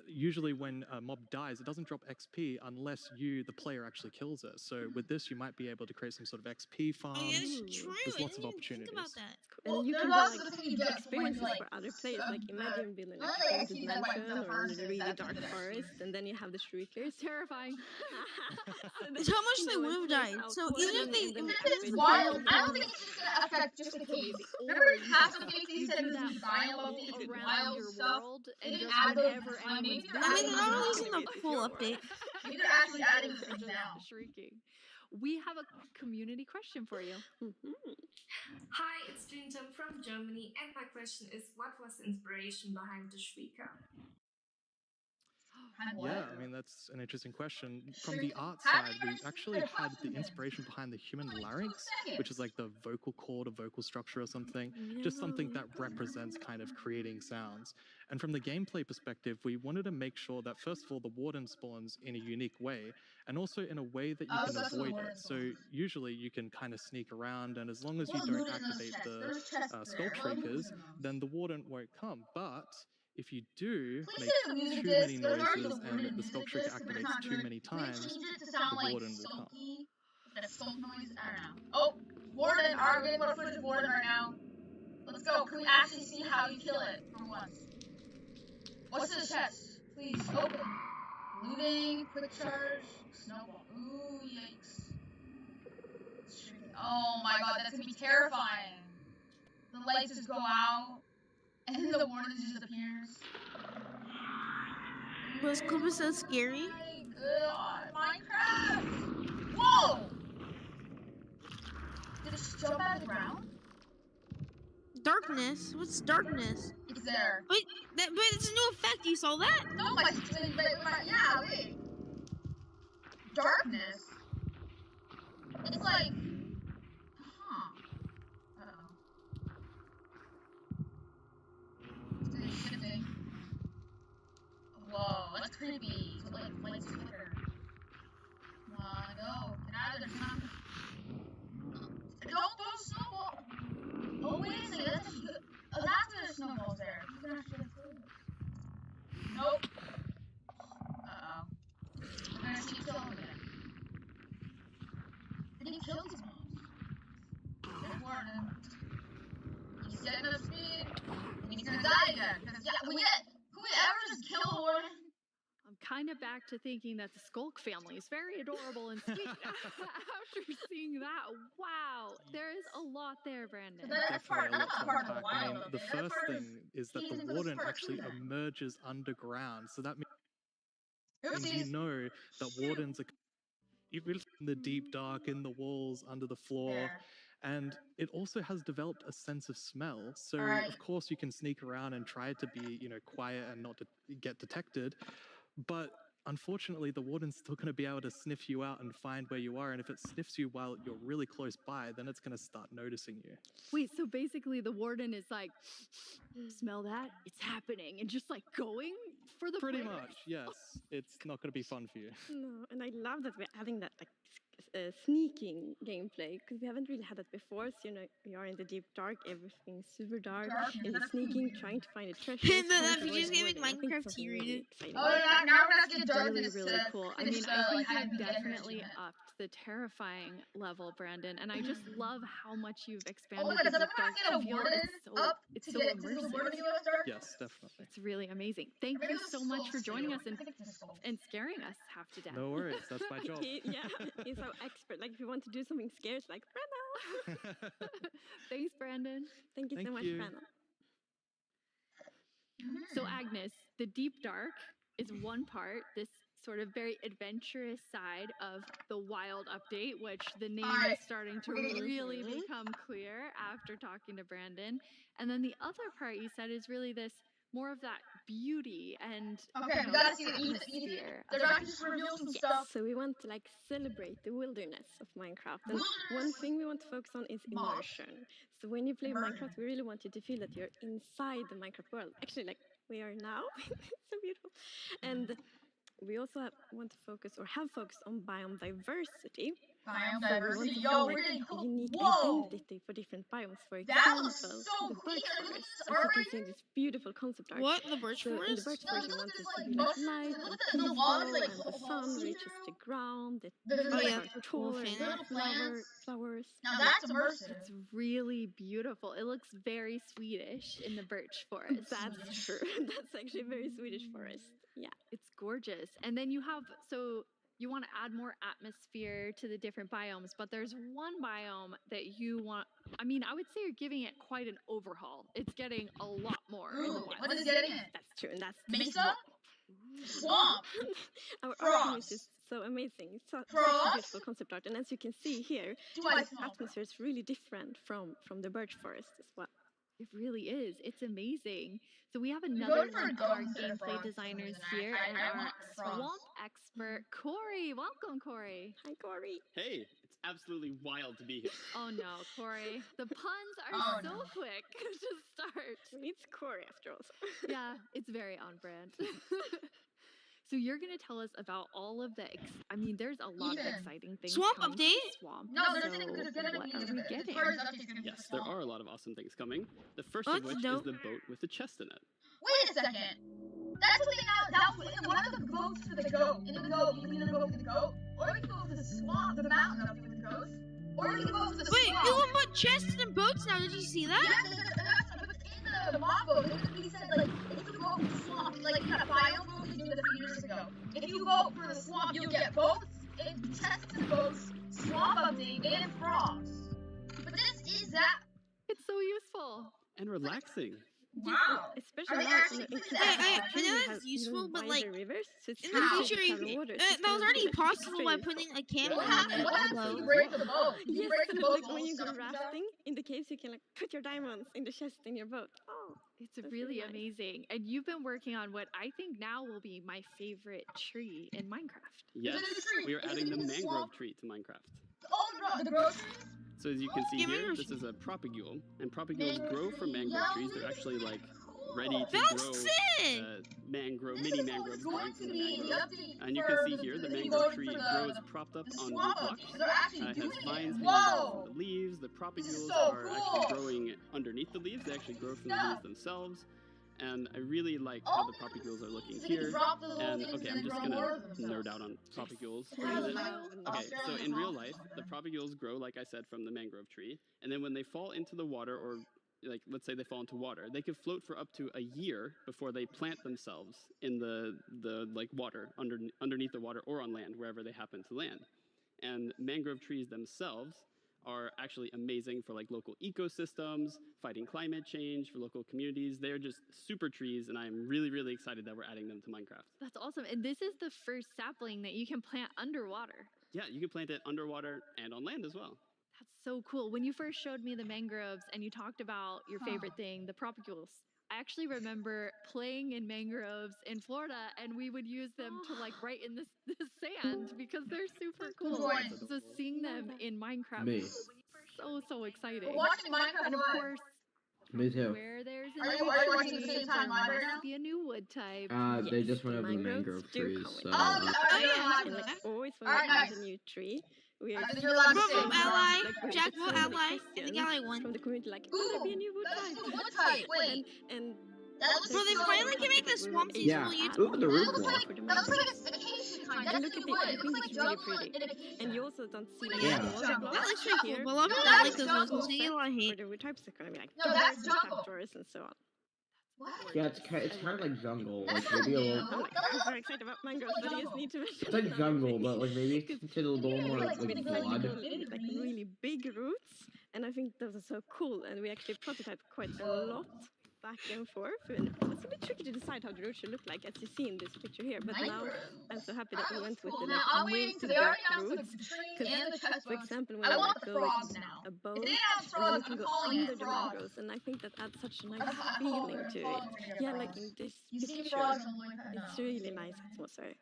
Usually when a mob dies, it doesn't drop XP unless you, the player, actually kills it. So with this, you might be able to create some sort of XP farm. Oh, yeah, that's true. There's I lots of didn't even think opportunities. about that. And you there's can also do the like thing you get experiences when, for other players. Like imagine building one like of the a haunted XPs that went mansion to the or furnaces, a really that's dark the forest, and then you have the shriekers. Terrifying. It's how much they would have died. So even if they, Even if it's wild, I don't think it's just gonna affect just the caves. Remember in past updates they said there's gonna be biome updates and around wild your stuff? world They and didn't just add those whenever this time. Maybe anyone's they're I mean, adding they're not those releasing now. the full update. Maybe they're actually adding those things now. Shrieking. We have a community question for you. Hi, it's Jinjam from Germany, and my question is, what was the inspiration behind the Shrieker? Yeah, I mean, that's an interesting question. From the art side, we actually had the inspiration behind the human larynx, which is like the vocal cord or vocal structure or something, just something that represents kind of creating sounds. And from the gameplay perspective, we wanted to make sure that, first of all, the warden spawns in a unique way, and also in a way that you can avoid it. So usually you can kind of sneak around, and as long as you don't activate the Skull Shriekers, then the warden won't come. But if you do make too many noises and the Skull Shrieker activates too many times, the warden will come. That skunk noise, I don't know. Oh, warden, our game more footage of warden right now. Let's go. Can we actually see how you kill it for once? What's the chest? Please open. Looting, quick charge, snowball. Ooh, yikes. Oh my god, that's gonna be terrifying. The lights just go out, and then the warden just appears. Was Kuba so scary? God, Minecraft! Whoa! Did it just jump out of the ground? Darkness? What's darkness? It's there. But it's a new effect. You saw that? No, yeah, wait. Darkness? It's like, huh? Uh-oh. It's shifting. Whoa, that's creepy. So like lights flicker. Wanna go? Get out of there! Don't throw snowball. Oh wait a second, that's actually good. Oh, that's where the snowball's there. You can actually throw them. Nope. Uh-oh. We're gonna see kill him again. Did he kill these mobs? Good warning. He's getting up speed. He's gonna die again. Because yeah, whoever just killed Warden. I'm kind of back to thinking that the Skulk family is very adorable and sweet. After seeing that, wow, there is a lot there, Brandon. Definitely a lot to unpack. I mean, the first thing is that the warden actually emerges underground, so that means you know that wardens are in the deep dark, in the walls, under the floor. And it also has developed a sense of smell. So, of course, you can sneak around and try to be, quiet and not to get detected. But unfortunately, the warden's still going to be able to sniff you out and find where you are. And if it sniffs you while you're really close by, then it's going to start noticing you. Wait, so basically the warden is like, smell that? It's happening. And just like going for the Pretty players? much, yes. It's not going to be fun for you. No, and I love that we're adding that like sneaking gameplay because we haven't really had that before. So we are in the deep dark, everything's super dark, and sneaking, trying to find a treasure. That feature's giving Minecraft T-rated. Oh yeah, now we're gonna get darkness. Really cool. I mean, I think you've definitely upped the terrifying level, Brandon, and I just love how much you've expanded. Oh my god, does everyone get a warden up it's to so get to the immersive. warden US dark? Yes, definitely. It's really amazing. Thank you so much for joining us and scaring us half to death. No worries, that's my job. Yeah, he's so expert. Like if you want to do something scary, it's like Brandon. Thanks, Brandon. Thank you so much, Brandon. So Agnes, the deep dark is one part, this sort of very adventurous side of the wild update, which the name is starting to really become clear after talking to Brandon. And then the other part you said is really this more of that beauty and we gotta see the They're not just reveal some stuff. So we want to like celebrate the wilderness of Minecraft. And one thing we want to focus on is immersion. So when you play Minecraft, we really want you to feel that you're inside the Minecraft world. Actually, like we are now. So beautiful. And we also want to focus or have focused on biome diversity. Biome diversity, yo, we're getting unique identity for different biomes. For example, the birch forest. As you can see in this beautiful concept art. What? The birch forest? In the birch forest, we want it to be like light and peaceful, and the sun reaches the ground. The trees are taller, and flowers. Now that's immersive. It's really beautiful. It looks very Swedish in the birch forest. That's true. That's actually a very Swedish forest. Yeah, it's gorgeous. And then you have, so you want to add more atmosphere to the different biomes, but there's one biome that you want, I mean, I would say you're giving it quite an overhaul. It's getting a lot more in the wild. What is getting it? That's true, and that's Mesa? Swamp! Our artist is so amazing. It's such a beautiful concept art, and as you can see here, the atmosphere is really different from the birch forest as well. It really is. It's amazing. So we have another one of our gameplay designers here and our swamp expert, Corey. Welcome, Corey. Hi, Corey. Hey, it's absolutely wild to be here. Oh no, Corey. The puns are so quick to start. It's Corey after all. Yeah, it's very on brand. So you're going to tell us about all of the, I mean, there's a lot of exciting things. Swamp update? Swamp. No, there's what are we getting? Yes, there are a lot of awesome things coming. The first of which is the boat with the chest in it. Wait a second. That's what that was in one of the boats for the goat. In the goat, you can either go for the goat, or you can go for the swamp, the mountain up with the goats, or you can go for the swamp. Wait, you can put chests in boats now. Did you see that? Yeah, but in the mob boat, he said like if you go for the swamp, like you got a biome boat you did a few years ago. If you go for the swamp, you'll get boats, chests in boats, swamp update, and frogs. But this is that. It's so useful and relaxing. Wow. Especially I know that's useful, but like rivers, so in the future, that was already possible by putting a camera on it. What happens when you break the boat? Yes, break the boat like when you go rafting in the caves, you can like put your diamonds in the chest in your boat. Oh, it's really amazing. And you've been working on what I think now will be my favorite tree in Minecraft. Yes, we are adding the mangrove tree to Minecraft. Oh, the groceries? So as you can see here, this is a propagule, and propagules grow from mangrove trees. They're actually like ready to grow mini mangroves growing from the mangrove. And you can see here the mangrove tree grows propped up on root blocks. It has vines hanging down from the leaves. The propagules are actually growing underneath the leaves. They actually grow from the leaves themselves. And I really like how the propagules are looking here. And okay, I'm just gonna nerd out on propagules for a minute. Okay, so in real life, the propagules grow, like I said, from the mangrove tree. And then when they fall into the water, or like let's say they fall into water, they can float for up to a year before they plant themselves in the like water, underneath the water or on land, wherever they happen to land. And mangrove trees themselves are actually amazing for like local ecosystems, fighting climate change, for local communities. They're just super trees, and I'm really, really excited that we're adding them to Minecraft. That's awesome. And this is the first sapling that you can plant underwater. Yeah, you can plant it underwater and on land as well. That's so cool. When you first showed me the mangroves and you talked about your favorite thing, the propagules, I actually remember playing in mangroves in Florida, and we would use them to like write in the sand because they're super cool. So seeing them in Minecraft was so exciting. Watching Minecraft and of live. course, Me too. where there's Are a you watching the same time live right now? be a new wood type. They just went over the mangrove trees, so... And like always when we have a new tree, we are From ally, Jack will ally, and the ally won. From the community, like, could there be a new wood type? Wait. And Bro, they finally can make the swamp seeds Yeah, look at the roof block. That looks like a vacation time. And That's look at the it, wood. I It think looks it's like really jungle pretty. in a cave. And you also don't see like Yeah. the water blocks. That looks pretty cool. Here. But a lot of people No, don't like that's those ones. jungle. So you like hate. For the wood types, they're gonna be like No, that's doors, jungle. trapdoors, and so on. Yeah, it's kind of like jungle, like maybe a little... I'm like, I'm very excited about mangroves, but you just need to mention It's like jungle, but like maybe it's a little more like blood. like really big roots, and I think those are so cool. And we actually prototyped quite a lot back and forth, and it was a bit tricky to decide how the roots should look like, as you see in this picture here. But now I'm so happy that we went with the I'm like waiting move to to the they already dark announced roots. the trees Because, and the chest for bones. example, when I I want like the go frogs with now. a bow, If they announced and then frogs, you can I'm go calling under it the frogs. mangroves, and I think that adds such a nice I'm calling feeling it to it. frogs when you get Yeah, frogs. like in this You see picture, frogs on Minecraft now. it's really nice atmosphere.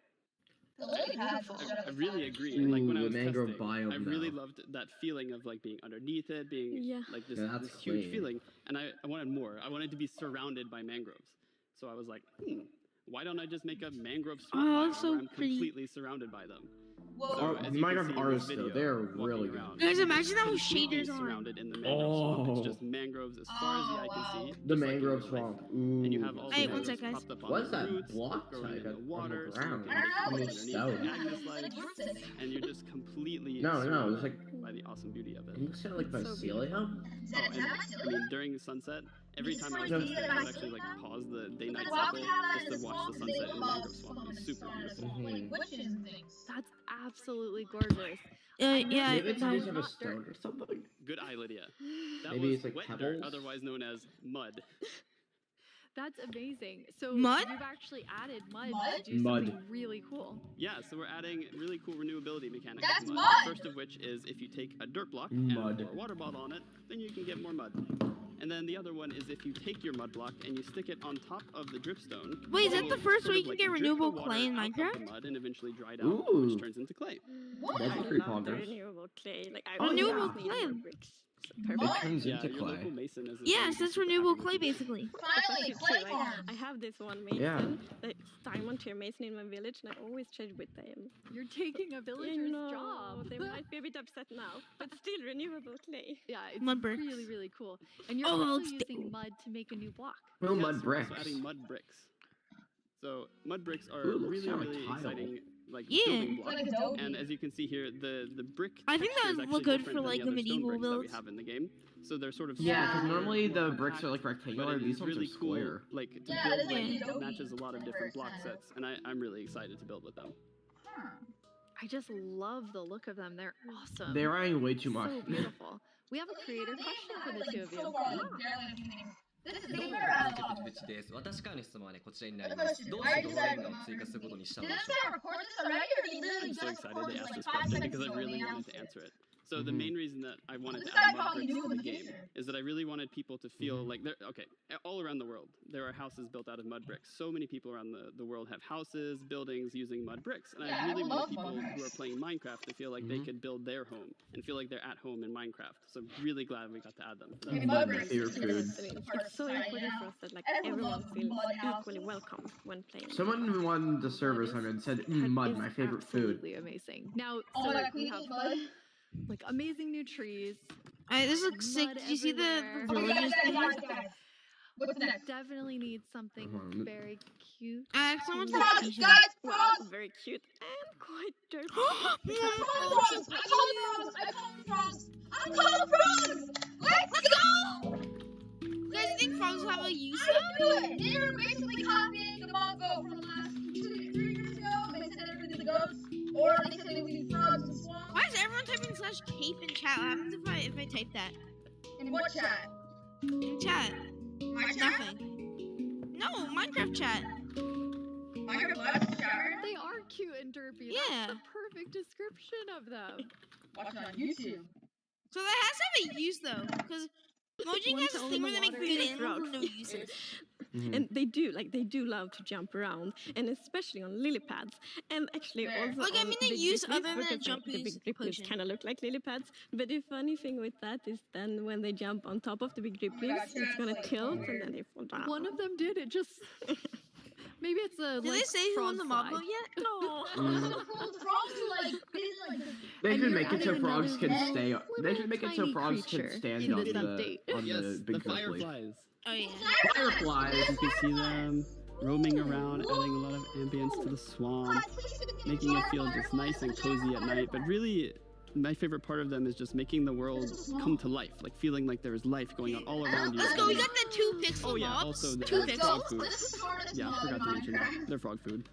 I really agree. Like when I Ooh, was the mangrove testing, biome I really now. loved that feeling of like being underneath it, being like this, Yeah, that's this huge clean. feeling. And I wanted more. I wanted to be surrounded by mangroves. So I was like, why don't I just make a mangrove swamp Oh, biome that's so where I'm pretty. completely surrounded by them? Our as you can Minecraft see in this artists, though, video, they're walking really good. around, Guys, imagine how completely shaders on. surrounded in the mangrove swamp. Oh. It's just mangroves as far as the eye can see. The just like in mangrove real life. swamp. Ooh. And you have all the Hey, one mangroves sec, guys. propped up on What's the that roots, block growing type in the on water, the so you ground? can make I holes mean, underneath stone. the Agnes lights, and you're just completely No, it's surrounded like... by the awesome beauty of it. Can you say like mycelium? Oh, and I mean, during sunset, every time I was testing, I would actually like pause the day-night cycle just to watch the sunset in the mangrove swamp. It was super beautiful. That's absolutely gorgeous. Yeah. Maybe it's just have a stone or something. Good eye, Lydia. That Maybe was it's like wet dirt, pebbles? otherwise known as mud. That's amazing. So Mud? you've actually added mud to do Mud. something really cool. Yeah, so we're adding really cool renewability mechanics That's to mud! The first of which is if you take a dirt block Mud. and pour a water bottle on it, then you can get more mud. And then the other one is if you take your mud block and you stick it on top of the dripstone. Wait, is it that the will first sort way of, you can like, get drip the renewable water clay in out of Minecraft? the mud and eventually dry down, Ooh. which turns into clay. That's I pretty love the progress. renewable clay. Like I Oh, really renewable just need clay. more bricks. It Perfect. turns Yeah, into your clay. local mason is Yes, that's renewable clay, basically. Finally, That's clay actually true. Like, farms. I have this one mason, Yeah. the diamond tier mason in my village, and I always trade with them. You're taking a villager's job. They might be a bit upset now, but still renewable clay. Yeah, it's Mud bricks. really, really cool. And you're Oh, well, also it's using mud to make a new block. Well, Yes, mud we're also bricks. adding mud bricks. So mud bricks are Ooh, looks really, kinda really tile. exciting, like Yeah. building blocks. Like Adobe. And as you can see here, the brick. I think that texture is would actually look good different for, than like, the the other stone medieval bricks that we builds. have in the game. So they're sort of Yeah, because smaller, normally more the bricks compact, are like but rectangular. it These is ones really are cool, square. like to Yeah, build this is like like it Adobe matches a lot of kind of different block version of sets, and I'm really excited to build with them. I just love the look of them. They're awesome. They're eyeing way too much. So beautiful. We have a creator question for the two of you. So far, like, barely a few things. This is どう these も are 続けて口です。私からの質問はね、こちらになります。どうしてドローインガーを追加することにしたの Did で this しょう guy record this already, or did he literally I'm so just excited record they this asked like this 5 question seconds because I ago when he really wanted announced to it? answer it. So the main reason that I wanted to add mud bricks to the game is that I really wanted people to feel like they're okay. All around the world, there are houses built out of mud bricks. So many people around the world have houses, buildings using mud bricks, and I really wanted people who are playing Minecraft to feel like they could build their home and feel like they're at home in Minecraft. So I'm really glad we got to add them. Mud bricks is it's so important for us that like everyone feels equally welcome when playing. Someone who won the server assignment said mud, my favorite food. Absolutely amazing. Now, Oh so my God, we can have we mud? like amazing new trees. This looks sick. mud Did you see the everywhere. villages thing? What's We next? definitely need something very cute. I actually want to Frogs, see guys, Wow, frogs! very cute and quite dirty. I call them frogs! Let's go! You guys think frogs have a use? I don't do it! They were basically copying the Mongo from the last 2 to 3 years ago. They said they were gonna be the goats, or they said they would be frogs and swamps. Why is everyone typing /cape in chat? What happens if I type that? In what chat? In chat. My chat? Nothing. No, Minecraft chat. Minecraft Live chat? They are cute and derpy. Yeah. That's the perfect description of them. Watch it on YouTube. So that has to have a use though, because Mojang Once has a all thing the where they make water good is animals with frogs. no uses. And they do love to jump around, and especially on lily pads, and actually also Like, I on mean, they big use drip leaves, other than a because jumping the big drip leaves potion. kind of look like lily pads. But the funny thing with that is then when they jump on top of the big drip leaves, it's gonna tilt and then they fall down. One of them did it just. Maybe it's a. Did they like, say who frog won the slide. Mongo yet? No. Frogs are like, They And should you're make it so adding frogs another can stay. They little should make it so tiny frogs can creature stand in on this the update. Yes, big the drip leaf. fireflies. Oh yeah. Fireflies. You can see them roaming around, adding a lot of ambience to the swamp, making it feel just nice and cozy at night. But really, my favorite part of them is just making the world come to life, like feeling like there is life going on all around you. Let's go. We got the 2 pixel Oh yeah, mobs. also 2 they're pixels. frog food. Yeah, I forgot to mention that. They're frog food.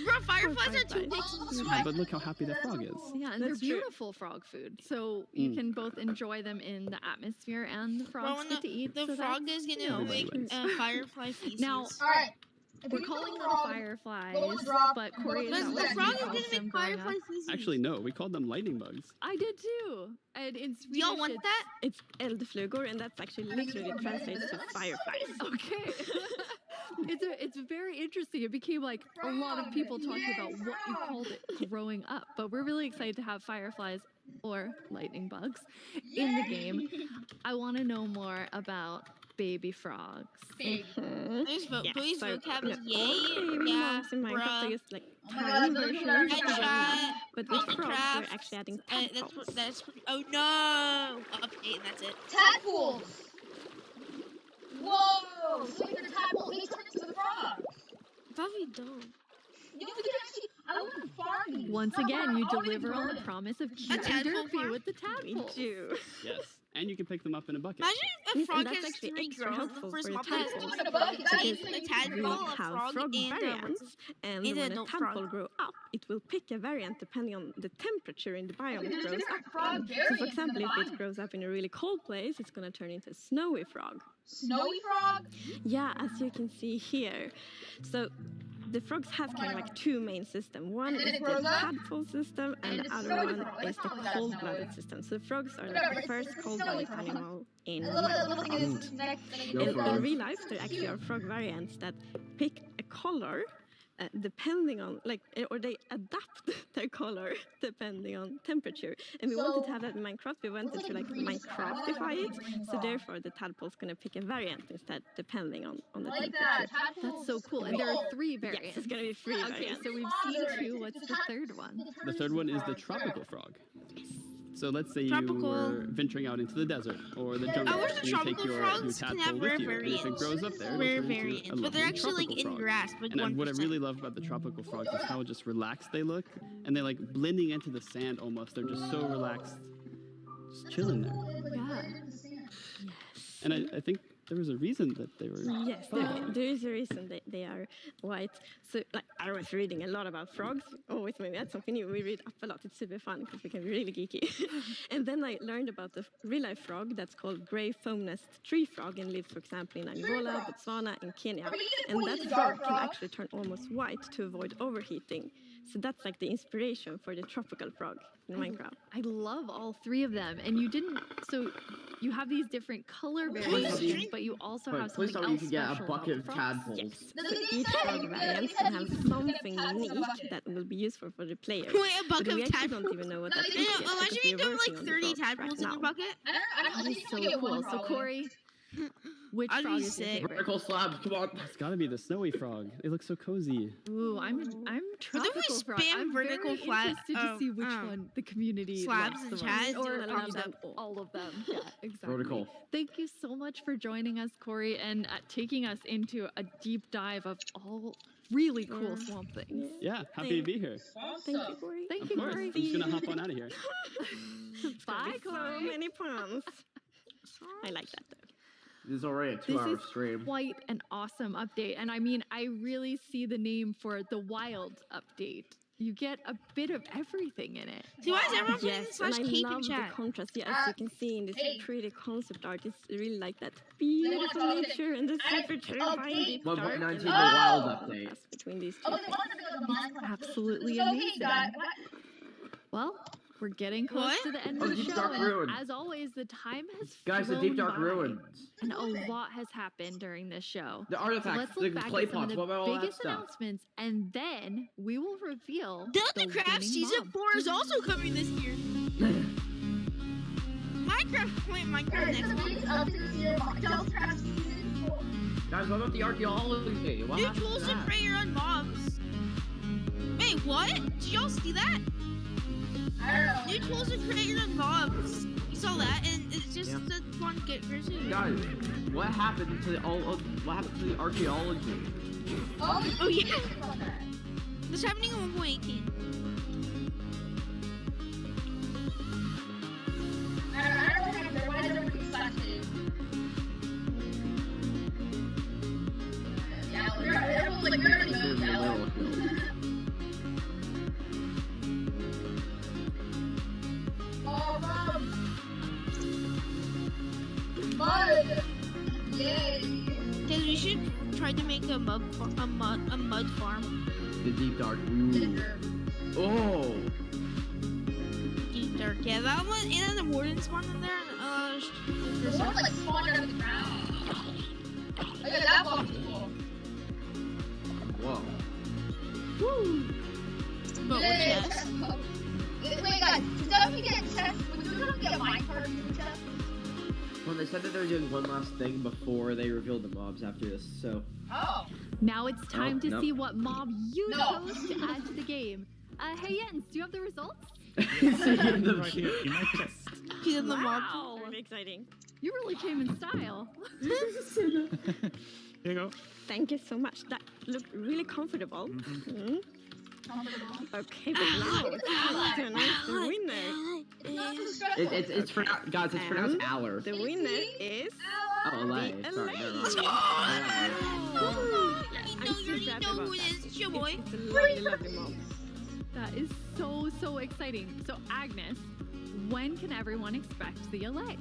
Bro, fireflies are 2 pixels. But look how happy that frog is. Yeah, and they're That's true. beautiful frog food. So you can both enjoy them in the atmosphere and the Bro, frogs when get to eat. the so frog that's, is you gonna know, make firefly feces. Now, Alright. we're calling them fireflies, but Corey is But not the what frog he is calls gonna them make growing firefly up. feces. Actually, no, we called them lightning bugs. I did too. And in Swedish, Y'all want that? It's eldflugor, and that's actually literally translates to fireflies. Okay. It's very interesting. It became like a lot of people talking about what you called it growing up. But we're really excited to have fireflies or lightning bugs in the game. I want to know more about baby frogs. Please vote. Yeah, Please so, vocab is all yay. baby Yeah. frogs in Minecraft are Bruh. just like my God, tiny those are versions very of the nice. one, but with frogs we're Minecraft. actually adding That's tadpoles. oh no. Update and that's it. Tadpoles! Whoa! So if you're tadpole, he turns into the frog. That'd be dope. You know, we can actually, I want to farm these. Once No, again, you I wanna deliver on the garden. promise of cute and tadpole derpy farm? with the We tadpoles. do. Yes, and you can pick them up in a bucket. Imagine if a And frog that's has actually 3 extra grown. helpful First for mob the has tadpoles. a tadpole, We a have frog, frog and variants, and and a when a adult tadpole frog. grows up, it will pick a variant depending on the temperature in the biome it grows up frog in. So, for variants in example, the if it grows up in a really cold place, it's going to turn into a snowy frog. Snowy frog? Yeah, as you can see here. So the frogs have kind of like 2 main systems. One And then is it the grows up, tadpole system, and and then the it's other snowy one frog. is That's the not what that's cold-blooded snowy. system. So the frogs are Whatever, like the it's first a cold-blooded snowy frog. animal in And the little thing is Minecraft. next. Go In frogs. real life, there actually are frog variants that pick a color depending on, like, or they adapt their color depending on temperature. And we wanted to have that in Minecraft. We wanted to, like, Minecraftify it. So therefore, the tadpole's going to pick a variant instead, depending on the Like temperature. that. That's so cool. And there are 3 variants. Yes, it's going to be 3 Okay, variants. so we've seen 2. What's the third one? The third one is the tropical frog. So let's say you Tropical. were venturing out into the desert or the jungle, I wish and the you take tropical your frogs can tadpole have with rare you, and if it variants. grows up there, it'll Rare turn into a variants, but lovely they're actually like tropical in frog. grass, like And 1%. what I really love about the tropical frogs is how just relaxed they look, and they're like blending into the sand almost. They're just so relaxed, just chilling there. Yeah. And I think there was a reason that they were. Yes, there is a reason they are white. So, like, I was reading a lot about frogs. Always when we had something new, we read up a lot. It's super fun because we can be really geeky. And then I learned about the real-life frog that's called gray foam-nest tree frog and lives, for example, in Angola, Botswana, and Kenya. And that frog can actually turn almost white to avoid overheating. So that's like the inspiration for the tropical frog. in Minecraft. I love all three of them, and you didn't. So you have these different color Please variations, but you also have Please something tell me you else can get a special about bucket the of frogs. tadpoles. So each frog variant can have something unique that will be useful for the player. Wait, a But bucket we of actually tadpoles? don't even know what that is Yeah, yet. imagine because you we're have working like on the 30 frogs tadpoles right in your now. bucket. That is so cool. So Corey, which I'd frog be is your sick. favorite? Vertical slabs, come on. It's gotta be the snowy frog. It looks so cozy. Ooh, I'm What if we tropical frog. spam I'm vertical very flat interested to see which one the community slabs likes in the chat? most, or Do a thumbs up. all of them. Yeah, exactly. Vertical. Thank you so much for joining us, Corey, and taking us into a deep dive of all really cool swamp things. Yeah, happy to be here. Thank you, Corey. Thank Of you, course. Corey. I'm just gonna hop on out of here. Bye, So Corey. many puns. I like that though. This is already a This 2-hour is stream. quite an awesome update, and I mean, I really see the name for the Wild update. You get a bit of everything in it. See, why is everyone putting Yes, and slash I cape in love the chat? contrast. Yeah, as you can see in this pretty concept art, it's really like that beautiful nature and the super terrifying deep dark. 1.19 the wild update. Contrast between these two things. Absolutely amazing. Well, we're getting close to the end of the Deep show, Dark and Ruin. as always, the time has Guys, the flown Deep Dark by, Ruins. and a lot has happened during this show. The artifacts, so let's the look back clay at some of pots, the what about all that biggest stuff? announcements, and then we will reveal Delta Craft winning Season mob. 4 is also coming this year. Minecraft next month. Guys, what about the archaeology? What New happened to tools to that? create your own mobs. Wait, what? Did y'all see that? I don't know. New tools to create your own mobs. You saw that, and it's just a fun get version. Guys, what happened to what happened to the archaeology? Oh yeah. This happening in 1.18. I don't remember. Why is everything selected? Yeah, everyone's like, we already know yellow. Mud! Yay! Taylor, we should try to make a mud farm. The Deep Dark. Ooh. Oh! Deep dark. Yeah, that one. And then the warden spawned in there. The one like spawned out of the ground. Look at that one. Cool. Whoa. Woo! But we're Yay, chest. chest code. Wait, guys, don't we get chest? We don't get minecart in chest. Well, they said that they were doing one last thing before they revealed the mobs after this, so. Oh. Now it's time to no. see what mob you No. chose to add to the game. Hey Jens, do you have the results? He's in the mob. Wow. Very exciting. You really came in style. Here you go. Thank you so much. That looked really comfortable. Mm-hmm. Okay, but now it's time to announce the winner. It's pronounced, guys, it's pronounced And Aller. The winner is Oh, LA. the Sorry, LA. never mind. Oh, I'm you so already happy know about who it that. is. It's your boy. It's a lovely, lovely mob. That is so exciting. So Agnes, when can everyone expect the LA?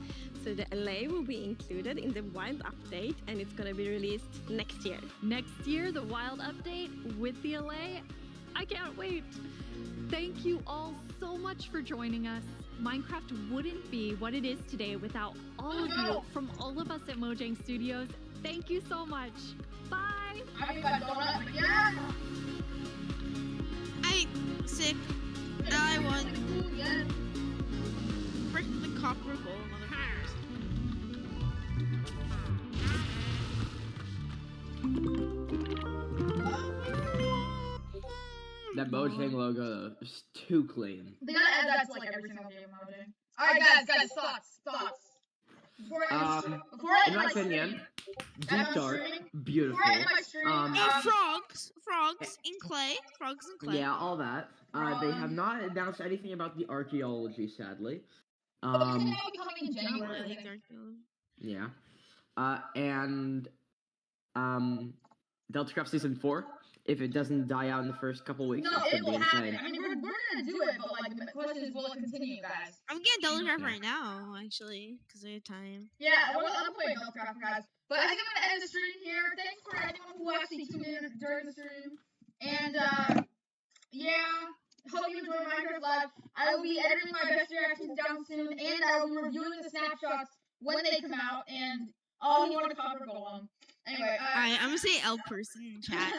So the LA will be included in the Wild update, and it's gonna be released next year. Next year, the Wild update with the LA. I can't wait. Thank you all so much for joining us. Minecraft wouldn't be what it is today without all of you from all of us at Mojang Studios. Thank you so much. Bye. Yeah. Sick. I won. Frick the copper gold, motherfuckers. That Mojang logo is too clean. They gotta add that to like every single game mode. Alright, guys, thoughts. Before I In my end my opinion, stream, Deep Dark, beautiful. Before I end my stream, Frogs in clay. Yeah, all that. They have not announced anything about the archaeology, sadly. but it's gonna be coming in January. Yeah. And Delta Craft Season 4, if it doesn't die out in the first couple weeks, No, it's it gonna will be happen. insane. I mean, we're gonna do it, but like the question is, will it continue, guys? I'm getting Delta right now, actually, because I have time. Yeah, I'm playing Minecraft, guys. But I think I'm gonna end the stream here. Thanks for anyone who actually tuned in during the stream. And yeah, hope you enjoyed Minecraft Live. I I will be editing my best reactions down soon, and I will be reviewing the snapshots when they come out, and all you want a copper golem. Anyway, Alright, I'm gonna say L person in chat.